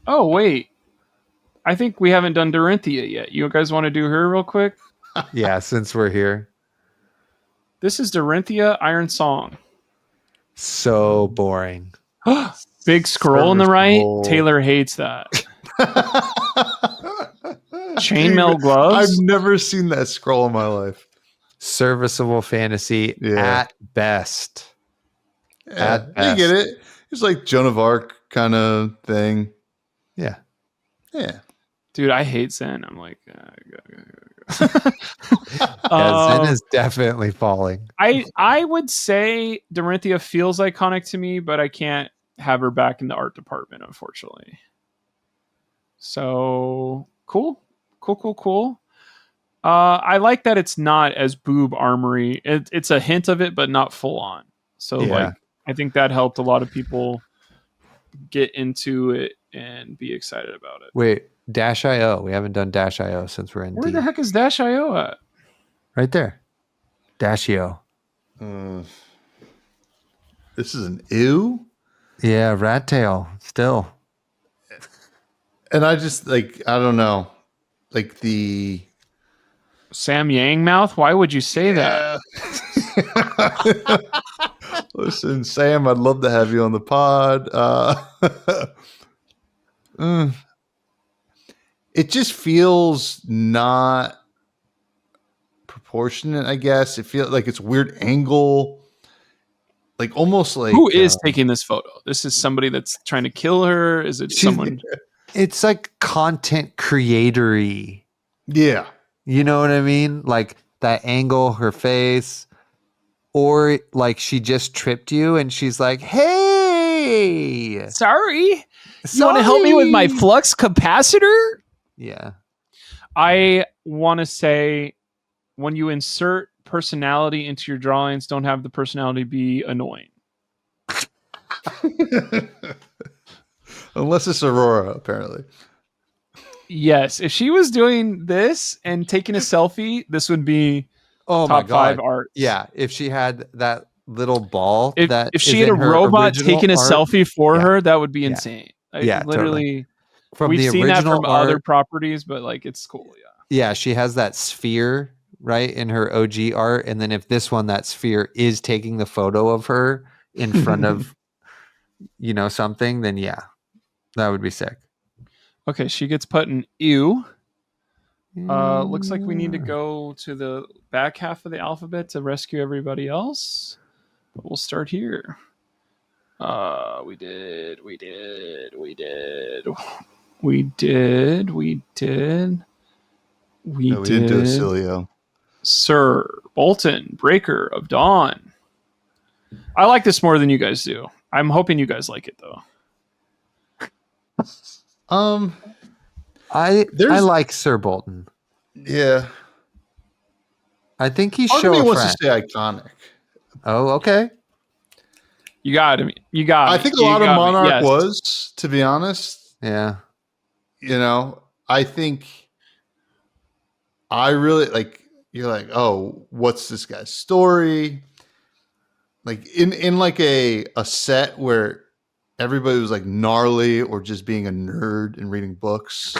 Oh, wait. I think we haven't done Dorinthia yet. You guys want to do her real quick? Yeah, since we're here. This is Dorinthia Iron Song. So boring. Big scroll on the right. Taylor hates that. Chainmail gloves. I've never seen that scroll in my life. Serviceable fantasy at best. Yeah, I get it. It's like Joan of Arc kind of thing. Yeah. Dude, I hate Zen. I'm like, Zen is definitely falling. I would say Dorinthia feels iconic to me, but I can't have her back in the art department, unfortunately. So cool. I like that it's not as boob armory. It's a hint of it, but not full on. So like, I think that helped a lot of people get into it and be excited about it. Wait, Dash.io. We haven't done Dash.io since we're in Where the heck is Dash.io at? Right there. Dash.io. This is an ew? Yeah, rat tail still. And I just like, I don't know. Like the Sam Yang mouth? Why would you say that? Listen, Sam, I'd love to have you on the pod. It just feels not proportionate, I guess. It feels like it's weird angle. Like almost like who is taking this photo? This is somebody that's trying to kill her? Is it someone? It's like content creatory. Yeah. You know what I mean? Like that angle, her face. Or like she just tripped you and she's like, hey, sorry. You want to help me with my flux capacitor? Yeah. I want to say when you insert personality into your drawings, don't have the personality be annoying. Unless it's Aurora, apparently. Yes. If she was doing this and taking a selfie, this would be top 5 art. Yeah. If she had that little ball, if she had a robot taking a selfie for her, that would be insane. Yeah, literally. From we've the seen that from art, other properties, but like it's cool. Yeah, she has that sphere right in her OG art, and then if this one, that sphere is taking the photo of her in front of something, then that would be sick. Okay, she gets put in ew. Looks like we need to go to the back half of the alphabet to rescue everybody else. But we'll start here. We did. We didn't do Cilio. Sir Bolton, Breaker of Dawn. I like this more than you guys do. I'm hoping you guys like it though. I like Sir Bolton. Yeah. I think he's Part of me wants to say iconic. Oh, okay. You got him. I think a lot of Monarch was, to be honest. Yeah. I think I really like, you're like, oh, what's this guy's story? Like in like a set where everybody was like gnarly or just being a nerd and reading books.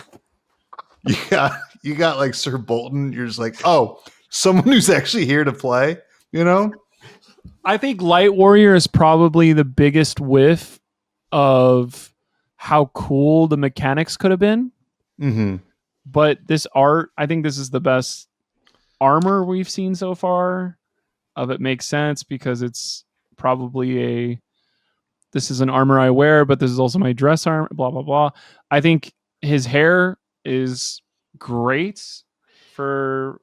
You got like Sir Bolton. You're just like, oh, someone who's actually here to play, I think Light Warrior is probably the biggest whiff of how cool the mechanics could have been. Mm-hmm. But this art, I think this is the best armor we've seen so far. It makes sense because it's probably this is an armor I wear, but this is also my dress armor, blah, blah, blah. I think his hair is great for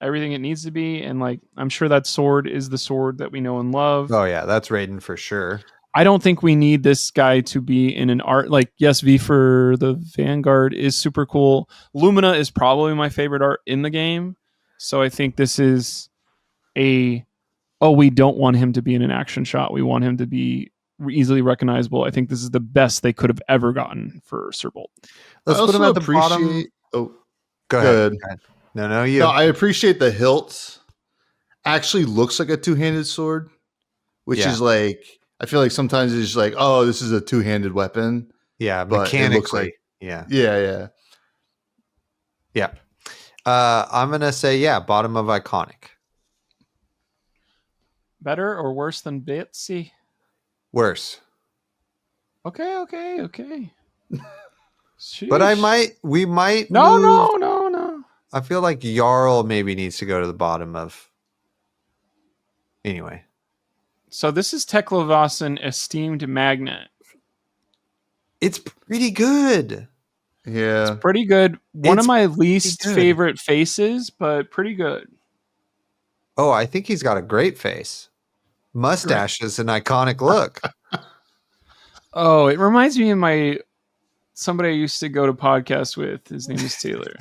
everything it needs to be. And like, I'm sure that sword is the sword that we know and love. Oh yeah, that's Raiden for sure. I don't think we need this guy to be in an art like, yes, V for the Vanguard is super cool. Lumina is probably my favorite art in the game. So I think this is a oh, we don't want him to be in an action shot. We want him to be easily recognizable. I think this is the best they could have ever gotten for Serbolt. Let's put him at the bottom. Oh, go ahead. No, you. No, I appreciate the hilt. Actually looks like a two-handed sword, which is like, I feel like sometimes it's just like, oh, this is a two-handed weapon. Yeah, but mechanically. It looks like, yeah. I'm gonna say bottom of iconic. Better or worse than Bitsy? Worse. Okay. But we might. No. I feel like Jarl maybe needs to go to the bottom of. Anyway. So this is Teklovasan Esteemed Magnet. It's pretty good. Yeah. It's pretty good. One of my least favorite faces, but pretty good. Oh, I think he's got a great face. Mustache is an iconic look. Oh, it reminds me of somebody I used to go to podcast with. His name is Taylor.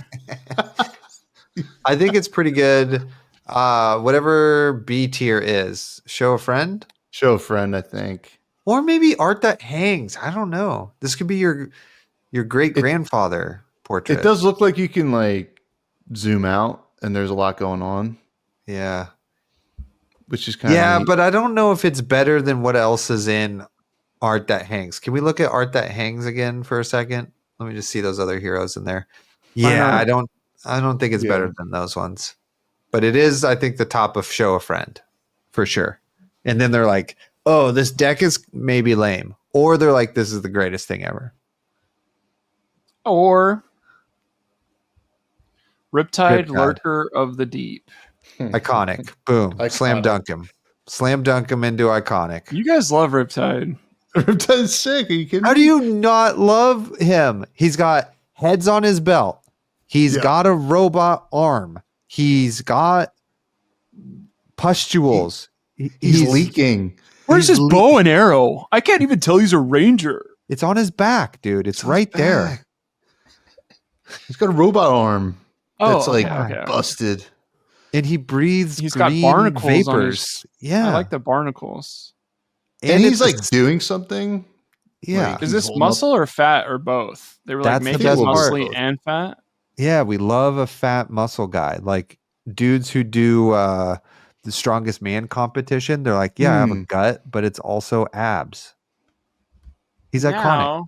I think it's pretty good. Whatever B tier is, show a friend, I think, or maybe art that hangs. I don't know. This could be your great grandfather portrait. It does look like you can like zoom out, and there's a lot going on. Yeah, which is kind of neat. But I don't know if it's better than what else is in art that hangs. Can we look at art that hangs again for a second? Let me just see those other heroes in there. Yeah, I don't think it's better than those ones. But it is, I think, the top of show a friend for sure. And then they're like, oh, this deck is maybe lame. Or they're like, this is the greatest thing ever. Or Riptide. Lurker of the Deep. Iconic. Boom. Iconic. Slam dunk him. Slam dunk him into iconic. You guys love Riptide. Riptide's sick. Are you kidding? How do you not love him? He's got heads on his belt. He's got a robot arm. He's got pustules. He's leaking. Where's his bow and arrow? I can't even tell he's a ranger. It's on his back, dude. It's right there. He's got a robot arm. That's busted. And he breathes He's got barnacles vapors. I like the barnacles. And he's like doing something. Yeah. Is this muscle or fat or both? They were like making it muscly and fat. Yeah, we love a fat muscle guy. Like dudes who do the strongest man competition. They're like, I have a gut, but it's also abs. He's iconic.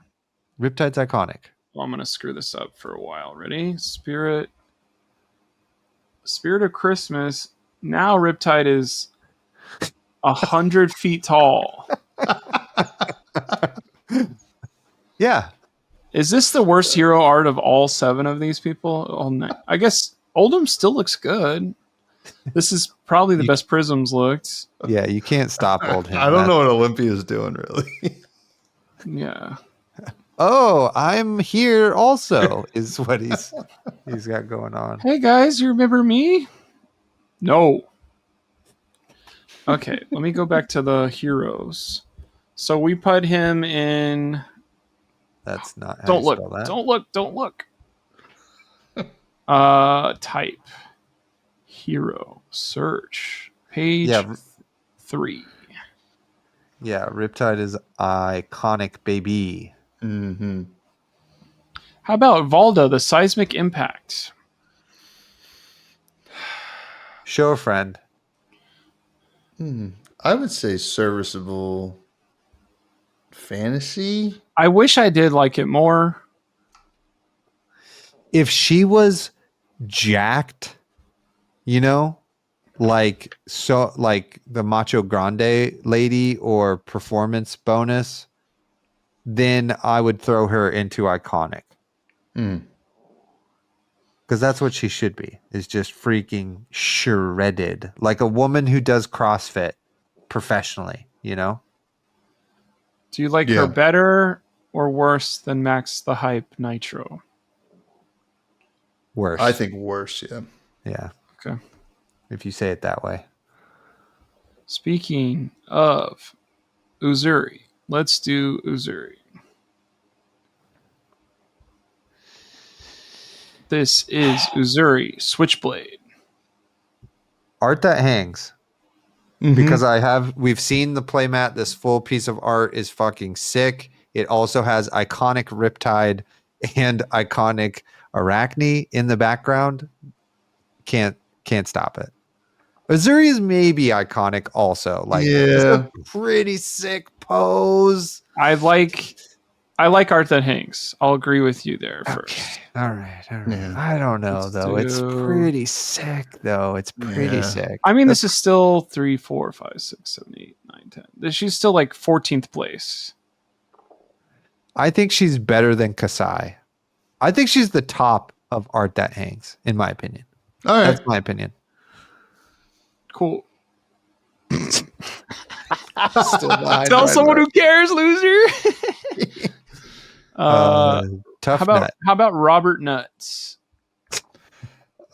Riptide's iconic. Well, I'm going to screw this up for a while. Ready? Spirit of Christmas. Now Riptide is 100 feet tall. Yeah. Is this the worst hero art of all 7 of these people? I guess Oldham still looks good. This is probably the best Prisms looked. Yeah, you can't stop Oldham. I don't know what Olympia's doing, really. Yeah. Oh, I'm here also is what he's got going on. Hey guys, you remember me? No. Okay, let me go back to the heroes. So we put him in. That's not. How Don't you look. spell that. Don't look. Type. Hero. Search. Page 3. Yeah, Riptide is iconic, baby. Mm-hmm. How about Valda, the seismic impact? Show a friend. I would say serviceable fantasy. I wish I did like it more. If she was jacked, like the Macho Grande lady or performance bonus, then I would throw her into iconic. Because that's what she should be, is just freaking shredded. Like a woman who does CrossFit professionally, Do you like her better or worse than Max the Hype Nitro? Worse. I think worse, yeah. Yeah. Okay. If you say it that way. Speaking of Uzuri, let's do Uzuri. This is Uzuri Switchblade. Art that hangs. because we've seen the playmat. This full piece of art is fucking sick. It also has iconic Riptide and iconic Arachne in the background. Can't stop it. Azuri is maybe iconic also. Like, it's a pretty sick pose. I like art that hangs. I'll agree with you there first. All right. Yeah. I don't know though. It's pretty sick though. It's pretty sick. I mean, this is still 3, 4, 5, 6, 7, 8, 9, 10. She's still like 14th place. I think she's better than Kasai. I think she's the top of art that hangs, in my opinion. All right. That's my opinion. Cool. Tell someone who cares, loser. Tough how nut. about Robert Nuts?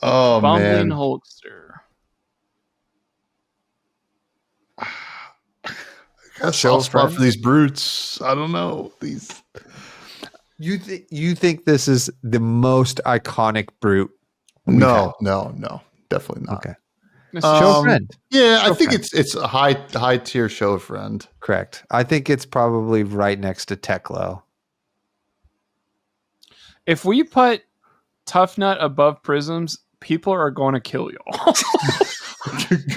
Oh, Bumbling man. Hulkster. A soft spot for these brutes. I don't know. These. You think this is the most iconic brute? No, definitely not. Okay. Show friend. Yeah, I think it's a high tier show friend. Correct. I think it's probably right next to Teklo. If we put Tough Nut above Prisms, people are going to kill y'all.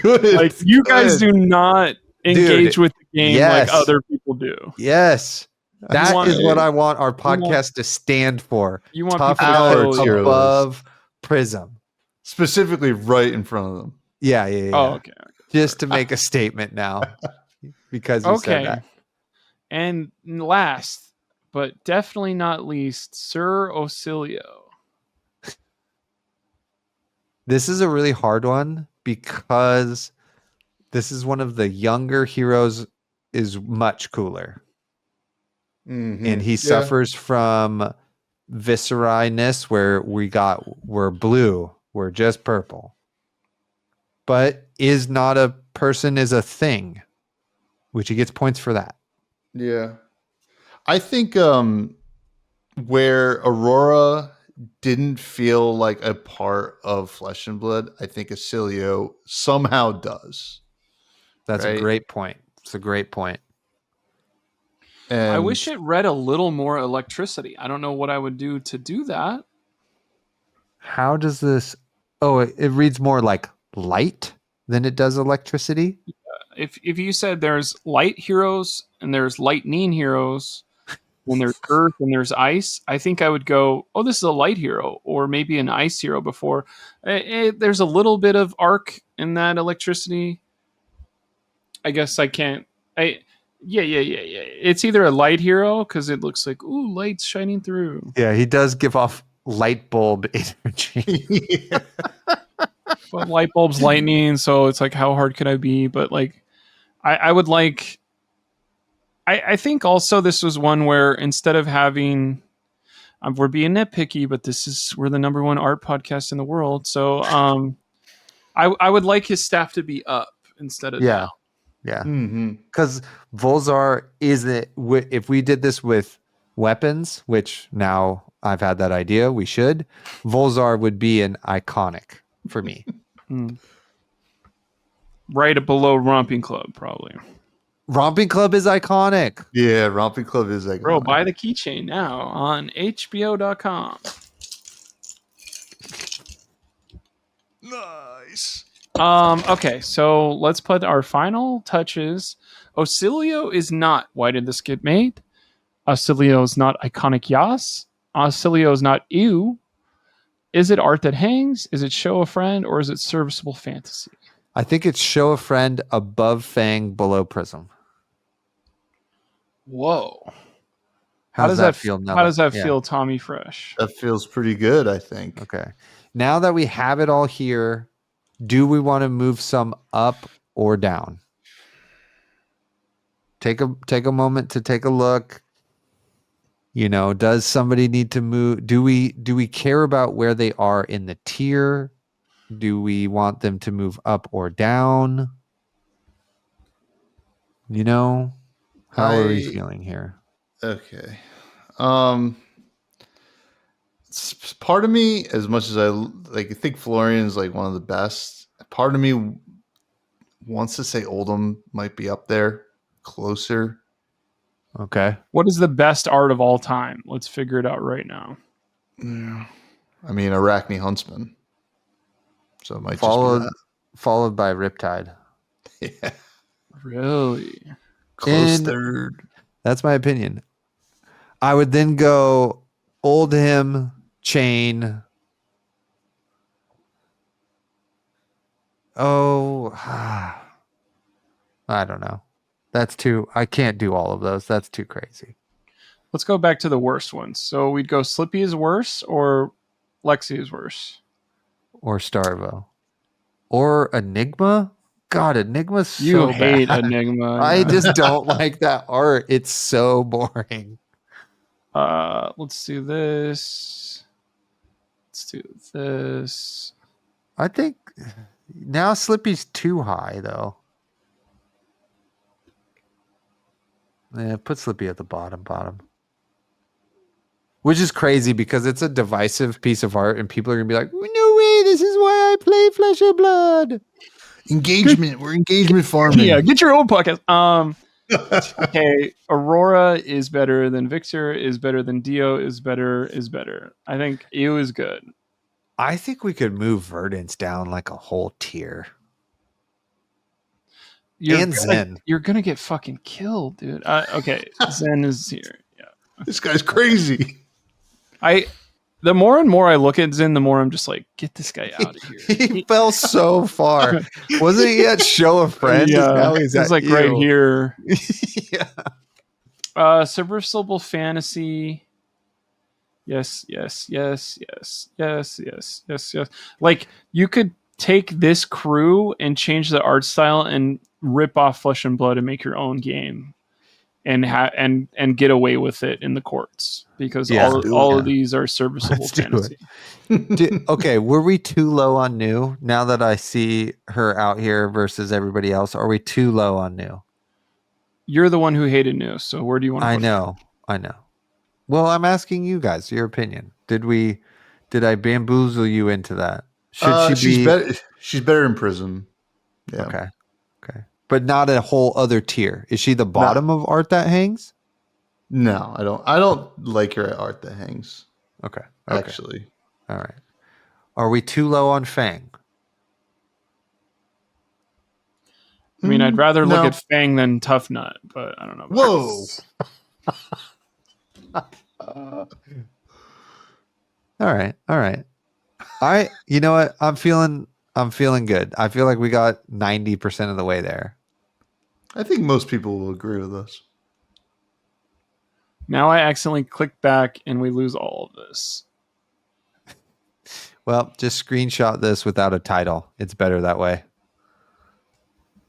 Good. Like, you guys do not engage with the game like other people do. Yes. That is what I want our podcast to stand for. You want Tough people Nut above Prism. Specifically right in front of them. Yeah. Oh, okay. Just to make a statement now. Because you said that. And last, but definitely not least, Sir Ocilio. This is a really hard one because this is one of the younger heroes, is much cooler. Mm-hmm. And he suffers from visceriness where we're blue, we're just purple. But is not a person, is a thing, which he gets points for that. Yeah. I think where Aurora didn't feel like a part of Flesh and Blood, I think Ocilio somehow does. That's a great point. It's a great point. And I wish it read a little more electricity. I don't know what I would do to do that. How does this... Oh, it reads more like light than it does electricity? Yeah. If you said there's light heroes and there's lightning heroes and there's earth and there's ice, I think I would go, oh, this is a light hero, or maybe an ice hero before. There's a little bit of arc in that electricity. I guess I can't... Yeah. It's either a light hero because it looks like, ooh, light's shining through. Yeah, he does give off light bulb energy. But light bulb's lightning, so it's like, how hard could I be? But like, I would like... I think also this was one where instead of having... we're being nitpicky, but we're the number one art podcast in the world. So I would like his staff to be up instead of down. Yeah. Because Volzar if we did this with weapons, which now I've had that idea, we should, Volzar would be an iconic for me. Right below Romping Club, probably. Romping Club is iconic. Yeah, Romping Club is iconic. Bro, buy the keychain now on HBO.com. Nice. Okay, so let's put our final touches. Ocilio is not Why Did This Get Made? Ocilio is not Iconic Yas. Ocilio is not Ew. Is it art that hangs? Is it show a friend? Or is it serviceable fantasy? I think it's show a friend above Fang, below Prism. Whoa. How does that feel? How does that feel, Tommy Fresh? That feels pretty good, I think. Okay. Now that we have it all here, do we want to move some up or down? Take a moment to take a look. You know, does somebody need to move? Do we care about where they are in the tier? Do we want them to move up or down? You know, how are we feeling here? Okay. Part of me, as much as I think Florian's like one of the best, part of me wants to say Oldham might be up there, closer. Okay. What is the best art of all time? Let's figure it out right now. Yeah. I mean, Arachne Huntsman. So it might followed just followed by Riptide. be that. Yeah. Really? Close And third. that's my opinion. I would then go Oldham, Chain. Oh, I don't know. That's too. I can't do all of those. That's too crazy. Let's go back to the worst ones. So we'd go Slippy is worse or Lexi is worse. Or Starvo. Or Enigma. God, Enigma's so You hate bad. Enigma. I yeah. just don't like that art. It's so boring. Let's do this. Let's do this. I think now Slippy's too high though. Yeah, put Slippy at the bottom. Which is crazy because it's a divisive piece of art and people are going to be like, no way, this is why I play Flesh and Blood. Engagement. We're engagement farming. Yeah, get your own podcast. Okay, Aurora is better than Victor, is better than Dio, is better. I think Ew is good. I think we could move Verdance down like a whole tier. Zen. You're gonna get fucking killed, dude. Okay, Zen is here. Yeah, This guy's crazy. The more and more I look at Zen, the more I'm just like, get this guy out of here. He fell so far. Wasn't he at Show of Friends? Yeah, Now he's like Ew. right here. Yeah. Subversible Fantasy. Yes. Like you could take this crew and change the art style and rip off Flesh and Blood and make your own game, and and get away with it in the courts because all of these are serviceable fantasy. Okay, were we too low on New? Now that I see her out here versus everybody else, are we too low on New? You're the one who hated New, so where do you want to I put know. Well, I'm asking you guys your opinion. Did I bamboozle you into that? Should she be better? She's better in Prism. Yeah. Okay. But not a whole other tier. Is she the bottom of art that hangs? No, I don't like her at art that hangs. Okay. Actually. All right. Are we too low on Fang? I mean, I'd rather look at Fang than Tough Nut, but I don't know. Whoa. All right. You know what? I'm feeling good. I feel like we got 90% of the way there. I think most people will agree with us. Now I accidentally click back and we lose all of this. Well, just screenshot this without a title. It's better that way.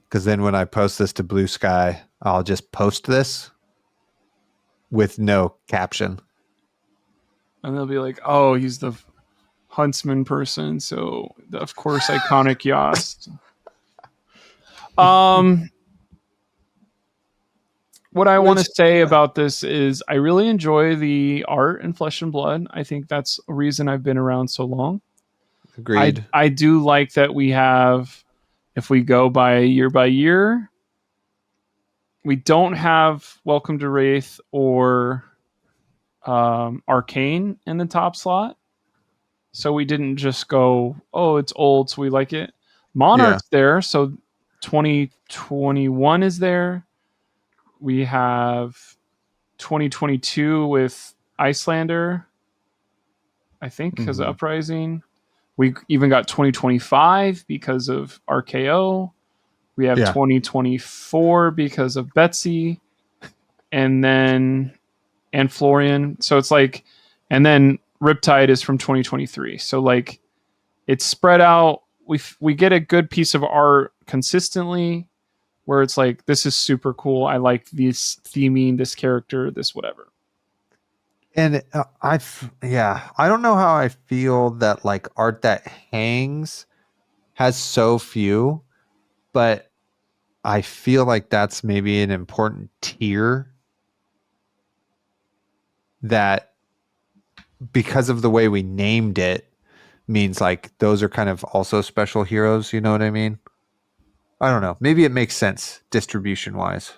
Because then when I post this to BlueSky, I'll just post this with no caption. And they'll be like, oh, he's the Huntsman person. So, of course, iconic Yost. What I want to say about this is I really enjoy the art in Flesh and Blood. I think that's a reason I've been around so long. Agreed. I do like that we have, if we go by year, we don't have Welcome to Wraith or Arcane in the top slot. So we didn't just go, oh, it's old, so we like it. Monarch's there, so 2021 is there. We have 2022 with Icelander, I think, because of Uprising. We even got 2025 because of RKO. We have 2024 because of Betsy, and Florian. So it's like, and then Riptide is from 2023. So like, it's spread out. We get a good piece of art consistently, where it's like, this is super cool. I like this theming, this character, this whatever. And I don't know how I feel that like art that hangs has so few, but I feel like that's maybe an important tier that, because of the way we named it, means like those are kind of also special heroes. You know what I mean? I don't know. Maybe it makes sense distribution wise.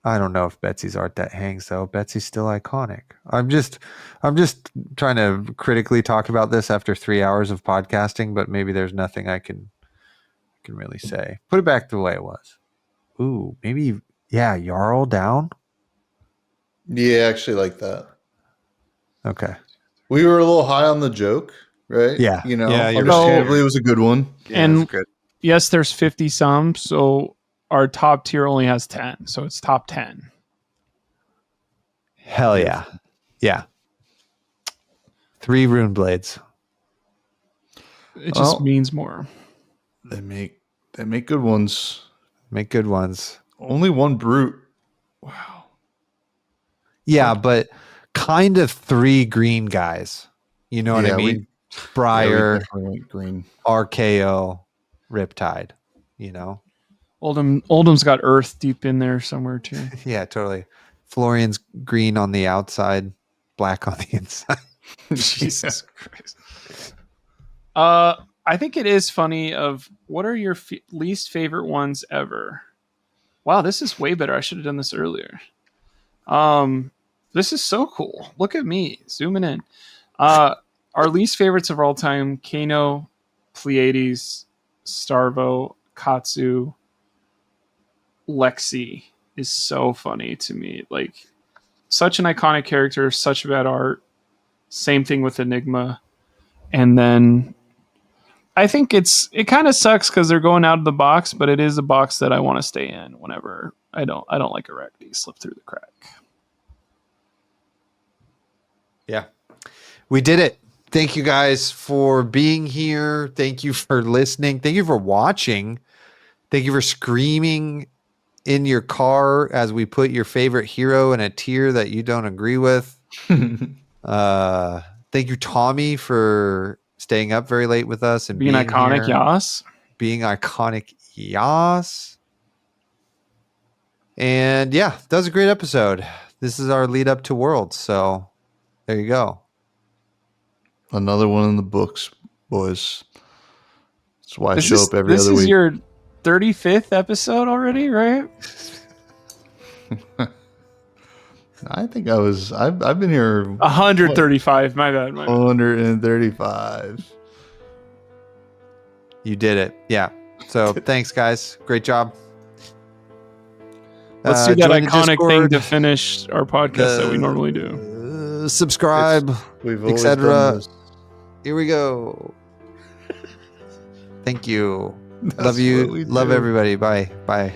I don't know if Betsy's art that hangs though. Betsy's still iconic. I'm just trying to critically talk about this after 3 hours of podcasting, but maybe there's nothing I can really say. Put it back the way it was. Ooh, maybe Jarl down. Yeah, I actually like that. Okay. We were a little high on the joke, right? Yeah. You know, Yeah, understandably, it was a good one. Yeah, And that's good. yes, there's 50 some, so our top tier only has 10, so it's top 10. Hell yeah. Yeah. 3 rune blades. It just means more. They make good ones. Make good ones. Only 1 brute. Wow. Yeah, but kind of 3 green guys. You know what I mean? Briar, green. RKO, Riptide, you know? Oldham's got Earth deep in there somewhere too. Yeah, totally. Florian's green on the outside, black on the inside. Jesus Christ. I think it is funny of what are your least favorite ones ever? Wow, this is way better. I should have done this earlier. This is so cool. Look at me zooming in. Our least favorites of all time: Kano, Pleiades, Starvo, Katsu, Lexi is so funny to me. Like, such an iconic character, such bad art. Same thing with Enigma, and then I think it kind of sucks because they're going out of the box, but it is a box that I want to stay in whenever I don't like Erecti slip through the crack. Yeah. We did it. Thank you guys for being here. Thank you for listening. Thank you for watching. Thank you for screaming in your car as we put your favorite hero in a tier that you don't agree with. Thank you, Tommy, for staying up very late with us and being iconic, here. Yas. Being iconic, Yas. And yeah, that was a great episode. This is our lead up to Worlds, so there you go. Another one in the books, boys. That's why I show up every other week. This is your 35th episode already, right? I think I've been here 135. My bad. 135. You did it. Yeah. So thanks, guys. Great job. Let's do that iconic thing to finish our podcast that we normally do. Subscribe, etc. Here we go. Thank you. Love you. Love everybody. Bye. Bye.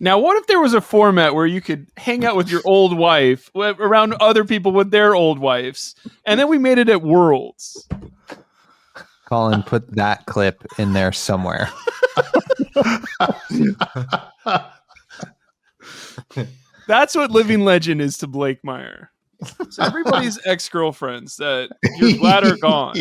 Now, what if there was a format where you could hang out with your old wife around other people with their old wives, and then we made it at Worlds? Colin, put that clip in there somewhere. That's what Living Legend is to Blake Meyer. So everybody's ex-girlfriends that you're glad are gone.